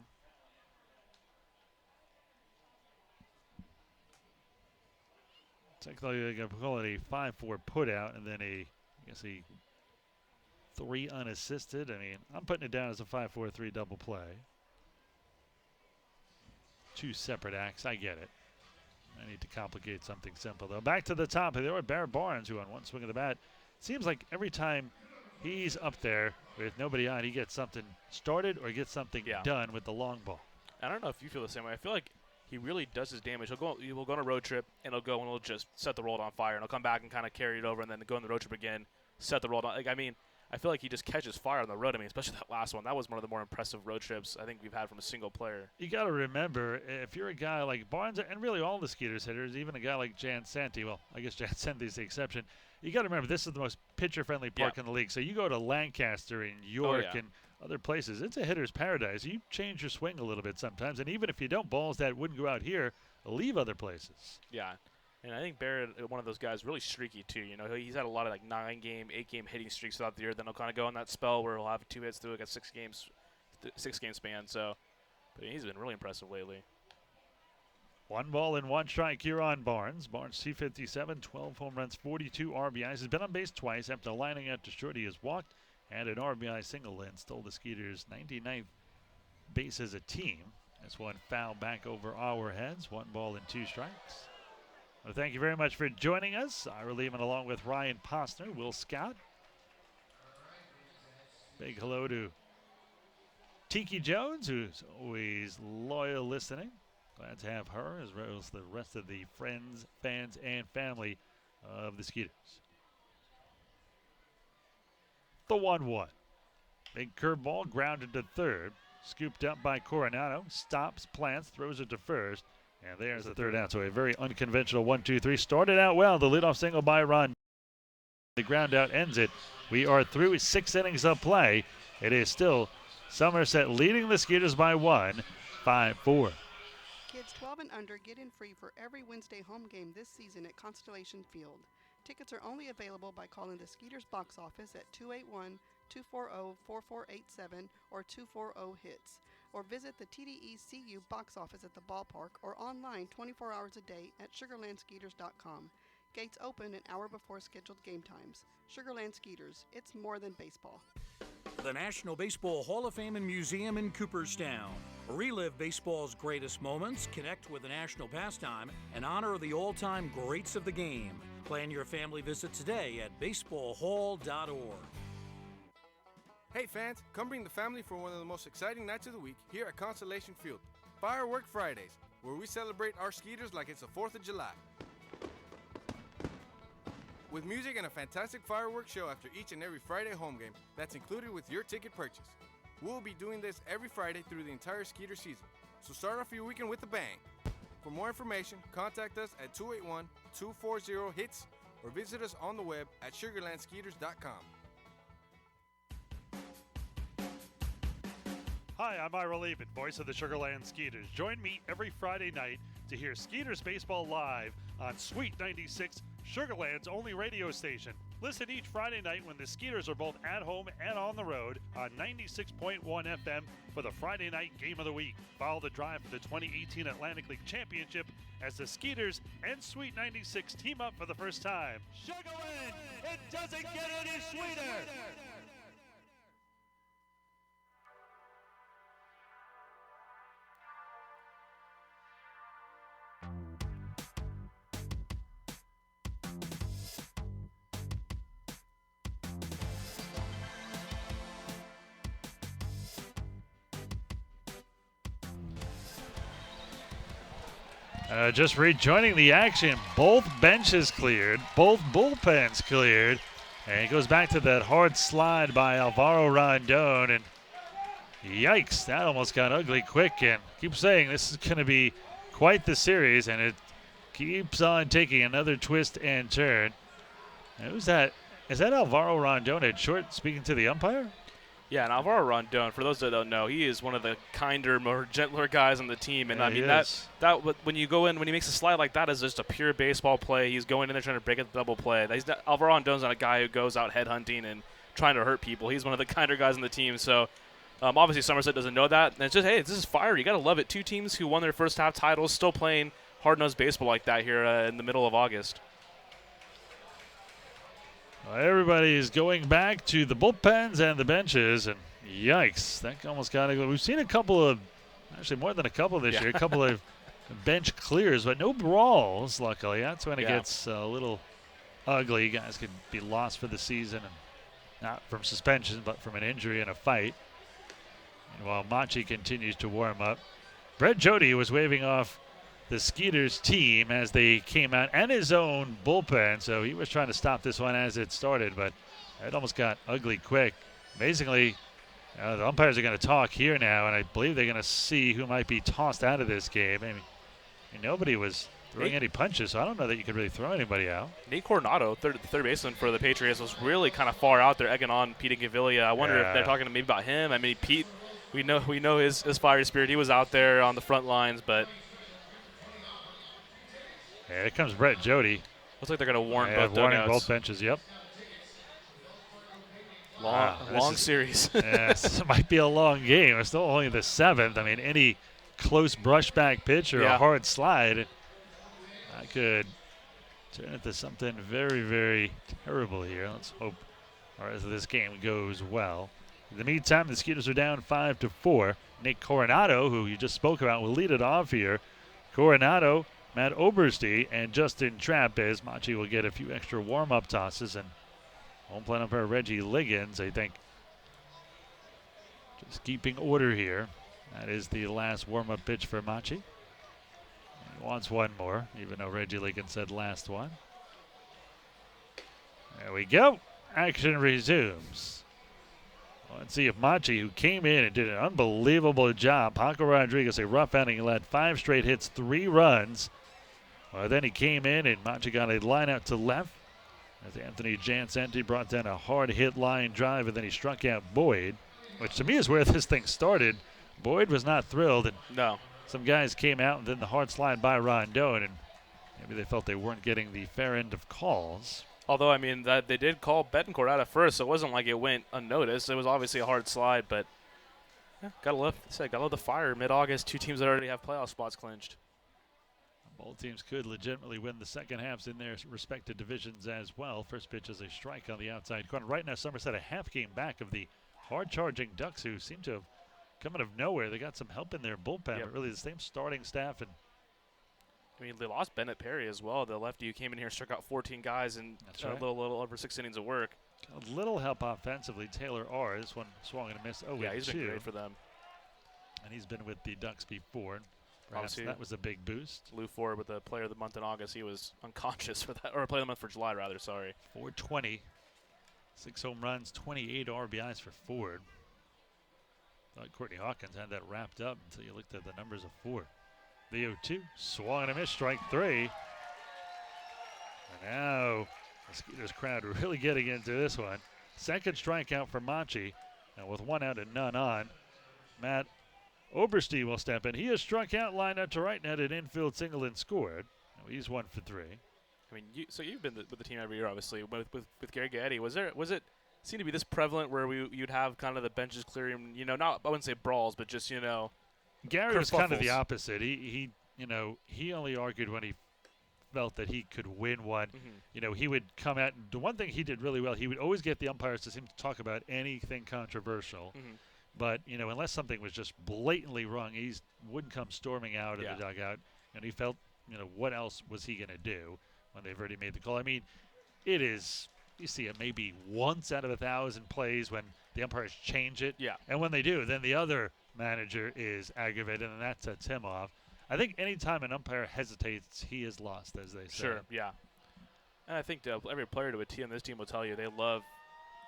Technically, they're going to call it a 5-4 put out and then a 3 unassisted. I mean, I'm putting it down as a 5-4-3 double play. 2 separate acts. I get it. I need to complicate something simple, though. Back to the top. There were Barrett Barnes, who on one swing of the bat, seems like every time he's up there with nobody on, he gets something started or gets something done with the long ball. I don't know if you feel the same way. I feel like he really does his damage. He will go on a road trip, and he'll just set the road on fire, and he'll come back and kind of carry it over, and then go on the road trip again, set the road on. Like, I mean, I feel like he just catches fire on the road. I mean, especially that last one. That was one of the more impressive road trips I think we've had from a single player. You got to remember, if you're a guy like Barnes, and really all the Skeeters hitters, even a guy like Jan Santi, well, I guess Jan Santi's the exception, you got to remember this is the most pitcher-friendly park in the league. So you go to Lancaster and York and other places, it's a hitter's paradise. You change your swing a little bit sometimes, and even if you don't, balls that wouldn't go out here leave other places. Yeah. And I think Barrett, one of those guys, really streaky too. He's had a lot of 9-game, 8-game hitting streaks throughout the year. Then he'll kind of go on that spell where he'll have 2 hits through a 6-game span. So, but he's been really impressive lately. 1 ball and 1 strike here on Barnes. Barnes 257, 12 home runs, 42 RBIs. He's been on base twice after lining out to short. He has walked and an RBI single and stole the Skeeters' 99th base as a team. This one foul back over our heads. 1 ball and 2 strikes. Well, thank you very much for joining us. Ira Lehman along with Ryan Posner, Will Scott. Big hello to Tiki Jones, who's always loyal listening. Glad to have her as well as the rest of the friends, fans, and family of the Skeeters. The 1-1. Big curveball grounded to third. Scooped up by Coronado. Stops, plants, throws it to first. And there's the third out. So a very unconventional 1-2-3. Started out well. The leadoff single by Ron. The ground out ends it. We are through 6 innings of play. It is still Somerset leading the Skeeters by 1, 5-4. Kids 12 and under get in free for every Wednesday home game this season at Constellation Field. Tickets are only available by calling the Skeeters box office at 281-240-4487 or 240-HITS, or visit the TDECU box office at the ballpark or online 24 hours a day at SugarlandSkeeters.com. Gates open an hour before scheduled game times. Sugarland Skeeters, it's more than baseball. The National Baseball Hall of Fame and Museum in Cooperstown. Relive baseball's greatest moments, connect with the national pastime, and honor the all-time greats of the game. Plan your family visit today at baseballhall.org. Hey fans, come bring the family for one of the most exciting nights of the week here at Constellation Field. Firework Fridays, where we celebrate our Skeeters like it's the 4th of July. With music and a fantastic fireworks show after each and every Friday home game that's included with your ticket purchase. We'll be doing this every Friday through the entire Skeeter season, so start off your weekend with a bang. For more information, contact us at 281-240-HITS or visit us on the web at SugarlandSkeeters.com. Hi, I'm Ira Levin, voice of the Sugarland Skeeters. Join me every Friday night to hear Skeeters baseball live on Sweet 96, Sugarland's only radio station. Listen each Friday night when the Skeeters are both at home and on the road on 96.1 FM for the Friday night game of the week. Follow the drive for the 2018 Atlantic League Championship as the Skeeters and Sweet 96 team up for the first time. Sugarland, it doesn't get any sweeter! Just rejoining the action, both benches cleared, both bullpens cleared, and it goes back to that hard slide by Alvaro Rondon, and yikes, that almost got ugly quick, and keep saying this is going to be quite the series, and it keeps on taking another twist and turn. Who's that? Is that Alvaro Rondon at short speaking to the umpire? Yeah, and Alvaro Rondon, for those that don't know, he is one of the kinder, more gentler guys on the team. And yeah, I mean, that when you go in, when he makes a slide like that, is just a pure baseball play. He's going in there trying to break a double play. Alvaro Rondon's not a guy who goes out headhunting and trying to hurt people. He's one of the kinder guys on the team. So obviously Somerset doesn't know that. And it's just, hey, this is fire. You got to love it. 2 teams who won their first half titles still playing hard-nosed baseball like that here in the middle of August. Well, everybody is going back to the bullpens and the benches, and yikes, that almost got to go. We've seen a couple of, actually more than a couple this year, a couple of bench clears, but no brawls, luckily. That's when it gets a little ugly. Guys could be lost for the season, and not from suspension, but from an injury and a fight. And while Machi continues to warm up, Brett Jody was waving off the Skeeters team as they came out, and his own bullpen, so he was trying to stop this one as it started, but it almost got ugly quick. Basically, the umpires are going to talk here now, and I believe they're going to see who might be tossed out of this game. I mean, nobody was throwing any punches, so I don't know that you could really throw anybody out. Nate Coronado, third baseman for the Patriots, was really kind of far out there, egging on Pete Gavilia. I wonder if they're talking maybe about him. I mean, Pete, we know his fiery spirit. He was out there on the front lines, but yeah, here comes Brett Jody. Looks like they're going to warn both warning dugouts. both benches, yep. Long series. Yes, this might be a long game. It's still only the 7th. I mean, any close brushback pitch or a hard slide, I could turn into something very, very terrible here. Let's hope the rest of this game goes well. In the meantime, the Skeeters are down 5-4. Nick Coronado, who you just spoke about, will lead it off here. Coronado, Matt Oberste, and Justin Trappez. Machi will get a few extra warm-up tosses, and home plate umpire Reggie Liggins, I think, He's keeping order here. That is the last warm-up pitch for Machi. He wants one more, even though Reggie Lincoln said last one. There we go. Action resumes. Let's see if Machi, who came in and did an unbelievable job. Paco Rodriguez, a rough outing, led 5 straight hits, 3 runs. Well, then he came in and Machi got a line out to left as Anthony Jancenti brought down a hard hit line drive, and then he struck out Boyd, which to me is where this thing started. Boyd was not thrilled, and no. Some guys came out, and then the hard slide by Rondon, and maybe they felt they weren't getting the fair end of calls. Although, I mean, that they did call Betancourt out at first, so it wasn't like it went unnoticed. It was obviously a hard slide, but yeah, gotta love the fire. Mid-August, 2 teams that already have playoff spots clinched. Both teams could legitimately win the second halves in their respective divisions as well. First pitch is a strike on the outside corner. Right now, Somerset a half game back of the hard-charging Ducks, who seem to have come out of nowhere. They got some help in their bullpen, but really the same starting staff. And I mean, they lost Bennett Perry as well. The lefty who came in here struck out 14 guys in a little over 6 innings of work. A little help offensively. Taylor R. This one swung and a miss. Oh, yeah, he's been great for them. And he's been with the Ducks before. Perhaps that was a big boost. Lou Ford with the Player of the Month in August. He was unconscious for that, or Player of the Month for July, rather. Sorry. 420, 6 home runs, 28 RBIs for Ford. Thought Courtney Hawkins had that wrapped up until you looked at the numbers of Ford. The 0-2, swung and a miss, strike 3. And now the Skeeters crowd really getting into this one. Second strikeout for Machi, and with 1 out and none on, Matt Oberste will step in. He has struck out, lined out to right, and had an infield single and scored. Now he's 1 for 3. I mean, so you've been with the team every year, obviously, with Gary Gaddy. Was it seemed to be this prevalent where you'd have kind of the benches clearing, not, I wouldn't say brawls, but just, Gary was kind of the opposite. He only argued when he felt that he could win one. Mm-hmm. He would come out, and the one thing he did really well, he would always get the umpires to seem to talk about anything controversial. Mm-hmm. But, unless something was just blatantly wrong, he wouldn't come storming out of the dugout. And he felt, what else was he going to do when they've already made the call? I mean, it is, you see it maybe once out of 1,000 plays when the umpires change it. Yeah. And when they do, then the other manager is aggravated, and that sets him off. I think any time an umpire hesitates, he is lost, as they say. Sure, yeah. And I think every player to a team, this team will tell you they love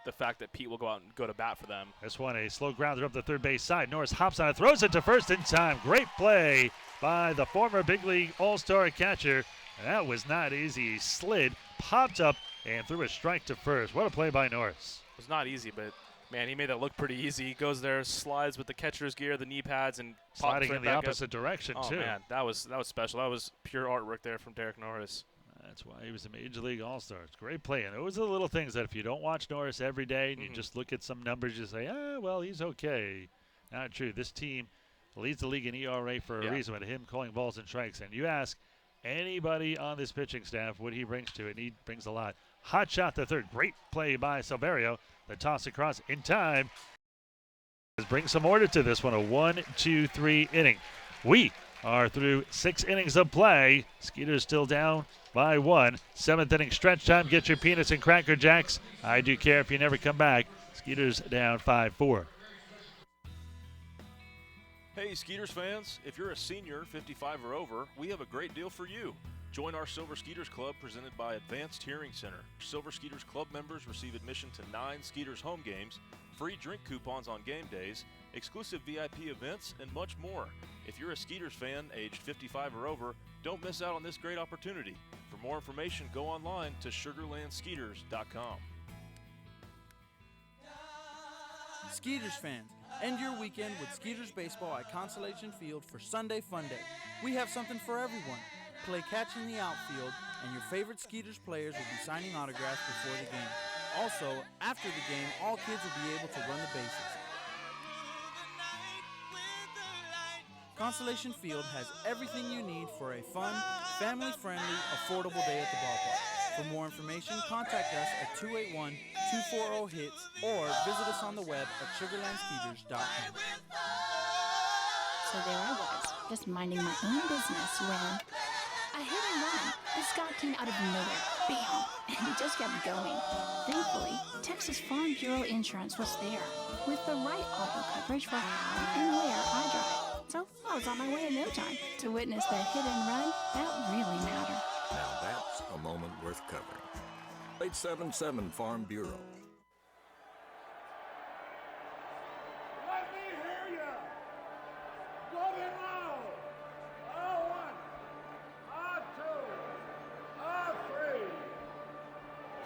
the fact that Pete will go out and go to bat for them. This one, a slow grounder up the third base side. Norris hops on it, throws it to first in time. Great play by the former big league all-star catcher. And that was not easy. He slid, popped up, and threw a strike to first. What a play by Norris. It was not easy, but man, he made that look pretty easy. He goes there, slides with the catcher's gear, the knee pads, and sliding right in the opposite direction too. Oh man, that was special. That was pure artwork there from Derek Norris. That's why he was a Major League All-Star. It's great play. And those are the little things that if you don't watch Norris every day and you just look at some numbers, you say, well, he's okay. Not true. This team leads the league in ERA for a reason with him calling balls and strikes. And you ask anybody on this pitching staff what he brings to it, and he brings a lot. Hot shot to third. Great play by Silverio. The toss across in time. Bring some order to this one. A 1-2-3 inning. We are through 6 innings of play. Skeeters still down by 1. 7th inning stretch time. Get your peanuts and Cracker Jacks. I do care if you never come back. Skeeters down 5-4. Hey, Skeeters fans. If you're a senior, 55 or over, we have a great deal for you. Join our Silver Skeeters Club presented by Advanced Hearing Center. Silver Skeeters Club members receive admission to 9 Skeeters home games, free drink coupons on game days, exclusive VIP events, and much more. If you're a Skeeters fan aged 55 or over, don't miss out on this great opportunity. For more information, go online to sugarlandskeeters.com. Skeeters fans, end your weekend with Skeeters baseball at Constellation Field for Sunday Fun Day. We have something for everyone. Play catch in the outfield, and your favorite Skeeters players will be signing autographs before the game. Also, after the game, all kids will be able to run the bases. Constellation Field has everything you need for a fun, family-friendly, affordable day at the ballpark. For more information, contact us at 281-240-HITS or visit us on the web at sugarlandskeeters.com. So there I was, just minding my own business when a hit and run. This guy came out of nowhere. Bam! And he just kept going. Thankfully, Texas Farm Bureau Insurance was there with the right auto coverage for how and where I drive. So I was on my way in no time to witness the hit and run that really mattered. Now that's a moment worth covering. 877 Farm Bureau. Let me hear ya! Going loud! A1, A2, A3.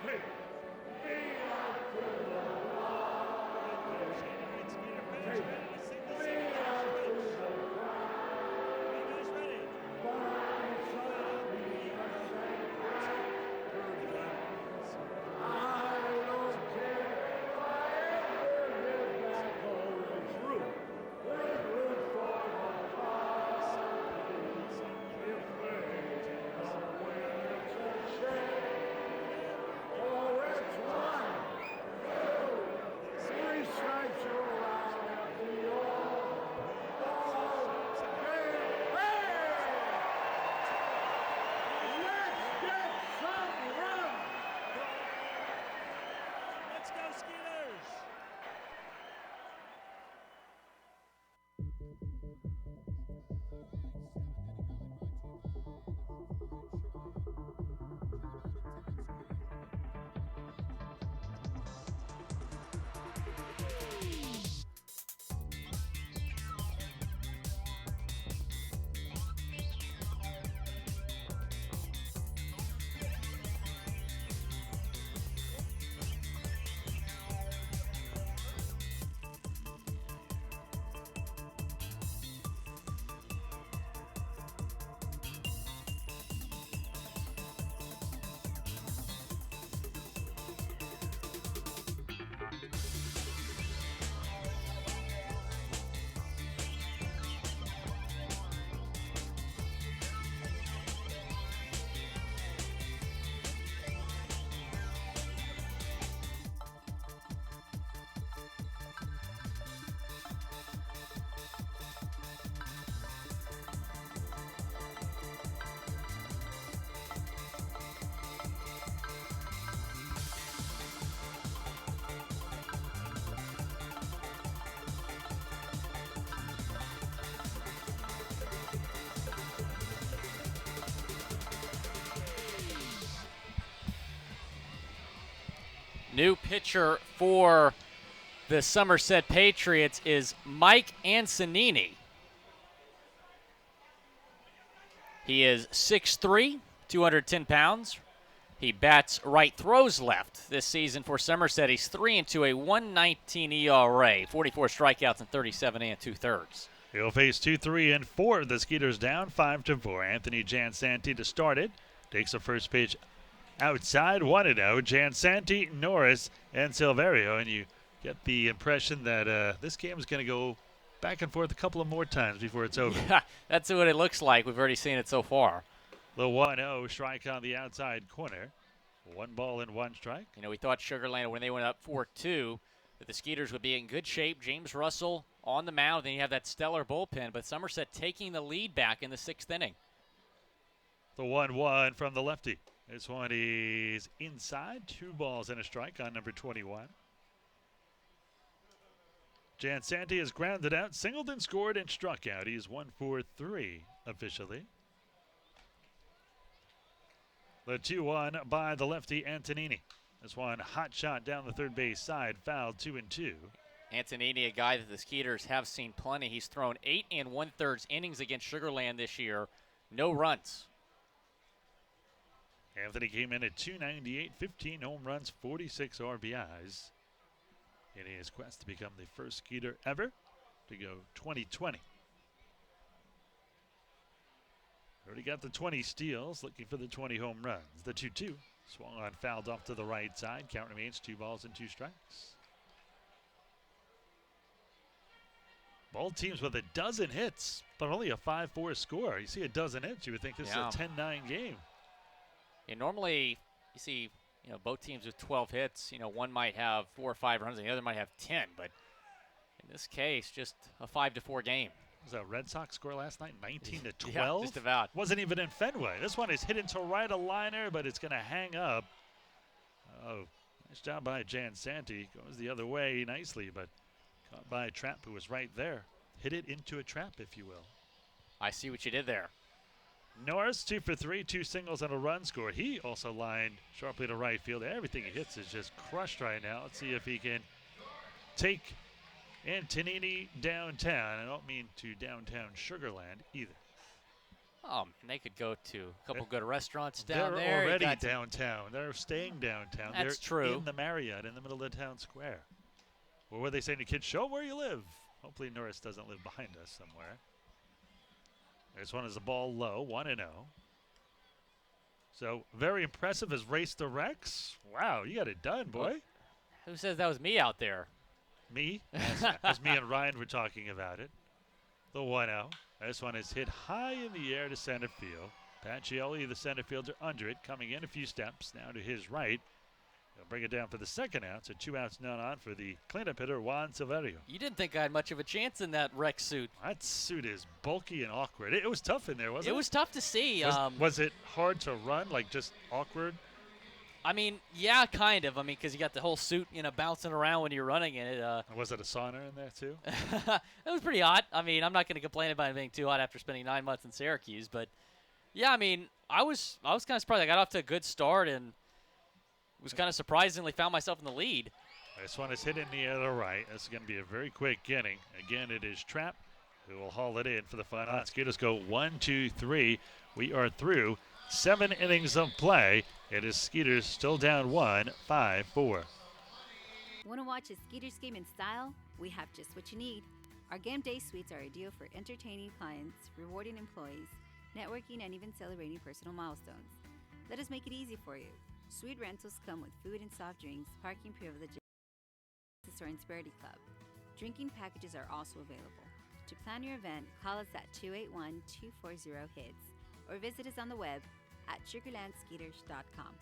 Take me out to the line. Take me out to the line. Burn some beat. I don't care if I ever get back home. It's root. Let's root for the Pirates. If they don't win, it's a shame. For it's 1, 2, 3 strikes you're out at the all game. Hey! Let's get some run! Let's go, Skeeters! New pitcher for the Somerset Patriots is Mike Antonini. He is 6'3", 210 pounds. He bats right, throws left this season for Somerset. He's 3-2, a 1.19 ERA, 44 strikeouts and 37 2/3. He'll face 2, 3, and 4. The Skeeters down 5-4. Anthony Jansanti to start it. Takes the first pitch outside, 1-0. Jansanti, Norris, and Silverio. And you get the impression that this game is going to go back and forth a couple of more times before it's over. Yeah, that's what it looks like. We've already seen it so far. The 1-0 strike on the outside corner. 1 ball and 1 strike. You know, we thought Sugarland, when they went up 4-2, that the Skeeters would be in good shape. James Russell on the mound, then you have that stellar bullpen. But Somerset taking the lead back in the 6th inning. The 1-1 from the lefty. This one is inside. 2 balls and a strike on number 21. Jansanti is grounded out, singled and scored and struck out. He's 1 for 3 officially. The 2-1 by the lefty Antonini. This one hot shot down the third base side, foul 2-2. Antonini, a guy that the Skeeters have seen plenty. He's thrown 8 1/3 innings against Sugarland this year. No runs. Anthony came in at 298, 15 home runs, 46 RBIs in his quest to become the first Skeeter ever to go 20-20. Already got the 20 steals, looking for the 20 home runs. The 2-2 swung on, fouled off to the right side. Count remains 2 balls and 2 strikes. Both teams with a dozen hits, but only a 5-4 score. You see a dozen hits, you would think this is a 10-9 game. And normally, you see, both teams with 12 hits. One might have 4 or 5 runs, and the other might have 10. But in this case, just a 5-4 game. Was that Red Sox score last night? 19-12? Yeah, just about. Wasn't even in Fenway. This one is hit into right a liner, but it's going to hang up. Oh, nice job by Jan Santi. Goes the other way nicely, but caught by a trap who was right there. Hit it into a trap, if you will. I see what you did there. Norris, 2 for 3, 2 singles and a run scored. He also lined sharply to right field. Everything he hits is just crushed right now. Let's see if he can take Antonini downtown. I don't mean to downtown Sugarland either. Oh, man, they could go to a couple good restaurants down there. They're already downtown. They're staying downtown. That's They're true. in the Marriott in the middle of the town square. Or were they saying to kids, show 'em where you live? Hopefully Norris doesn't live behind us somewhere. This one is a ball low, 1-0. So very impressive as race to Rex. Wow, you got it done, boy. Who says that was me out there? Me? As me and Ryan were talking about it. The 1-0. This one is hit high in the air to center field. Pacioli, the center fielder, under it, coming in a few steps now to his right. He'll bring it down for the second out. So 2 outs, none on for the cleanup hitter, Juan Silverio. You didn't think I had much of a chance in that Rex suit. That suit is bulky and awkward. It was tough in there, wasn't it? It was tough to see. Was it hard to run, like just awkward? I mean, yeah, kind of. I mean, because you got the whole suit, bouncing around when you're running in it. Was it a sauna in there, too? It was pretty hot. I mean, I'm not going to complain about it being too hot after spending 9 months in Syracuse. But, yeah, I mean, I was kind of surprised. I got off to a good start and was kind of surprisingly found myself in the lead. This one is hit in the air to the right. This is going to be a very quick inning. Again, it is Trapp who will haul it in for the final out. Skeeters go 1, 2, 3. We are through 7 innings of play. It is Skeeters still down 1, 5-4. Want to watch a Skeeters game in style? We have just what you need. Our game day suites are ideal for entertaining clients, rewarding employees, networking, and even celebrating personal milestones. Let us make it easy for you. Suite rentals come with food and soft drinks, parking privileges, or Insperity Club. Drinking packages are also available. To plan your event, call us at 281-240-HITS or visit us on the web at sugarlandskeeters.com.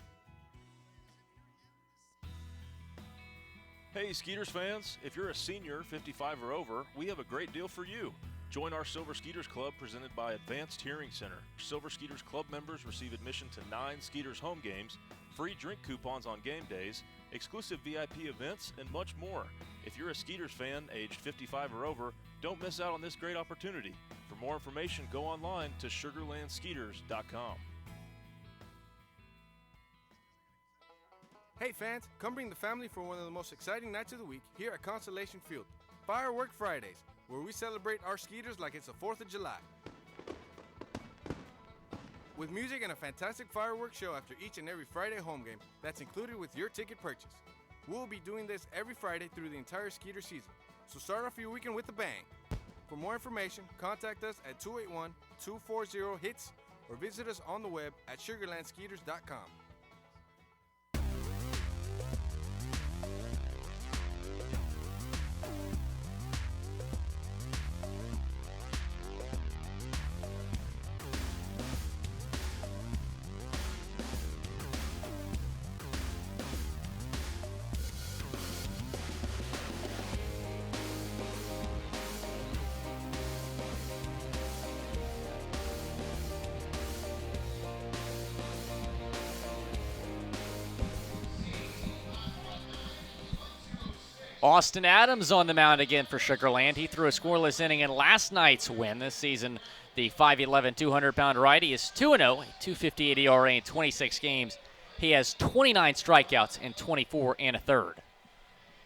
Hey, Skeeters fans, if you're a senior, 55 or over, we have a great deal for you. Join our Silver Skeeters Club presented by Advanced Hearing Center. Silver Skeeters Club members receive admission to 9 Skeeters home games, free drink coupons on game days, exclusive VIP events, and much more. If you're a Skeeters fan aged 55 or over, don't miss out on this great opportunity. For more information, go online to sugarlandskeeters.com. Hey fans, come bring the family for one of the most exciting nights of the week here at Constellation Field. Firework Fridays, where we celebrate our Skeeters like it's the 4th of July. With music and a fantastic fireworks show after each and every Friday home game that's included with your ticket purchase. We'll be doing this every Friday through the entire Skeeter season, so start off your weekend with a bang. For more information, contact us at 281-240-HITS or visit us on the web at sugarlandskeeters.com. Austin Adams on the mound again for Sugarland. He threw a scoreless inning in last night's win. This season, the 5'11", 200-pound righty is 2-0, a 2.58 ERA in 26 games. He has 29 strikeouts in 24 1/3.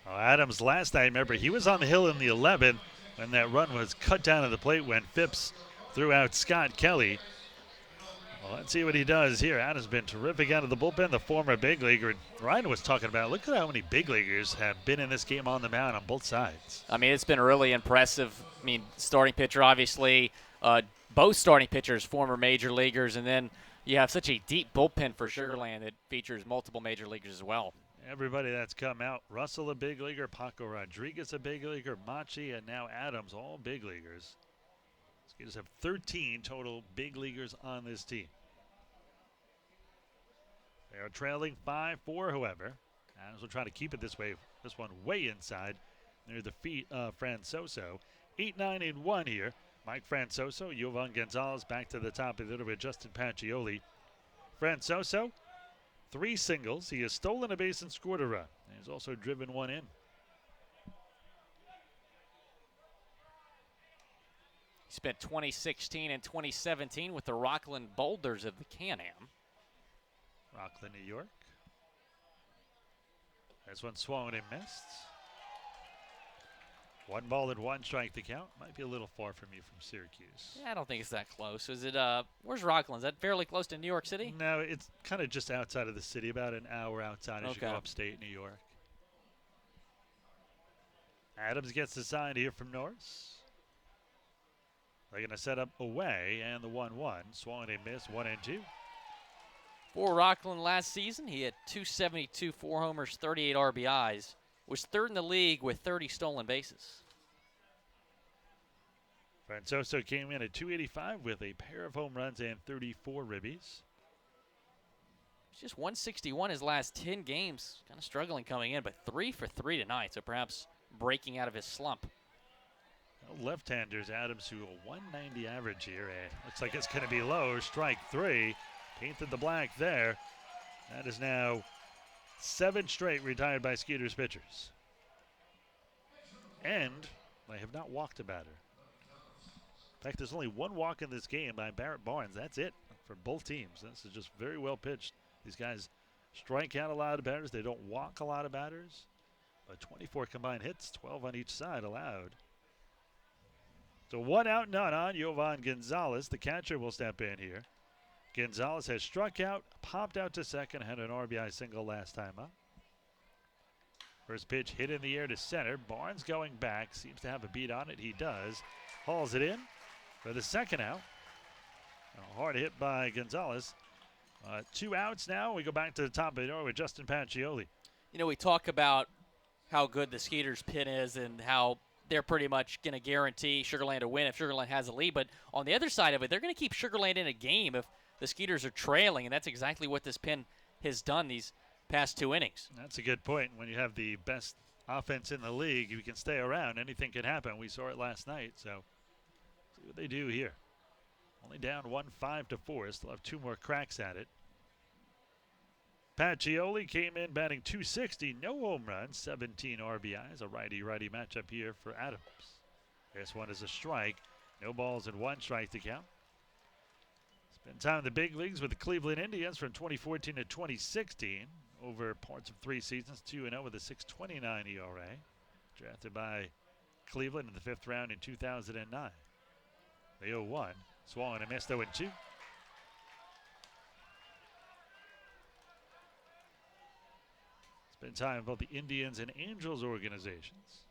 Well, Adams last night, remember, he was on the hill in the 11th when that run was cut down to the plate when Phipps threw out Scott Kelly. Well, let's see what he does here. Adams been terrific out of the bullpen, the former big leaguer. Ryan was talking about, look at how many big leaguers have been in this game on the mound on both sides. I mean, it's been really impressive. I mean, starting pitcher, obviously, both starting pitchers, former major leaguers, and then you have such a deep bullpen for Sugarland that features multiple major leaguers as well. Everybody that's come out, Russell a big leaguer, Paco Rodriguez a big leaguer, Machi, and now Adams, all big leaguers. Skeeters have 13 total big leaguers on this team. They are trailing 5-4, however. Adams will try to keep it this way. This one way inside near the feet of Francoso. 8-9-1 here Mike Francoso, Jovan Gonzalez back to the top of the order with Justin Pacioli. Francoso, 3 singles. He has stolen a base and scored a run. He's also driven one in. He spent 2016 and 2017 with the Rockland Boulders of the Can-Am. Rockland, New York. This one swung and missed. 1 ball and 1 strike to count. Might be a little far from you from Syracuse. Yeah, I don't think it's that close. Is it, where's Rockland? Is that fairly close to New York City? No, it's kind of just outside of the city, about an hour outside as you go Okay. upstate New York. Adams gets the sign here from Norris. They're going to set up away, and the 1-1. Swung and miss, 1-2. For Rockland last season, he had 272, 4 homers, 38 RBIs. Was 3rd in the league with 30 stolen bases. Francoso came in at 285 with a pair of home runs and 34 ribbies. He's just 161 his last 10 games. Kind of struggling coming in, but 3 for 3 tonight, so perhaps breaking out of his slump. Left-handers, Adams, who a 190 average here, and looks like it's going to be low. Strike 3. Painted the black there. That is now 7 straight retired by Skeeters pitchers. And they have not walked a batter. In fact, there's only 1 walk in this game by Barrett Barnes. That's it for both teams. This is just very well pitched. These guys strike out a lot of batters. They don't walk a lot of batters. But 24 combined hits, 12 on each side allowed. So 1 out, none on Jovan Gonzalez. The catcher will step in here. Gonzalez has struck out, popped out to second, had an RBI single last time up. First pitch hit in the air to center. Barnes going back, seems to have a beat on it. He does. Hauls it in for the second out. A hard hit by Gonzalez. 2 outs now. We go back to the top of the order with Justin Pacioli. You know, we talk about how good the Skeeters pin is and how they're pretty much going to guarantee Sugarland a win if Sugarland has a lead. But on the other side of it, they're going to keep Sugarland in a game if the Skeeters are trailing, and that's exactly what this pin has done these past 2 innings. That's a good point. When you have the best offense in the league, you can stay around. Anything can happen. We saw it last night, so see what they do here. Only down 1-5-4. Still have 2 more cracks at it. Pacioli came in batting .260, no home runs, 17 RBIs. A righty-righty matchup here for Adams. This one is a strike. No balls and 1 strike to count. Spent time in the big leagues with the Cleveland Indians from 2014 to 2016. Over parts of 3 seasons, 2-0 with a 6.29 ERA. Drafted by Cleveland in the 5th round in 2009. The 0-1. Swung and missed 0-2. Spent time in both the Indians and Angels organizations.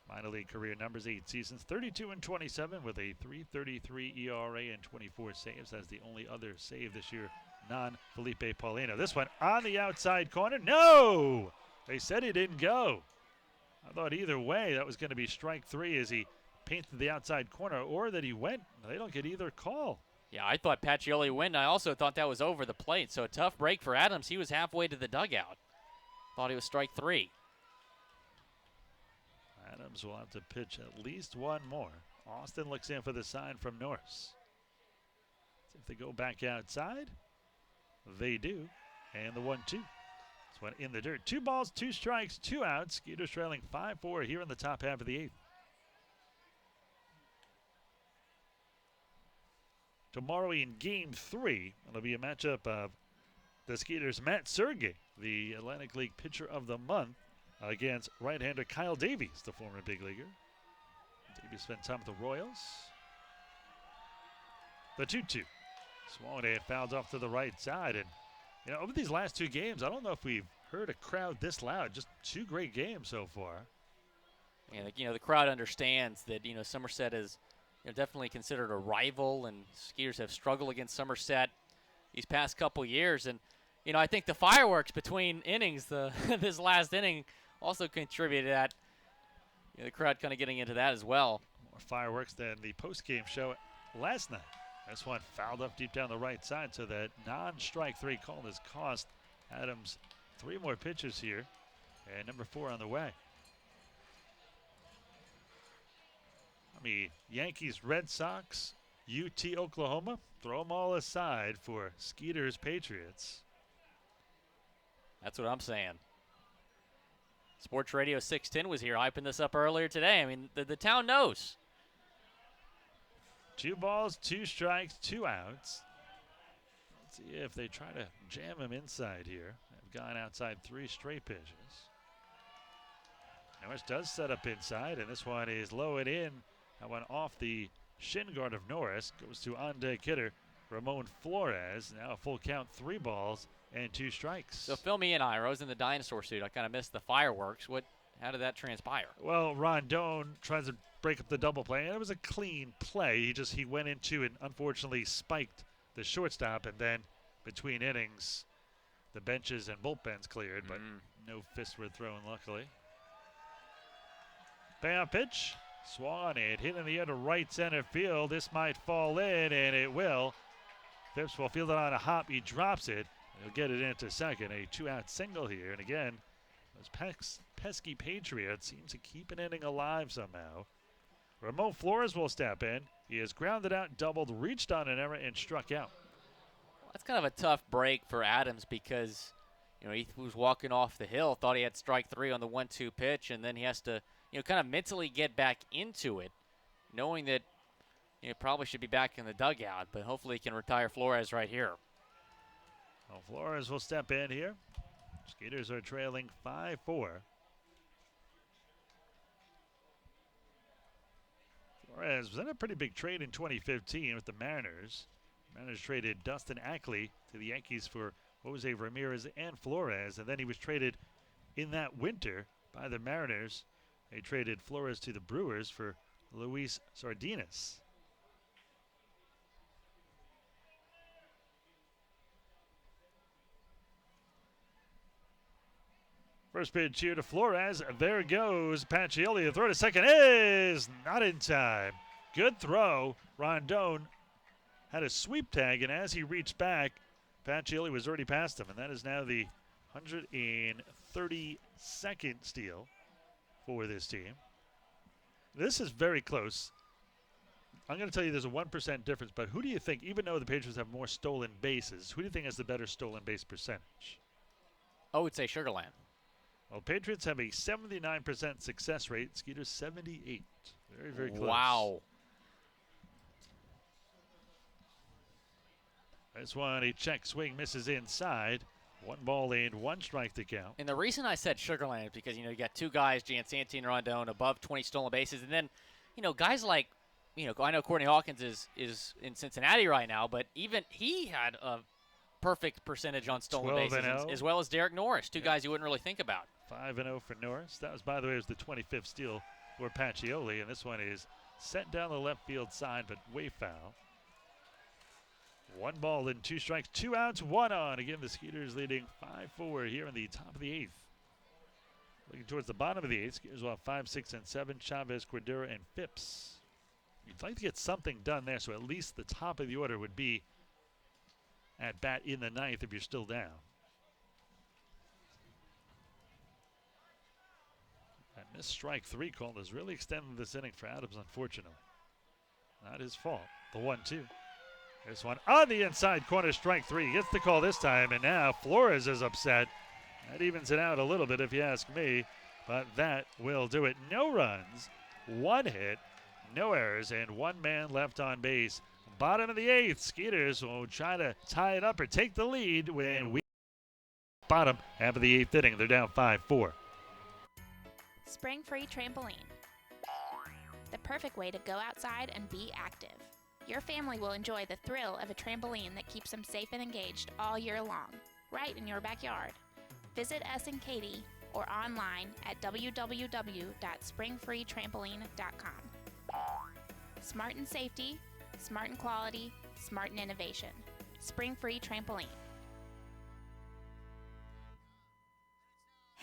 Minor league career numbers, 8 seasons, 32-27 with a 3.33 ERA and 24 saves. That's the only other save this year, non-Felipe Paulino. This one on the outside corner. No! They said he didn't go. I thought either way that was going to be strike 3 as he painted the outside corner, or that he went. They don't get either call. Yeah, I thought Pacioli went. I also thought that was over the plate. So a tough break for Adams. He was halfway to the dugout. Thought he was strike 3. Adams will have to pitch at least 1 more. Austin looks in for the sign from Norris. See if they go back outside. They do. And the 1-2. This one in the dirt. 2 balls, 2 strikes, 2 outs. Skeeters trailing 5-4 here in the top half of the 8th. Tomorrow in Game 3, it'll be a matchup of the Skeeters' Matt Sergey, the Atlantic League Pitcher of the Month, against right-hander Kyle Davies, the former big leaguer. Davies spent time with the Royals. The 2-2. Swung and fouled off to the right side. And, you know, over these last 2 games, I don't know if we've heard a crowd this loud. Just 2 great games so far. Yeah, you know, the crowd understands that, you know, Somerset is, you know, definitely considered a rival, and Skeeters have struggled against Somerset these past couple years. And, you know, I think the fireworks between innings, this last inning, also contributed to that. You know, the crowd kind of getting into that as well. More fireworks than the post-game show last night. This one fouled up deep down the right side, so that non-strike 3 call has cost Adams 3 more pitches here, and number 4 on the way. me Yankees, Red Sox, UT, Oklahoma. Throw them all aside for Skeeters, Patriots. That's what I'm saying. Sports Radio 610 was here hyping this up earlier today. I mean, the town knows. 2 balls, 2 strikes, 2 outs. Let's see if they try to jam him inside here. They've gone outside 3 straight pitches. Norris does set up inside, and this one is low and in. That one off the shin guard of Norris. Goes to on-deck hitter Ramon Flores. Now a full count, 3 balls and 2 strikes. So fill me in, Ira. I was in the dinosaur suit. I kind of missed the fireworks. How did that transpire? Well, Rondon tries to break up the double play, and it was a clean play. He went into and unfortunately spiked the shortstop, and then between innings, the benches and bullpens cleared, but no fists were thrown, luckily. Payoff pitch. Swung it, hit in the air to right center field. This might fall in, and it will. Phipps will field it on a hop. He drops it. He'll get it into second. A 2-out single here. And again, those pesky Patriots seem to keep an inning alive somehow. Ramon Flores will step in. He has grounded out, doubled, reached on an error, and struck out. That's kind of a tough break for Adams because, he was walking off the hill, thought he had strike 3 on the 1-2 pitch, and then he has to, kind of mentally get back into it, knowing that probably should be back in the dugout, but hopefully he can retire Flores right here. Well, Flores will step in here. Skeeters are trailing 5-4. Flores was in a pretty big trade in 2015 with the Mariners. Mariners traded Dustin Ackley to the Yankees for Jose Ramirez and Flores, and then he was traded in that winter by the Mariners. They traded Flores to the Brewers for Luis Sardinas. First pitch here to Flores. There goes Pacioli. The throw to second is not in time. Good throw. Rondon had a sweep tag, and as he reached back, Pacioli was already past him, and that is now the 132nd steal for this team. This is very close. I'm going to tell you there's a 1% difference, but who do you think, even though the Patriots have more stolen bases, who do you think has the better stolen base percentage? I would say Sugarland. Well, Patriots have a 79% success rate. Skeeters 78. Very, very close. Wow. This one, a check swing, misses inside. 1 ball and 1 strike to count. And the reason I said Sugarland is because, you got 2 guys, Giansanti and Rondon, above 20 stolen bases. And then, guys like, I know Courtney Hawkins is in Cincinnati right now, but even he had a perfect percentage on stolen bases, as well as Derek Norris, 2 guys you wouldn't really think about. 5-0 for Norris. That was, by the way, was the 25th steal for Pacioli, and this one is sent down the left field side, but way foul. 1 ball and 2 strikes, 2 outs, 1 on. Again, the Skeeters leading 5-4 here in the top of the 8th. Looking towards the bottom of the 8th, Skeeters will have 5, 6, and 7. Chavez, Cordero, and Phipps. You'd like to get something done there, so at least the top of the order would be at bat in the 9th if you're still down. That missed strike 3 call has really extended this inning for Adams, unfortunately. Not his fault. The 1-2. This one on the inside corner, strike 3. Gets the call this time, and now Flores is upset. That evens it out a little bit if you ask me, but that will do it. No runs, 1 hit, no errors, and 1 man left on base. Bottom of the 8th, Skeeters will try to tie it up or take the lead when we bottom half of the 8th inning. They're down 5-4. Spring Free Trampoline. The perfect way to go outside and be active. Your family will enjoy the thrill of a trampoline that keeps them safe and engaged all year long, right in your backyard. Visit us in Katy or online at www.springfreetrampoline.com. Smart in safety, smart in quality, smart in innovation. Spring Free Trampoline.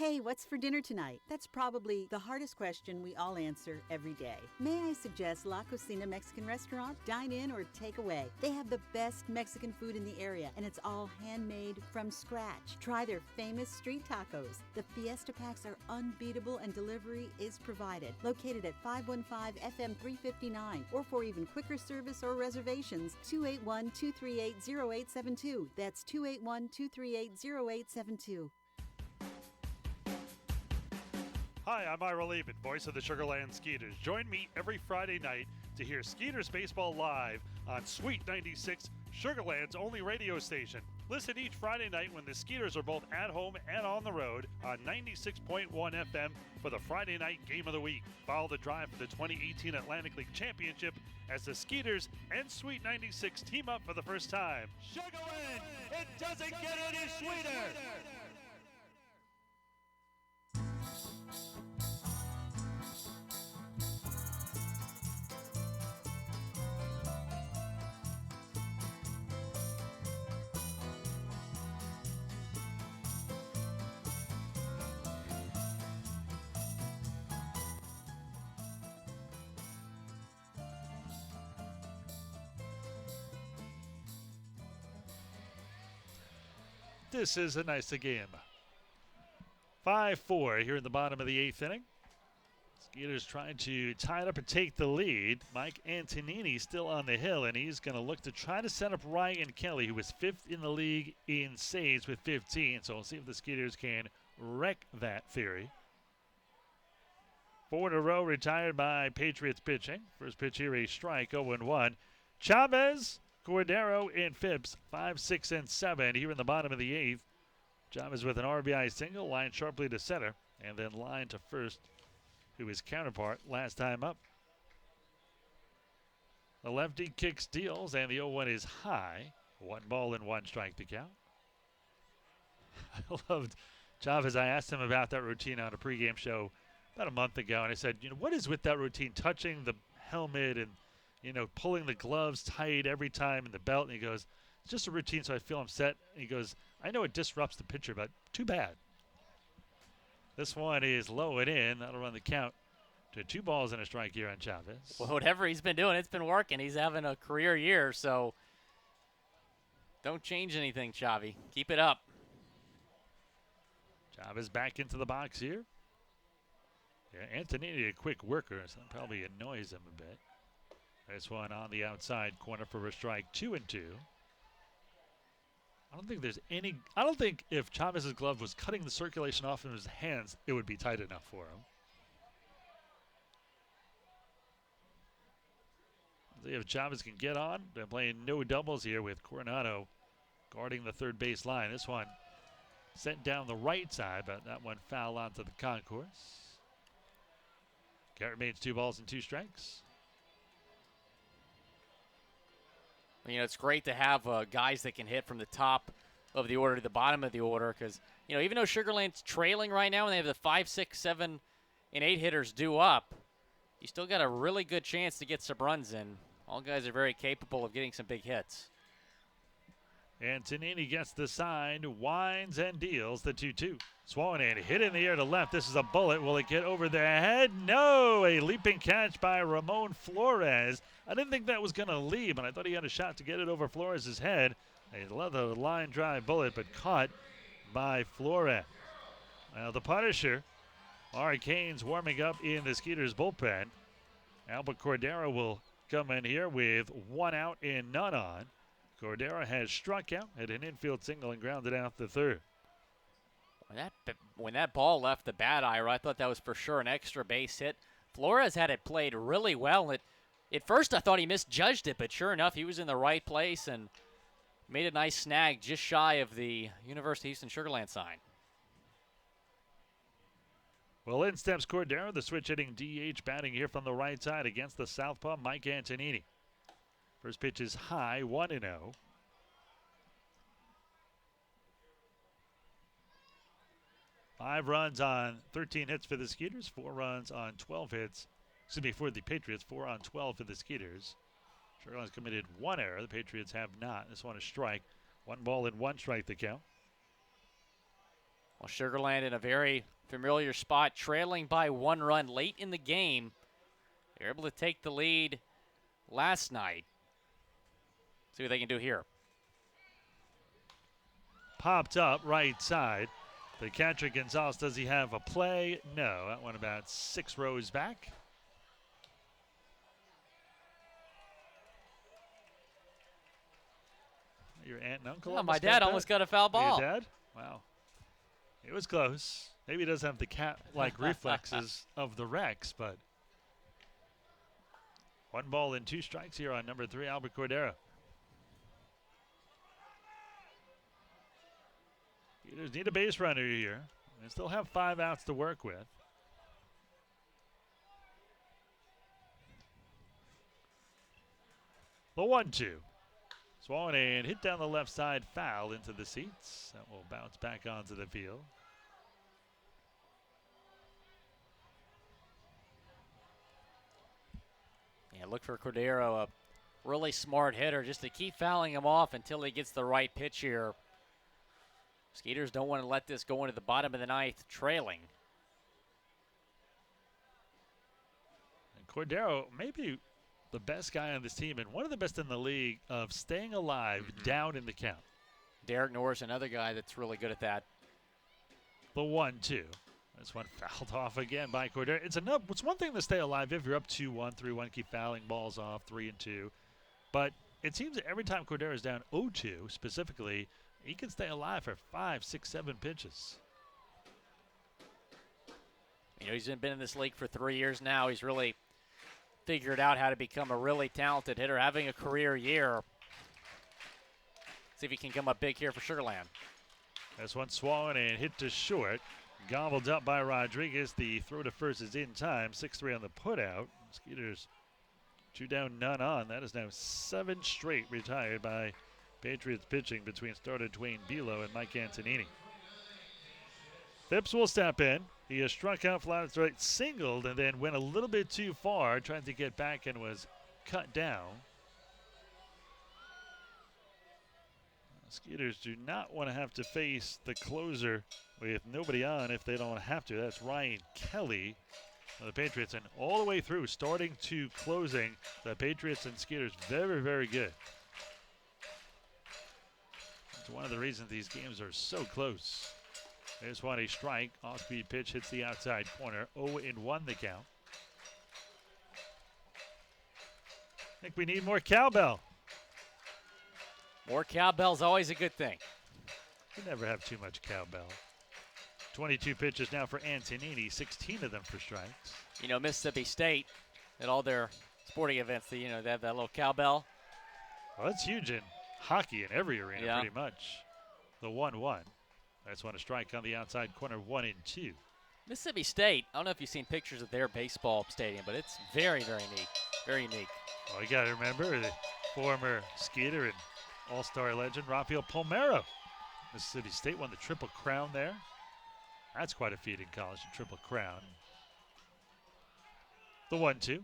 Hey, what's for dinner tonight? That's probably the hardest question we all answer every day. May I suggest La Cocina Mexican Restaurant? Dine in or take away. They have the best Mexican food in the area, and it's all handmade from scratch. Try their famous street tacos. The Fiesta Packs are unbeatable, and delivery is provided. Located at 515 FM 359, or for even quicker service or reservations, 281-238-0872. That's 281-238-0872. Hi, I'm Ira Liebman, voice of the Sugarland Skeeters. Join me every Friday night to hear Skeeters baseball live on Sweet 96, Sugarland's only radio station. Listen each Friday night when the Skeeters are both at home and on the road on 96.1 FM for the Friday night game of the week. Follow the drive for the 2018 Atlantic League Championship as the Skeeters and Sweet 96 team up for the first time. Sugarland, it doesn't get any sweeter! This is a nice game. 5-4 here in the bottom of the 8th inning. Skeeters trying to tie it up and take the lead. Mike Antonini still on the hill, and he's going to look to try to set up Ryan Kelly, who was 5th in the league in saves with 15. So we'll see if the Skeeters can wreck that theory. 4 in a row retired by Patriots pitching. First pitch here, a strike, 0-1. Chavez, Cordero, and Phipps, 5, 6, and 7 here in the bottom of the 8th. Chavez with an RBI single, line sharply to center, and then line to first to his counterpart last time up. The lefty kicks, deals, and the 0-1 is high. 1 ball and 1 strike to count. I loved Chavez. I asked him about that routine on a pregame show about a month ago, and I said, what is with that routine, touching the helmet and pulling the gloves tight every time in the belt? And he goes, it's just a routine, so I feel I'm set. And he goes, I know it disrupts the pitcher, but too bad. This one is low and in. That'll run the count to 2 balls and a strike here on Chavez. Well, whatever he's been doing, it's been working. He's having a career year, so don't change anything, Chavi. Keep it up. Chavez back into the box here. Yeah, Antonini, a quick worker, so that probably annoys him a bit. This one on the outside corner for a strike, 2-2. I don't think if Chavez's glove was cutting the circulation off in his hands, it would be tight enough for him. See if Chavez can get on. They're playing no doubles here with Coronado guarding the third base line. This one sent down the right side, but that one foul onto the concourse. Count remains 2 balls and 2 strikes. It's great to have guys that can hit from the top of the order to the bottom of the order because, even though Sugarland's trailing right now and they have the 5, 6, 7, and 8 hitters due up, you still got a really good chance to get some runs in. All guys are very capable of getting some big hits. Antonini gets the sign, winds and deals the 2-2. Swung and hit in the air to left. This is a bullet. Will it get over the head? No! A leaping catch by Ramon Flores. I didn't think that was going to leave, but I thought he had a shot to get it over Flores' head. A leather line drive bullet, but caught by Flores. Now the Punisher, Mark Haynes, warming up in the Skeeters bullpen. Albert Cordero will come in here with 1 out and none on. Cordero has struck out, had an infield single, and grounded out the third. When that ball left the bat, Ira, I thought that was for sure an extra base hit. Flores had it played really well. At first, I thought he misjudged it, but sure enough, he was in the right place and made a nice snag just shy of the University of Houston Sugarland sign. Well, in steps Cordero, the switch-hitting DH, batting here from the right side against the southpaw Mike Antonini. First pitch is high, 1-0. 5 runs on 13 hits for the Skeeters, 4 runs on 12 hits. For the Patriots, 4 on 12 for the Skeeters. Sugarland's committed 1 error. The Patriots have not. This one is strike. 1 ball and 1 strike to count. Well, Sugarland in a very familiar spot, trailing by 1 run late in the game. They're able to take the lead last night. See what they can do here. Popped up right side. The catcher, Gonzalez, does he have a play? No, that one about 6 rows back. Your aunt and uncle? Oh, my dad almost got a foul ball. Your dad? Wow. It was close. Maybe he doesn't have the cat-like reflexes of the Rex, but 1 ball and 2 strikes here on number 3, Albert Cordero. Skeeters need a base runner here. They still have 5 outs to work with. The 1-2. Swung and hit down the left side, foul into the seats. That will bounce back onto the field. Yeah, look for Cordero, a really smart hitter, just to keep fouling him off until he gets the right pitch here. Skeeters don't want to let this go into the bottom of the 9th, trailing. And Cordero, maybe the best guy on this team and one of the best in the league of staying alive down in the count. Derek Norris, another guy that's really good at that. The 1-2. This one fouled off again by Cordero. It's one thing to stay alive if you're up 2-1, 3-1, keep fouling balls off, 3-2. But it seems that every time Cordero is down 0-2, specifically, he can stay alive for 5, 6, 7 pitches. You know, he's been in this league for 3 years now. He's really figured out how to become a really talented hitter, having a career year. See if he can come up big here for Sugarland. This one swung and hit to short. Gobbled up by Rodriguez. The throw to first is in time. 6-3 on the putout. Skeeters 2 down, none on. That is now 7 straight retired by Patriots pitching between starter Dwayne Bilo and Mike Antonini. Phipps will step in. He has struck out flat straight, singled, and then went a little bit too far, trying to get back and was cut down. Skeeters do not want to have to face the closer with nobody on if they don't have to. That's Ryan Kelly of the Patriots, and all the way through, starting to closing, the Patriots and Skeeters very, very good. It's one of the reasons these games are so close. There's one, a strike. Off-speed pitch hits the outside corner. 0-1 the count. I think we need more cowbell. More cowbell's always a good thing. You never have too much cowbell. 22 pitches now for Antonini, 16 of them for strikes. You know, Mississippi State, at all their sporting events, they have that little cowbell. Well, that's huge in hockey in every arena, pretty much. The 1-1. That's one, a strike on the outside corner, 1-2. Mississippi State, I don't know if you've seen pictures of their baseball stadium, but it's very, very neat. Very unique. Well, you got to remember the former Skeeter and all-star legend Rafael Palmeiro. Mississippi State won the Triple Crown there. That's quite a feat in college, the Triple Crown. The 1-2.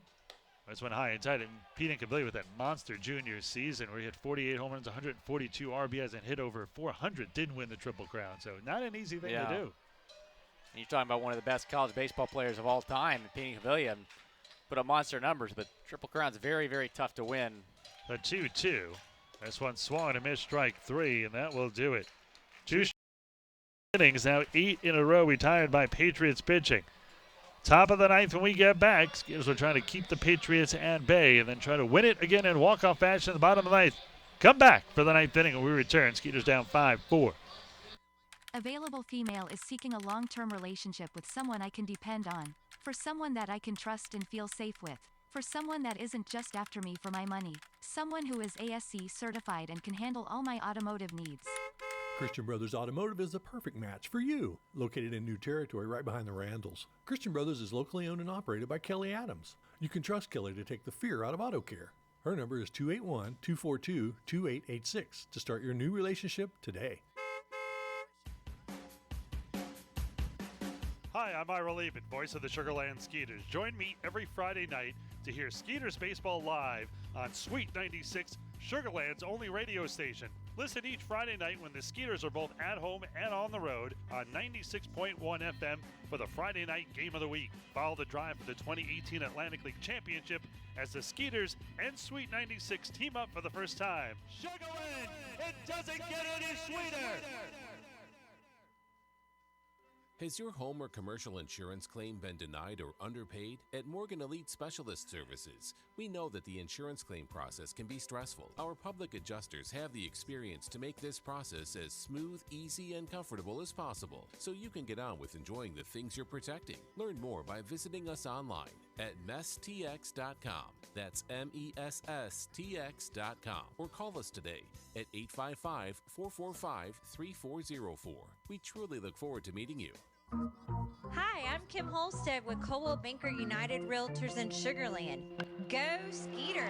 That's one high and tight. And Pete Incaviglia with that monster junior season where he hit 48 home runs, 142 RBIs, and hit over 400. Didn't win the Triple Crown, so not an easy thing to do. And you're talking about one of the best college baseball players of all time, Pete Incaviglia, and put up monster numbers, but Triple Crown's very, very tough to win. The 2-2. This one swung and a missed, strike 3, and that will do it. 2 innings, now 8 in a row retired by Patriots pitching. Top of the 9th when we get back. Skeeters will try to keep the Patriots at bay and then try to win it again in walk-off fashion at the bottom of the 9th. Come back for the 9th inning when we return. Skeeters down 5-4. Available female is seeking a long-term relationship with someone I can depend on. For someone that I can trust and feel safe with. For someone that isn't just after me for my money. Someone who is ASC certified and can handle all my automotive needs. Christian Brothers Automotive is the perfect match for you. Located in new territory right behind the Randalls, Christian Brothers is locally owned and operated by Kelly Adams. You can trust Kelly to take the fear out of auto care. Her number is 281-242-2886 to start your new relationship today. Hi, I'm Ira Lehman, voice of the Sugarland Skeeters. Join me every Friday night to hear Skeeters baseball live on Sweet 96, Sugarland's only radio station. Listen each Friday night when the Skeeters are both at home and on the road on 96.1 FM for the Friday night game of the week. Follow the drive for the 2018 Atlantic League Championship as the Skeeters and Sweet 96 team up for the first time. Sugarland, it doesn't get any sweeter! Has your home or commercial insurance claim been denied or underpaid? At Morgan Elite Specialist Services, we know that the insurance claim process can be stressful. Our public adjusters have the experience to make this process as smooth, easy, and comfortable as possible, so you can get on with enjoying the things you're protecting. Learn more by visiting us online at messtx.com. That's MESSTX.com. Or call us today at 855-445-3404. We truly look forward to meeting you. Hi, I'm Kim Holstead with Coldwell Banker United Realtors in Sugarland. Go Skeeters!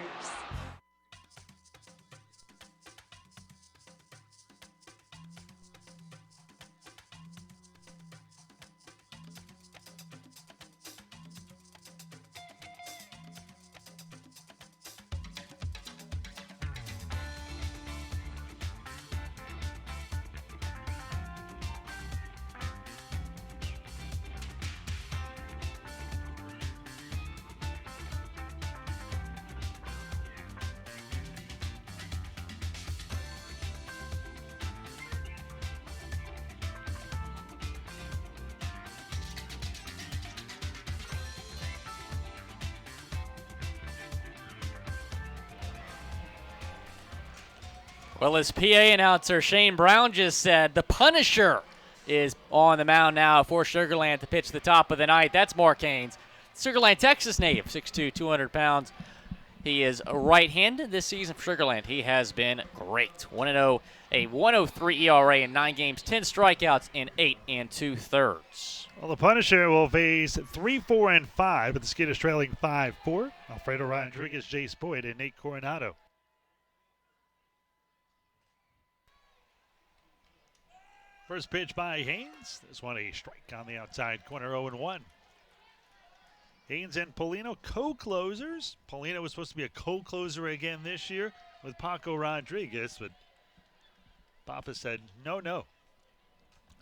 Well, as PA announcer Shane Brown just said, the Punisher is on the mound now for Sugarland to pitch the top of the ninth. That's Mark Haynes, Sugarland, Texas native, 6'2", 200 pounds. He is right-handed this season for Sugarland. He has been great. 1-0, a 1.03 ERA in 9 games, 10 strikeouts in 8 2/3. Well, the Punisher will face 3-4-5, but the Skeeters trailing 5-4. Alfredo Rodriguez, Jace Boyd, and Nate Coronado. First pitch by Haynes. This one a strike on the outside corner, 0-1. Haynes and Polino co-closers. Polino was supposed to be a co-closer again this year with Paco Rodriguez, but Papa said no. And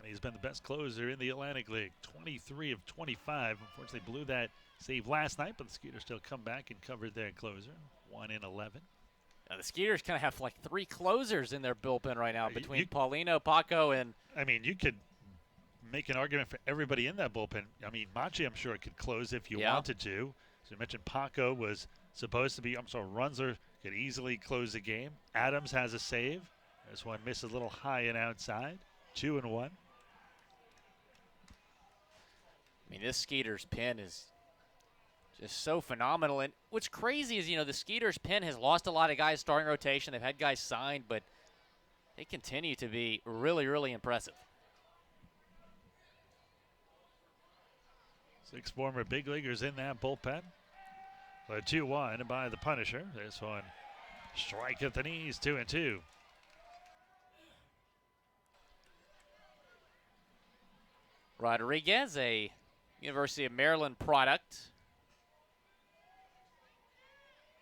he's been the best closer in the Atlantic League. 23 of 25. Unfortunately blew that save last night, but the Skeeters still come back and covered their closer. 1 in 11. Now, the Skeeters kind of have like 3 closers in their bullpen right now between Paulino, Paco, and... I mean, you could make an argument for everybody in that bullpen. I mean, Machi, I'm sure, could close if you wanted to. So you mentioned Paco was supposed to be, Runzler could easily close the game. Adams has a save. This one missed a little high and outside. 2-1. I mean, this Skeeters pen is just so phenomenal. And what's crazy is, the Skeeters pen has lost a lot of guys starting rotation. They've had guys signed, but they continue to be really, really impressive. 6 former big leaguers in that bullpen. A 2-1 by the Punisher. This one, strike at the knees, 2-2. Rodriguez, a University of Maryland product.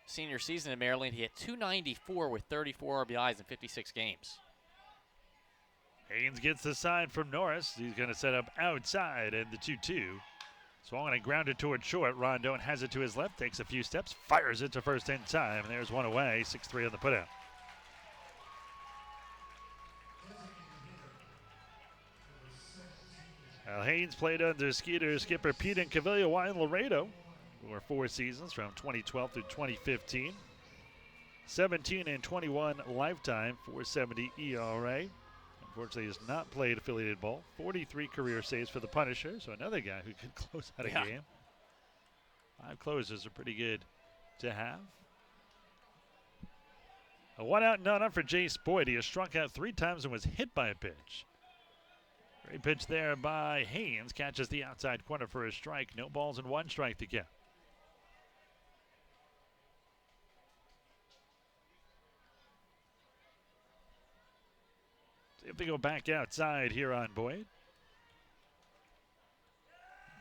Senior season in Maryland, he had 294 with 34 RBIs in 56 games. Haynes gets the sign from Norris. He's going to set up outside, and the 2-2. Swung and grounded toward short. Rondon has it to his left, takes a few steps, fires it to first in time, and there's one away. 6-3 on the putout. Well, Haynes played under Skeeter skipper Pete and Cavillo in Laredo for 4 seasons from 2012 through 2015. 17 and 21 lifetime, 4.70 ERA. Unfortunately, has not played affiliated ball. 43 career saves for the Punisher, so another guy who could close out a game. 5 closers are pretty good to have. A 1 out, none up for Jace Boyd. He has struck out 3 times and was hit by a pitch. Great pitch there by Haynes. Catches the outside corner for a strike. No balls and 1 strike to count. See if they go back outside here on Boyd.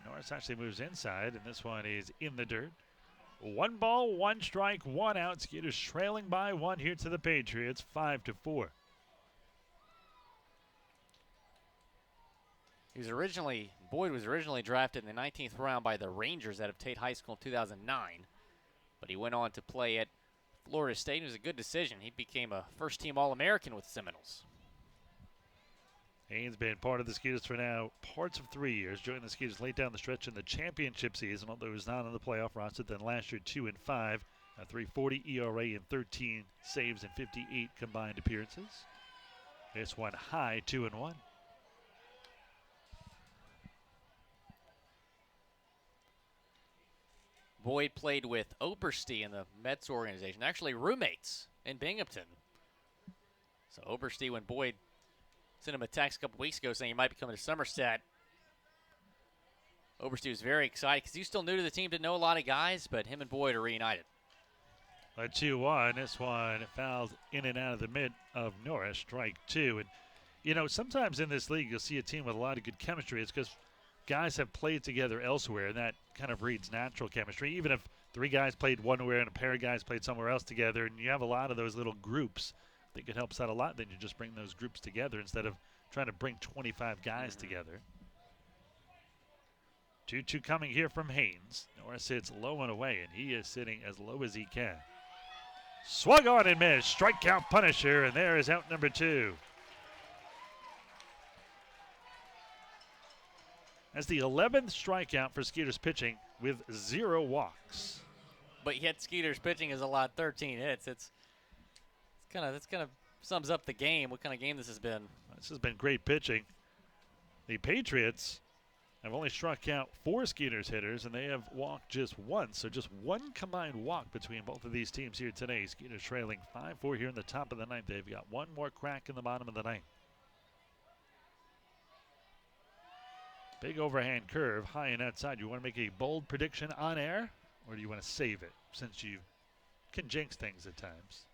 Norris actually moves inside, and this one is in the dirt. 1 ball, 1 strike, 1 out. Skeeters trailing by 1 here to the Patriots, 5-4. Boyd was originally drafted in the 19th round by the Rangers out of Tate High School in 2009. But he went on to play at Florida State. It was a good decision. He became a first-team All-American with Seminoles. Haynes been part of the Skeeters for now parts of 3 years. Joined the Skeeters late down the stretch in the championship season, although he was not on the playoff roster. Then last year, 2-5, a 3.40 ERA and 13 saves in 58 combined appearances. This one high, 2-1. Boyd played with Oberste in the Mets organization, actually roommates in Binghamton. So Oberste, when Boyd sent him a text a couple weeks ago saying he might be coming to Somerset, Oberste was very excited because he's still new to the team, didn't know a lot of guys, but him and Boyd are reunited. A 2-1. This one fouled in and out of the mid of Norris, strike 2. And, you know, sometimes in this league you'll see a team with a lot of good chemistry. It's because guys have played together elsewhere, and that kind of breeds natural chemistry. Even if 3 guys played one way and a pair of guys played somewhere else together, and you have a lot of those little groups, I think it helps out a lot. Then you just bring those groups together instead of trying to bring 25 guys together. 2-2 coming here from Haynes. Norris hits low and away, and he is sitting as low as he can. Swung on and missed. Strikeout Punisher, and there is out number 2. That's the 11th strikeout for Skeeters pitching with 0 walks. But yet Skeeters pitching is allowed 13 hits. It's kind of sums up the game. What kind of game this has been? This has been great pitching. The Patriots have only struck out 4 Skeeters hitters, and they have walked just once. So just 1 combined walk between both of these teams here today. Skeeters trailing 5-4 here in the top of the 9th. They've got 1 more crack in the bottom of the 9th. Big overhand curve, high and outside. You want to make a bold prediction on air, or do you want to save it since you can jinx things at times?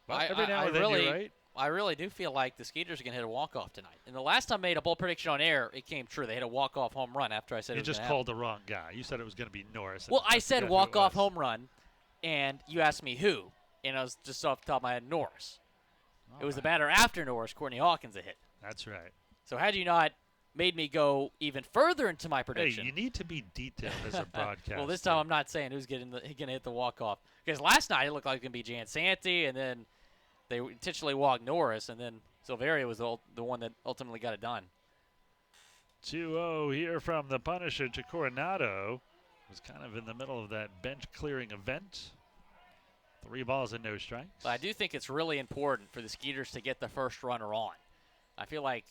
Well, every now and then you're right. I really do feel like the Skeeters are going to hit a walk-off tonight. And the last time I made a bold prediction on air, it came true. They hit a walk-off home run after I said it was just called the wrong guy. You said it was going to be Norris. Well, I said walk-off home run, and you asked me who, and I was just off the top of my head, Norris. It was the batter after Norris, Courtney Hawkins, a hit. That's right. So had you not made me go even further into my prediction. Hey, you need to be detailed as a broadcaster. Well, this time I'm not saying who's going to hit the walk-off. Because last night it looked like it was going to be Jan Santee, and then they intentionally walked Norris, and then Silveria was the one that ultimately got it done. 2-0 here from the Punisher to Coronado. Was kind of in the middle of that bench-clearing event. 3 balls and no strikes. But I do think it's really important for the Skeeters to get the first runner on. I feel like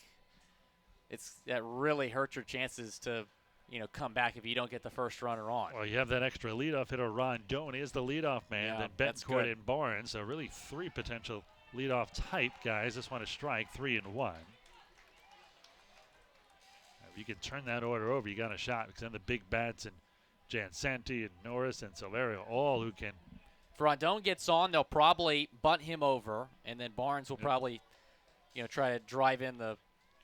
that really hurts your chances to, come back if you don't get the first runner on. Well, you have that extra leadoff hitter. Ron Doan is the leadoff man. Yeah, then Betancourt and Barnes. So really 3 potential leadoff type guys. This one is strike 3-1. If you can turn that order over, you got a shot. Because then the big bats and Jan Santee and Norris and Silverio, all who can. If Rondon gets on, they'll probably bunt him over, and then Barnes will probably, try to drive in the.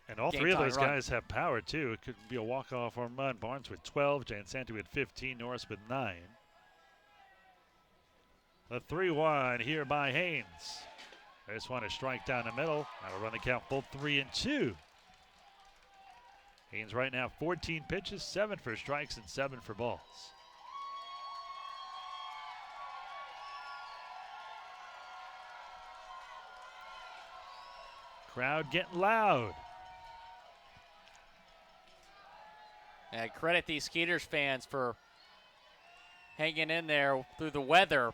And all 3 of those guys have power, too. It could be a walk-off home run. Barnes with 12, Jan Santee with 15, Norris with 9. The 3-1 here by Haynes. This one is strike down the middle. That'll run the count full 3-2. Haynes right now 14 pitches, 7 for strikes and 7 for balls. Crowd getting loud. And credit these Skeeters fans for hanging in there through the weather.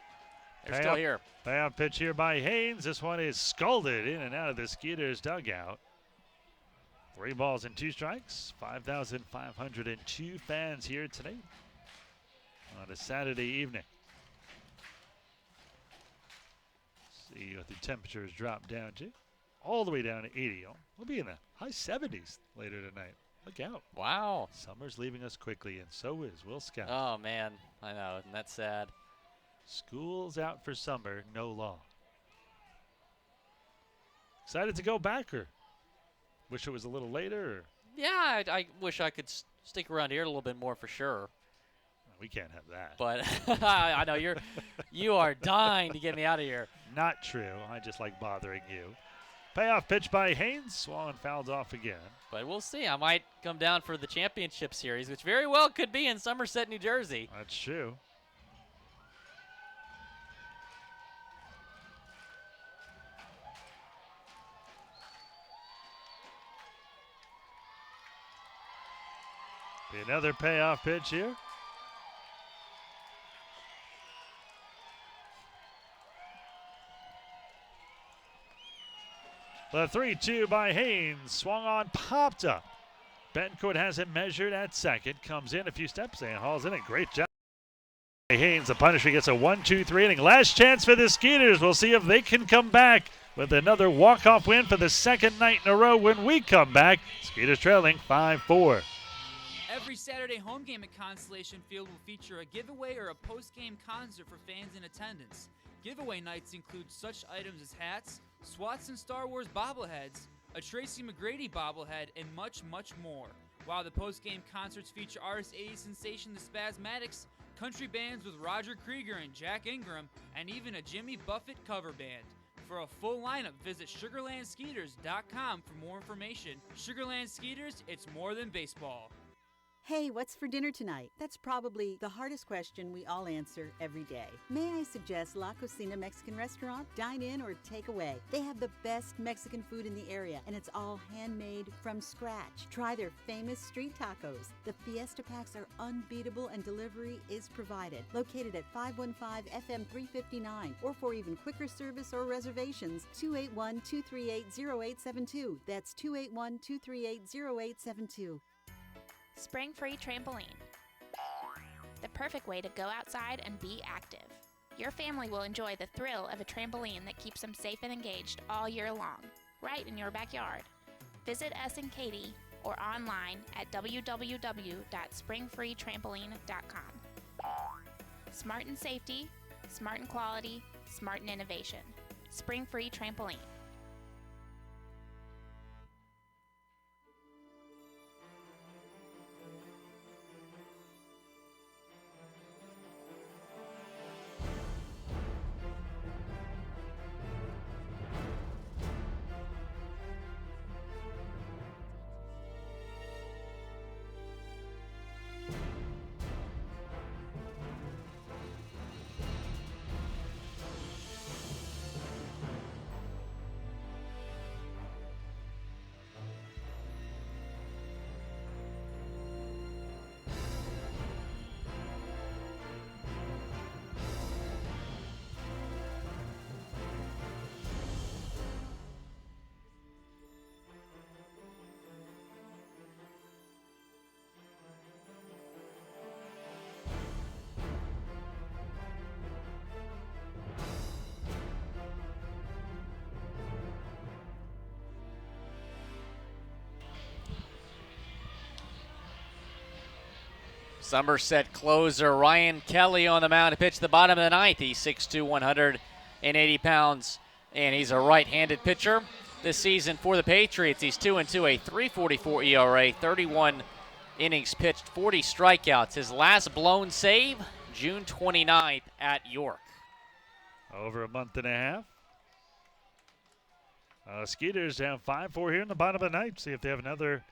They're still here. Payout pitch here by Haynes. This one is scolded in and out of the Skeeters dugout. 3 balls and 2 strikes. 5,502 fans here today on a Saturday evening. See what the temperatures drop down to. All the way down to 80. We'll be in the high 70s later tonight. Look out. Wow. Summer's leaving us quickly, and so is Will Scout. Oh, man. I know, and that's sad. School's out for summer, no law. Excited to go back, or wish it was a little later? Or? Yeah, I wish I could stick around here a little bit more for sure. We can't have that. But I know you are dying to get me out of here. Not true. I just like bothering you. Payoff pitch by Haynes. Swung and fouled off again. But we'll see. I might come down for the championship series, which very well could be in Somerset, New Jersey. That's true. Be another payoff pitch here. The 3-2 by Haynes. Swung on, popped up. Bencourt has it measured at second. Comes in a few steps and hauls in it. Great job. Haynes, the Punisher, gets a 1-2-3 inning. Last chance for the Skeeters. We'll see if they can come back with another walk-off win for the second night in a row when we come back. Skeeters trailing 5-4. Every Saturday home game at Constellation Field will feature a giveaway or a post-game concert for fans in attendance. Giveaway nights include such items as hats, Swats and Star Wars bobbleheads, a Tracy McGrady bobblehead, and much, much more. While the post-game concerts feature artist 80s sensation The Spasmatics, country bands with Roger Krieger and Jack Ingram, and even a Jimmy Buffett cover band. For a full lineup, visit SugarlandSkeeters.com for more information. Sugarland Skeeters, it's more than baseball. Hey, what's for dinner tonight? That's probably the hardest question we all answer every day. May I suggest La Cocina Mexican Restaurant? Dine in or take away. They have the best Mexican food in the area, and it's all handmade from scratch. Try their famous street tacos. The Fiesta Packs are unbeatable, and delivery is provided. Located at 515 FM 359, or for even quicker service or reservations, 281-238-0872. That's 281-238-0872. Spring Free Trampoline. The perfect way to go outside and be active. Your family will enjoy the thrill of a trampoline that keeps them safe and engaged all year long, right in your backyard. Visit us in Katy or online at www.springfreetrampoline.com. Smart in safety, smart in quality, smart in innovation. Spring Free Trampoline. Somerset closer Ryan Kelly on the mound to pitch the bottom of the ninth. He's 6'2", 180 pounds, and he's a right-handed pitcher this season for the Patriots. He's 2-2, a 3.44 ERA, 31 innings pitched, 40 strikeouts. His last blown save, June 29th at York. Over a month and a half. Skeeters have 5-4 here in the bottom of the ninth. See if they have another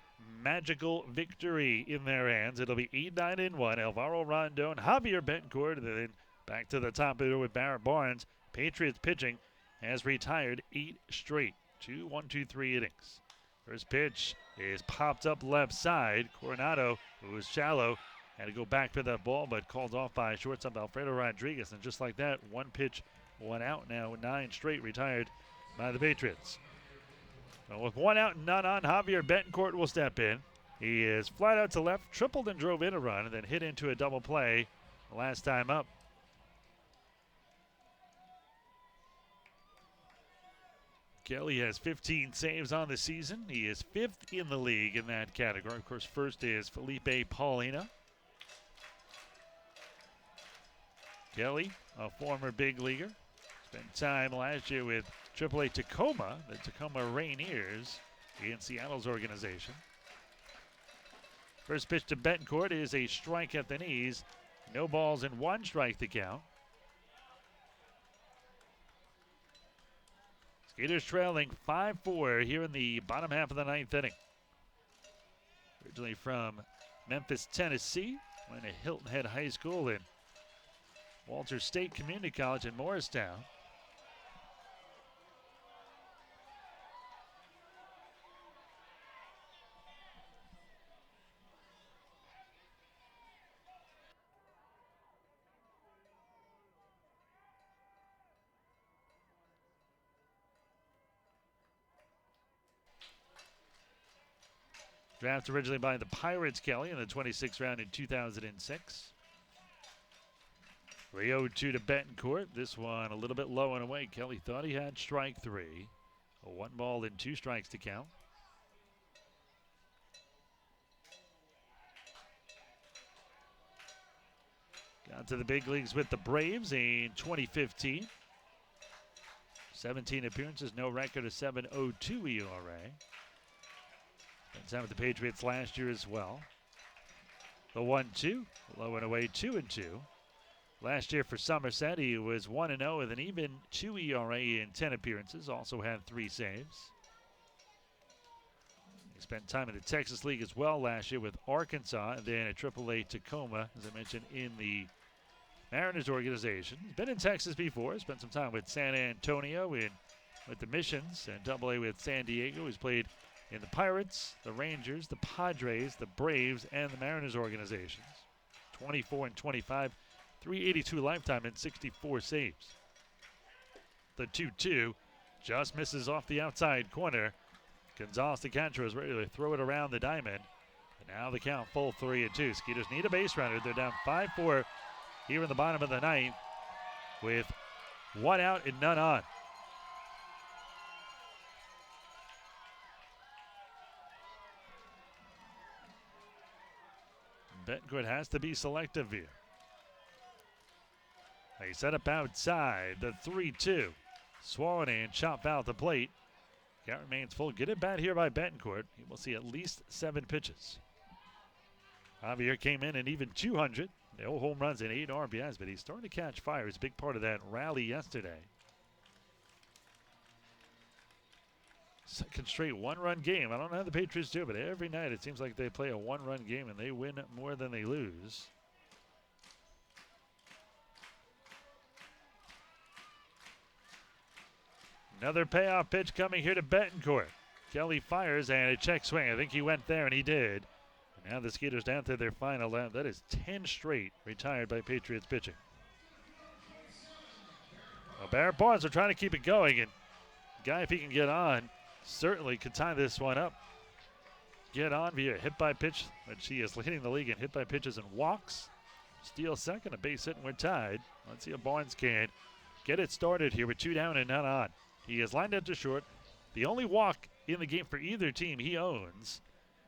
magical victory in their hands. It'll be 8-9-1. Alvaro Rondon, Javier Bencourt, and then back to the top of it with Barrett Barnes. Patriots pitching has retired 8 straight. 2 1-2-3 innings. First pitch is popped up left side. Coronado, who was shallow, had to go back for that ball, but called off by shortstop Alfredo Rodriguez. And just like that, one pitch, one out now. 9 straight retired by the Patriots. Well, with 1 out and none on, Javier Betancourt will step in. He is flat out to left, tripled and drove in a run, and then hit into a double play last time up. Kelly has 15 saves on the season. He is 5th in the league in that category. Of course, first is Felipe Paulina. Kelly, a former big leaguer, spent time last year with AAA Tacoma, the Tacoma Rainiers, in Seattle's organization. First pitch to Betancourt is a strike at the knees. No balls and 1 strike to count. Skeeters trailing 5-4 here in the bottom half of the ninth inning. Originally from Memphis, Tennessee, went to Hilton Head High School and Walter State Community College in Morristown. Drafted originally by the Pirates, Kelly, in the 26th round in 2006. 3-0-2 to Betancourt. This one a little bit low and away. Kelly thought he had strike three. A 1 ball and 2 strikes to count. Got to the big leagues with the Braves in 2015. 17 appearances, no record, a 7.02 ERA. Spent time with the Patriots last year as well. The 1-2, low and away, 2-2. Last year for Somerset, he was 1-0 with an even 2 ERA in 10 appearances. Also had 3 saves. He spent time in the Texas League as well last year with Arkansas, and then at AAA Tacoma, as I mentioned, in the Mariners organization. He's been in Texas before. Spent some time with San Antonio and with the Missions, and AA with San Diego. He's played in the Pirates, the Rangers, the Padres, the Braves, and the Mariners organizations. 24 and 25, 382 lifetime and 64 saves. The 2-2 just misses off the outside corner. Gonzalez the catcher is ready to throw it around the diamond. And now the count full 3-2. Skeeters need a base runner. They're down 5-4 here in the bottom of the ninth with 1 out and none on. Betancourt has to be selective here. They set up outside. The 3-2. Swung and chopped foul at the plate. Count remains full. Get it bat here by Betancourt. He will see at least 7 pitches. Javier came in and even 200. No home runs and 8 RBIs, but he's starting to catch fire. He's a big part of that rally yesterday. Second straight 1-run game. I don't know how the Patriots do, but every night it seems like they play a 1-run game and they win more than they lose. Another payoff pitch coming here to Betancourt. Kelly fires and a check swing. I think he went there and he did. And now the Skeeters down to their final lap. That is 10 straight retired by Patriots pitching. Well, Barrett Barnes are trying to keep it going, and guy, if he can get on, certainly could tie this one up. Get on via hit by pitch, which he is leading the league in hit by pitches and walks. Steal second, a base hit, and we're tied. Let's see if Barnes can get it started here with 2 down and none on. He is lined out to short. The only walk in the game for either team he owns.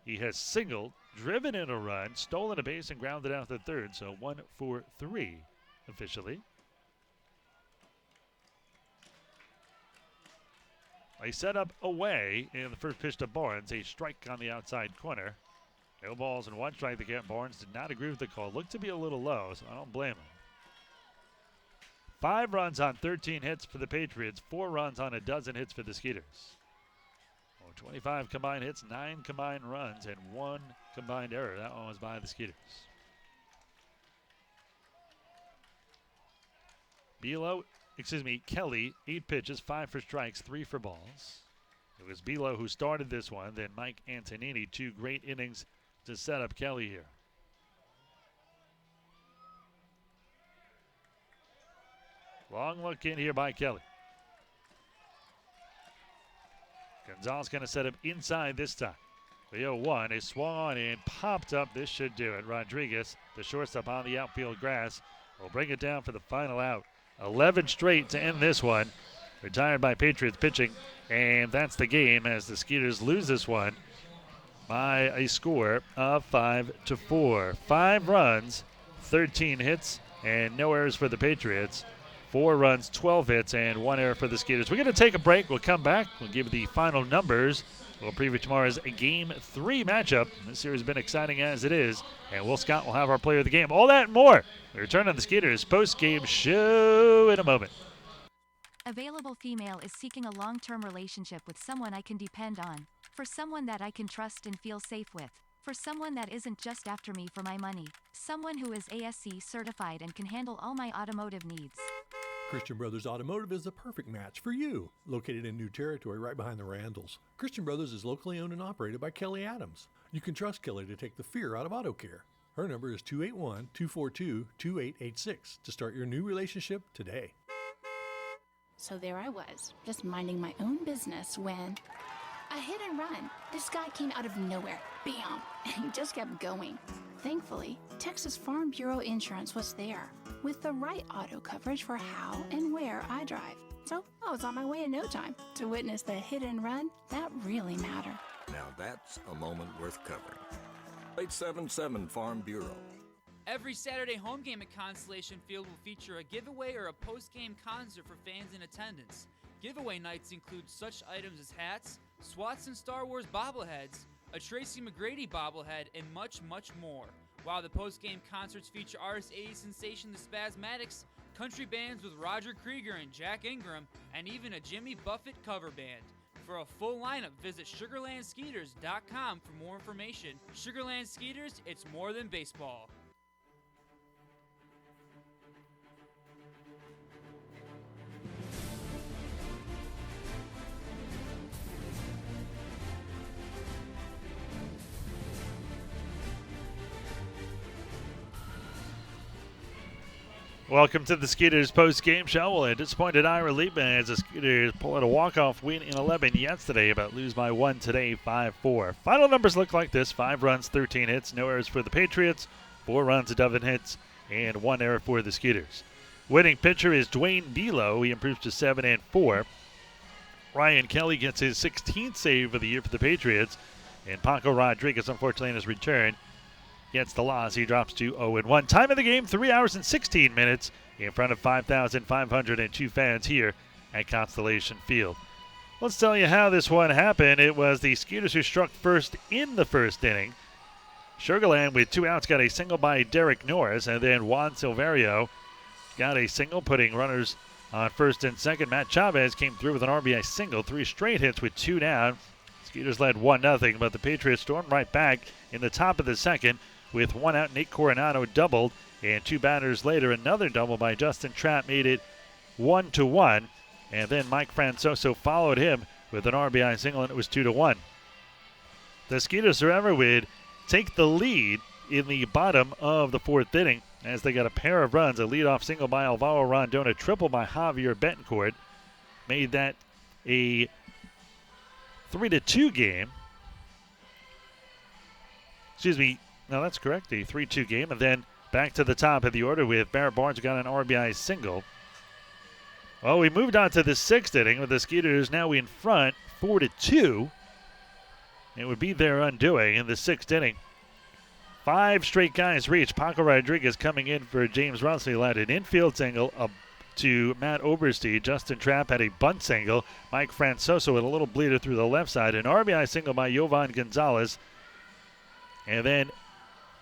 He has singled, driven in a run, stolen a base, and grounded out the third. So 1 for 3 officially. They set up away in the first pitch to Barnes. A strike on the outside corner. No balls and 1 strike to get. Barnes did not agree with the call. Looked to be a little low, so I don't blame him. 5 runs on 13 hits for the Patriots. 4 runs on a dozen hits for the Skeeters. 25 combined hits, 9 combined runs, and 1 combined error. That one was by the Skeeters. Kelly, 8 pitches, 5 for strikes, 3 for balls. It was Belo who started this one, then Mike Antonini. 2 great innings to set up Kelly here. Long look in here by Kelly. Gonzalez going to set him inside this time. 3-0-1 is swung on and popped up. This should do it. Rodriguez, the shortstop on the outfield grass, will bring it down for the final out. 11 straight to end this one. Retired by Patriots pitching. And that's the game as the Skeeters lose this one by a score of 5-4. 5 runs, 13 hits, and no errors for the Patriots. 4 runs, 12 hits, and 1 error for the Skeeters. We're going to take a break. We'll come back. We'll give you the final numbers. We'll preview tomorrow's Game 3 matchup. This series has been exciting as it is. And Will Scott will have our player of the game. All that and more. We return on the Skeeters post-game show in a moment. Available female is seeking a long-term relationship with someone I can depend on. For someone that I can trust and feel safe with. For someone that isn't just after me for my money. Someone who is ASC certified and can handle all my automotive needs. Christian Brothers Automotive is the perfect match for you. Located in new territory right behind the Randalls, Christian Brothers is locally owned and operated by Kelly Adams. You can trust Kelly to take the fear out of auto care. Her number is 281-242-2886 to start your new relationship today. So there I was, just minding my own business when a hit and run. This guy came out of nowhere, bam, and he just kept going. Thankfully, Texas Farm Bureau Insurance was there with the right auto coverage for how and where I drive. So I was on my way in no time to witness the hit and run that really matter. Now that's a moment worth covering. 877 Farm Bureau. Every Saturday home game at Constellation Field will feature a giveaway or a post-game concert for fans in attendance. Giveaway nights include such items as hats, Swats and Star Wars bobbleheads, a Tracy McGrady bobblehead, and much, much more. While the post-game concerts feature artist 80s sensation The Spasmatics, country bands with Roger Krieger and Jack Ingram, and even a Jimmy Buffett cover band. For a full lineup, visit SugarlandSkeeters.com for more information. Sugarland Skeeters, it's more than baseball. Welcome to the Skeeters post-game show. Well, a disappointed Ira Liebman as the Skeeters pull out a walk-off win in 11 yesterday, but lose by 1 today, 5-4. Final numbers look like this: 5 runs, 13 hits, no errors for the Patriots, 4 runs, 11 hits, and 1 error for the Skeeters. Winning pitcher is Dwayne Delo. He improves to 7-4. Ryan Kelly gets his 16th save of the year for the Patriots, and Paco Rodriguez, unfortunately, in his return, gets the loss. He drops to 0-1. Time of the game, 3 hours and 16 minutes in front of 5,502 fans here at Constellation Field. Let's tell you how this one happened. It was the Skeeters who struck first in the first inning. Sugarland, with 2 outs, got a single by Derek Norris, and then Juan Silverio got a single, putting runners on first and second. Matt Chavez came through with an RBI single, 3 straight hits with 2 down. Skeeters led 1-0, but the Patriots stormed right back in the top of the second with 1 out. Nate Coronado doubled, and 2 batters later, another double by Justin Trapp made it 1-1, and then Mike Francoso followed him with an RBI single, and it was 2-1. The Skeeters, however, would take the lead in the bottom of the 4th inning as they got a pair of runs, a leadoff single by Alvaro Rondon, a triple by Javier Betancourt, made that a 3-2 game. Excuse me. No, that's correct. A 3-2 game. And then back to the top of the order with Barrett Barnes, who got an RBI single. Well, we moved on to the 6th inning with the Skeeters now in front, 4-2. It would be their undoing in the 6th inning. 5 straight guys reached. Paco Rodriguez coming in for James Russell allowed an infield single to Matt Oberste. Justin Trapp had a bunt single. Mike Francoso with a little bleeder through the left side. An RBI single by Yovan Gonzalez. And then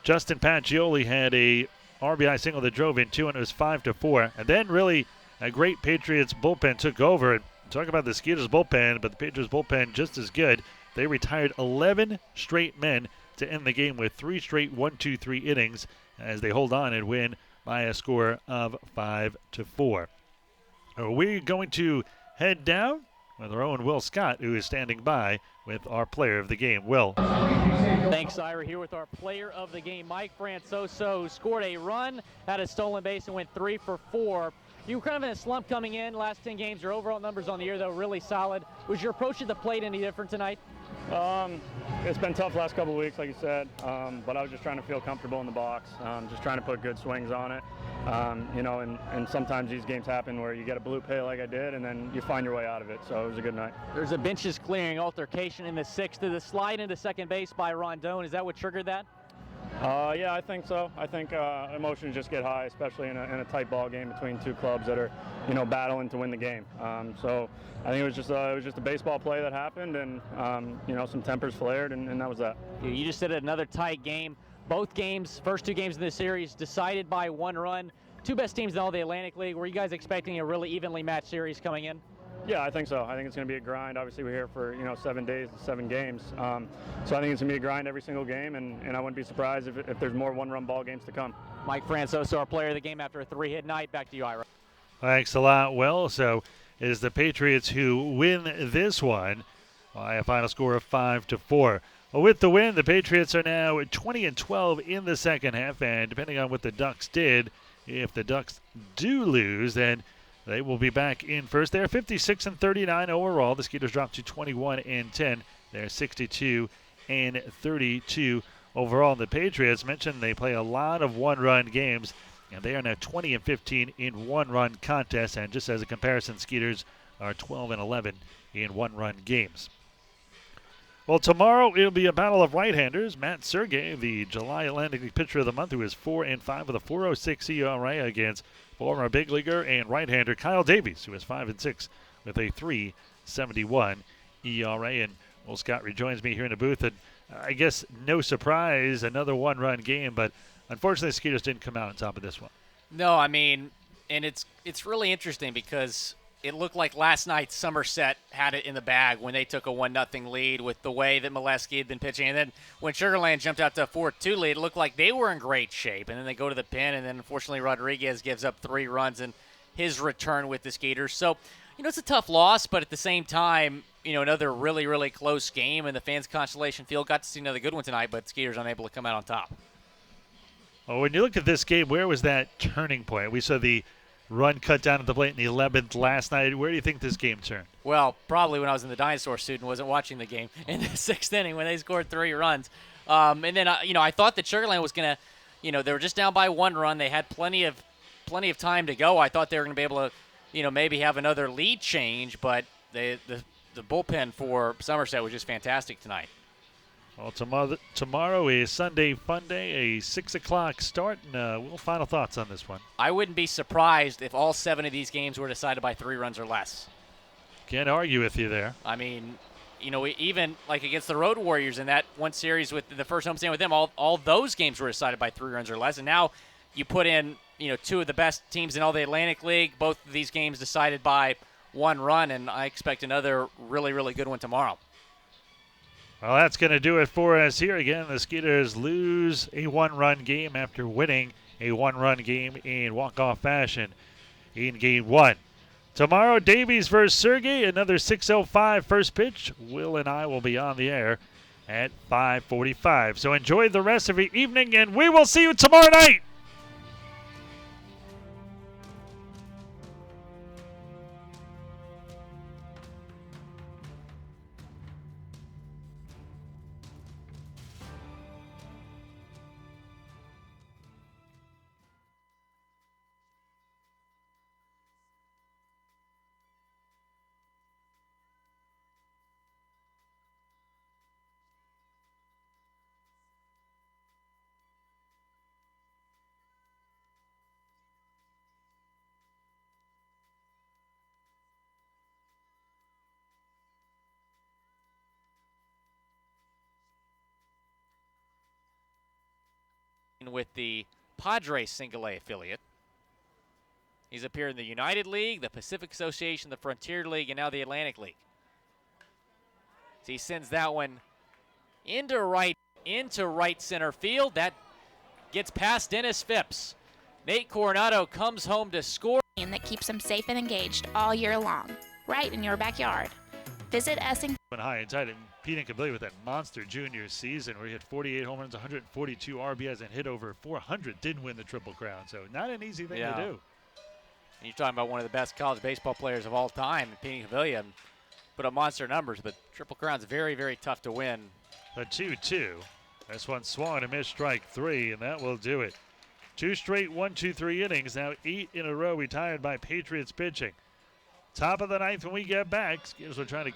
Justin Pacioli had a RBI single that drove in 2, and it was 5-4. And then really a great Patriots bullpen took over. And talk about the Skeeters bullpen, but the Patriots bullpen just as good. They retired 11 straight men to end the game with 3 straight 1-2-3 innings as they hold on and win by a score of 5-4. We're going to head down with our own Will Scott, who is standing by with our player of the game. Will. Thanks, Ira. Here with our player of the game, Mike Francoso, scored a run, had a stolen base, and went 3 for 4. You were kind of in a slump coming in. Last 10 games, your overall numbers on the year, though, really solid. Was your approach at the plate any different tonight? It's been tough last couple of weeks, like you said, but I was just trying to feel comfortable in the box, just trying to put good swings on it. And sometimes these games happen where you get a blue pay like I did, and then you find your way out of it, so it was a good night. There's a benches clearing altercation in the 6th. Did the slide into second base by Rondon, is that what triggered that? Yeah, I think so. I think emotions just get high, especially in a tight ball game between 2 clubs that are, battling to win the game. So I think it was just a baseball play that happened, and some tempers flared, and that was that. You just did another tight game. Both games, first 2 games in the series, decided by 1 run. two best teams in all the Atlantic League. Were you guys expecting a really evenly matched series coming in? Yeah, I think so. I think it's going to be a grind. Obviously, we're here for 7 days, 7 games. So I think it's going to be a grind every single game, and I wouldn't be surprised if there's more one-run ball games to come. Mike Francoso, our player of the game after a 3-hit night. Back to you, Ira. Thanks a lot. Well, so it is the Patriots who win this one by a final score of 5-4. Well, with the win, the Patriots are now 20-12 in the second half, and depending on what the Ducks did, if the Ducks do lose, then they will be back in first. They're 56-39 overall. The Skeeters dropped to 21-10. They're 62-32 overall. The Patriots mentioned they play a lot of one-run games, and they are now 20-15 in one-run contests. And just as a comparison, Skeeters are 12-11 in one-run games. Well, tomorrow it'll be a battle of right-handers. Matt Sergey, the July Atlantic League Pitcher of the Month, who is 4-5 with a 4.06 ERA against former big leaguer and right-hander Kyle Davies, who is 5-6 with a 3.71 ERA. And well, Scott rejoins me here in the booth, and I guess no surprise, another one-run game, but unfortunately, the Skeeters didn't come out on top of this one. No, I mean, and it's really interesting because it looked like last night Somerset had it in the bag when they took a 1-0 lead with the way that Molesky had been pitching. And then when Sugarland jumped out to a 4-2 lead, it looked like they were in great shape. And then they go to the pen, and then unfortunately Rodriguez gives up 3 runs in his return with the Skeeters. So, it's a tough loss, but at the same time, another really, really close game. And the fans Constellation Field got to see another good one tonight, but Skeeters unable to come out on top. Well, when you look at this game, where was that turning point? We saw the run cut down at the plate in the 11th last night. Where do you think this game turned? Well, probably when I was in the dinosaur suit and wasn't watching the game in the 6th inning when they scored 3 runs. And then, I thought that Sugarland was going to, they were just down by 1 run. They had plenty of time to go. I thought they were going to be able to, maybe have another lead change, but the bullpen for Somerset was just fantastic tonight. Well, tomorrow is Sunday Fun Day, a 6 o'clock start, and final thoughts on this one. I wouldn't be surprised if all 7 of these games were decided by 3 runs or less. Can't argue with you there. I mean, even like against the Road Warriors in that one series with the first homestand with them, all those games were decided by 3 runs or less, and now you put in, 2 of the best teams in all the Atlantic League, both of these games decided by 1 run, and I expect another really, really good one tomorrow. Well, that's going to do it for us here. Again, the Skeeters lose a 1-run game after winning a 1-run game in walk-off fashion in Game 1. Tomorrow, Davies versus Sergey, another 6:05 first pitch. Will and I will be on the air at 5:45. So enjoy the rest of your evening, and we will see you tomorrow night. With the Padres single-A affiliate. He's appeared in the United League, the Pacific Association, the Frontier League, and now the Atlantic League. So he sends that one into right center field. That gets past Dennis Phipps. Nate Coronado comes home to score. That keeps them safe and engaged all year long, right in your backyard. Visit Essing. High and tight, and Pete Incaviglia with that monster junior season where he hit 48 home runs, 142 RBIs, and hit over 400. Didn't win the Triple Crown, so not an easy thing to do. And you're talking about one of the best college baseball players of all time, Pete Incaviglia, put up monster numbers, but Triple Crown's very, very tough to win. A 2-2. This one swung and missed strike 3, and that will do it. 2 straight 1-2-3 innings, now 8 in a row retired by Patriots pitching. Top of the 9th when we get back. Skeeters will try to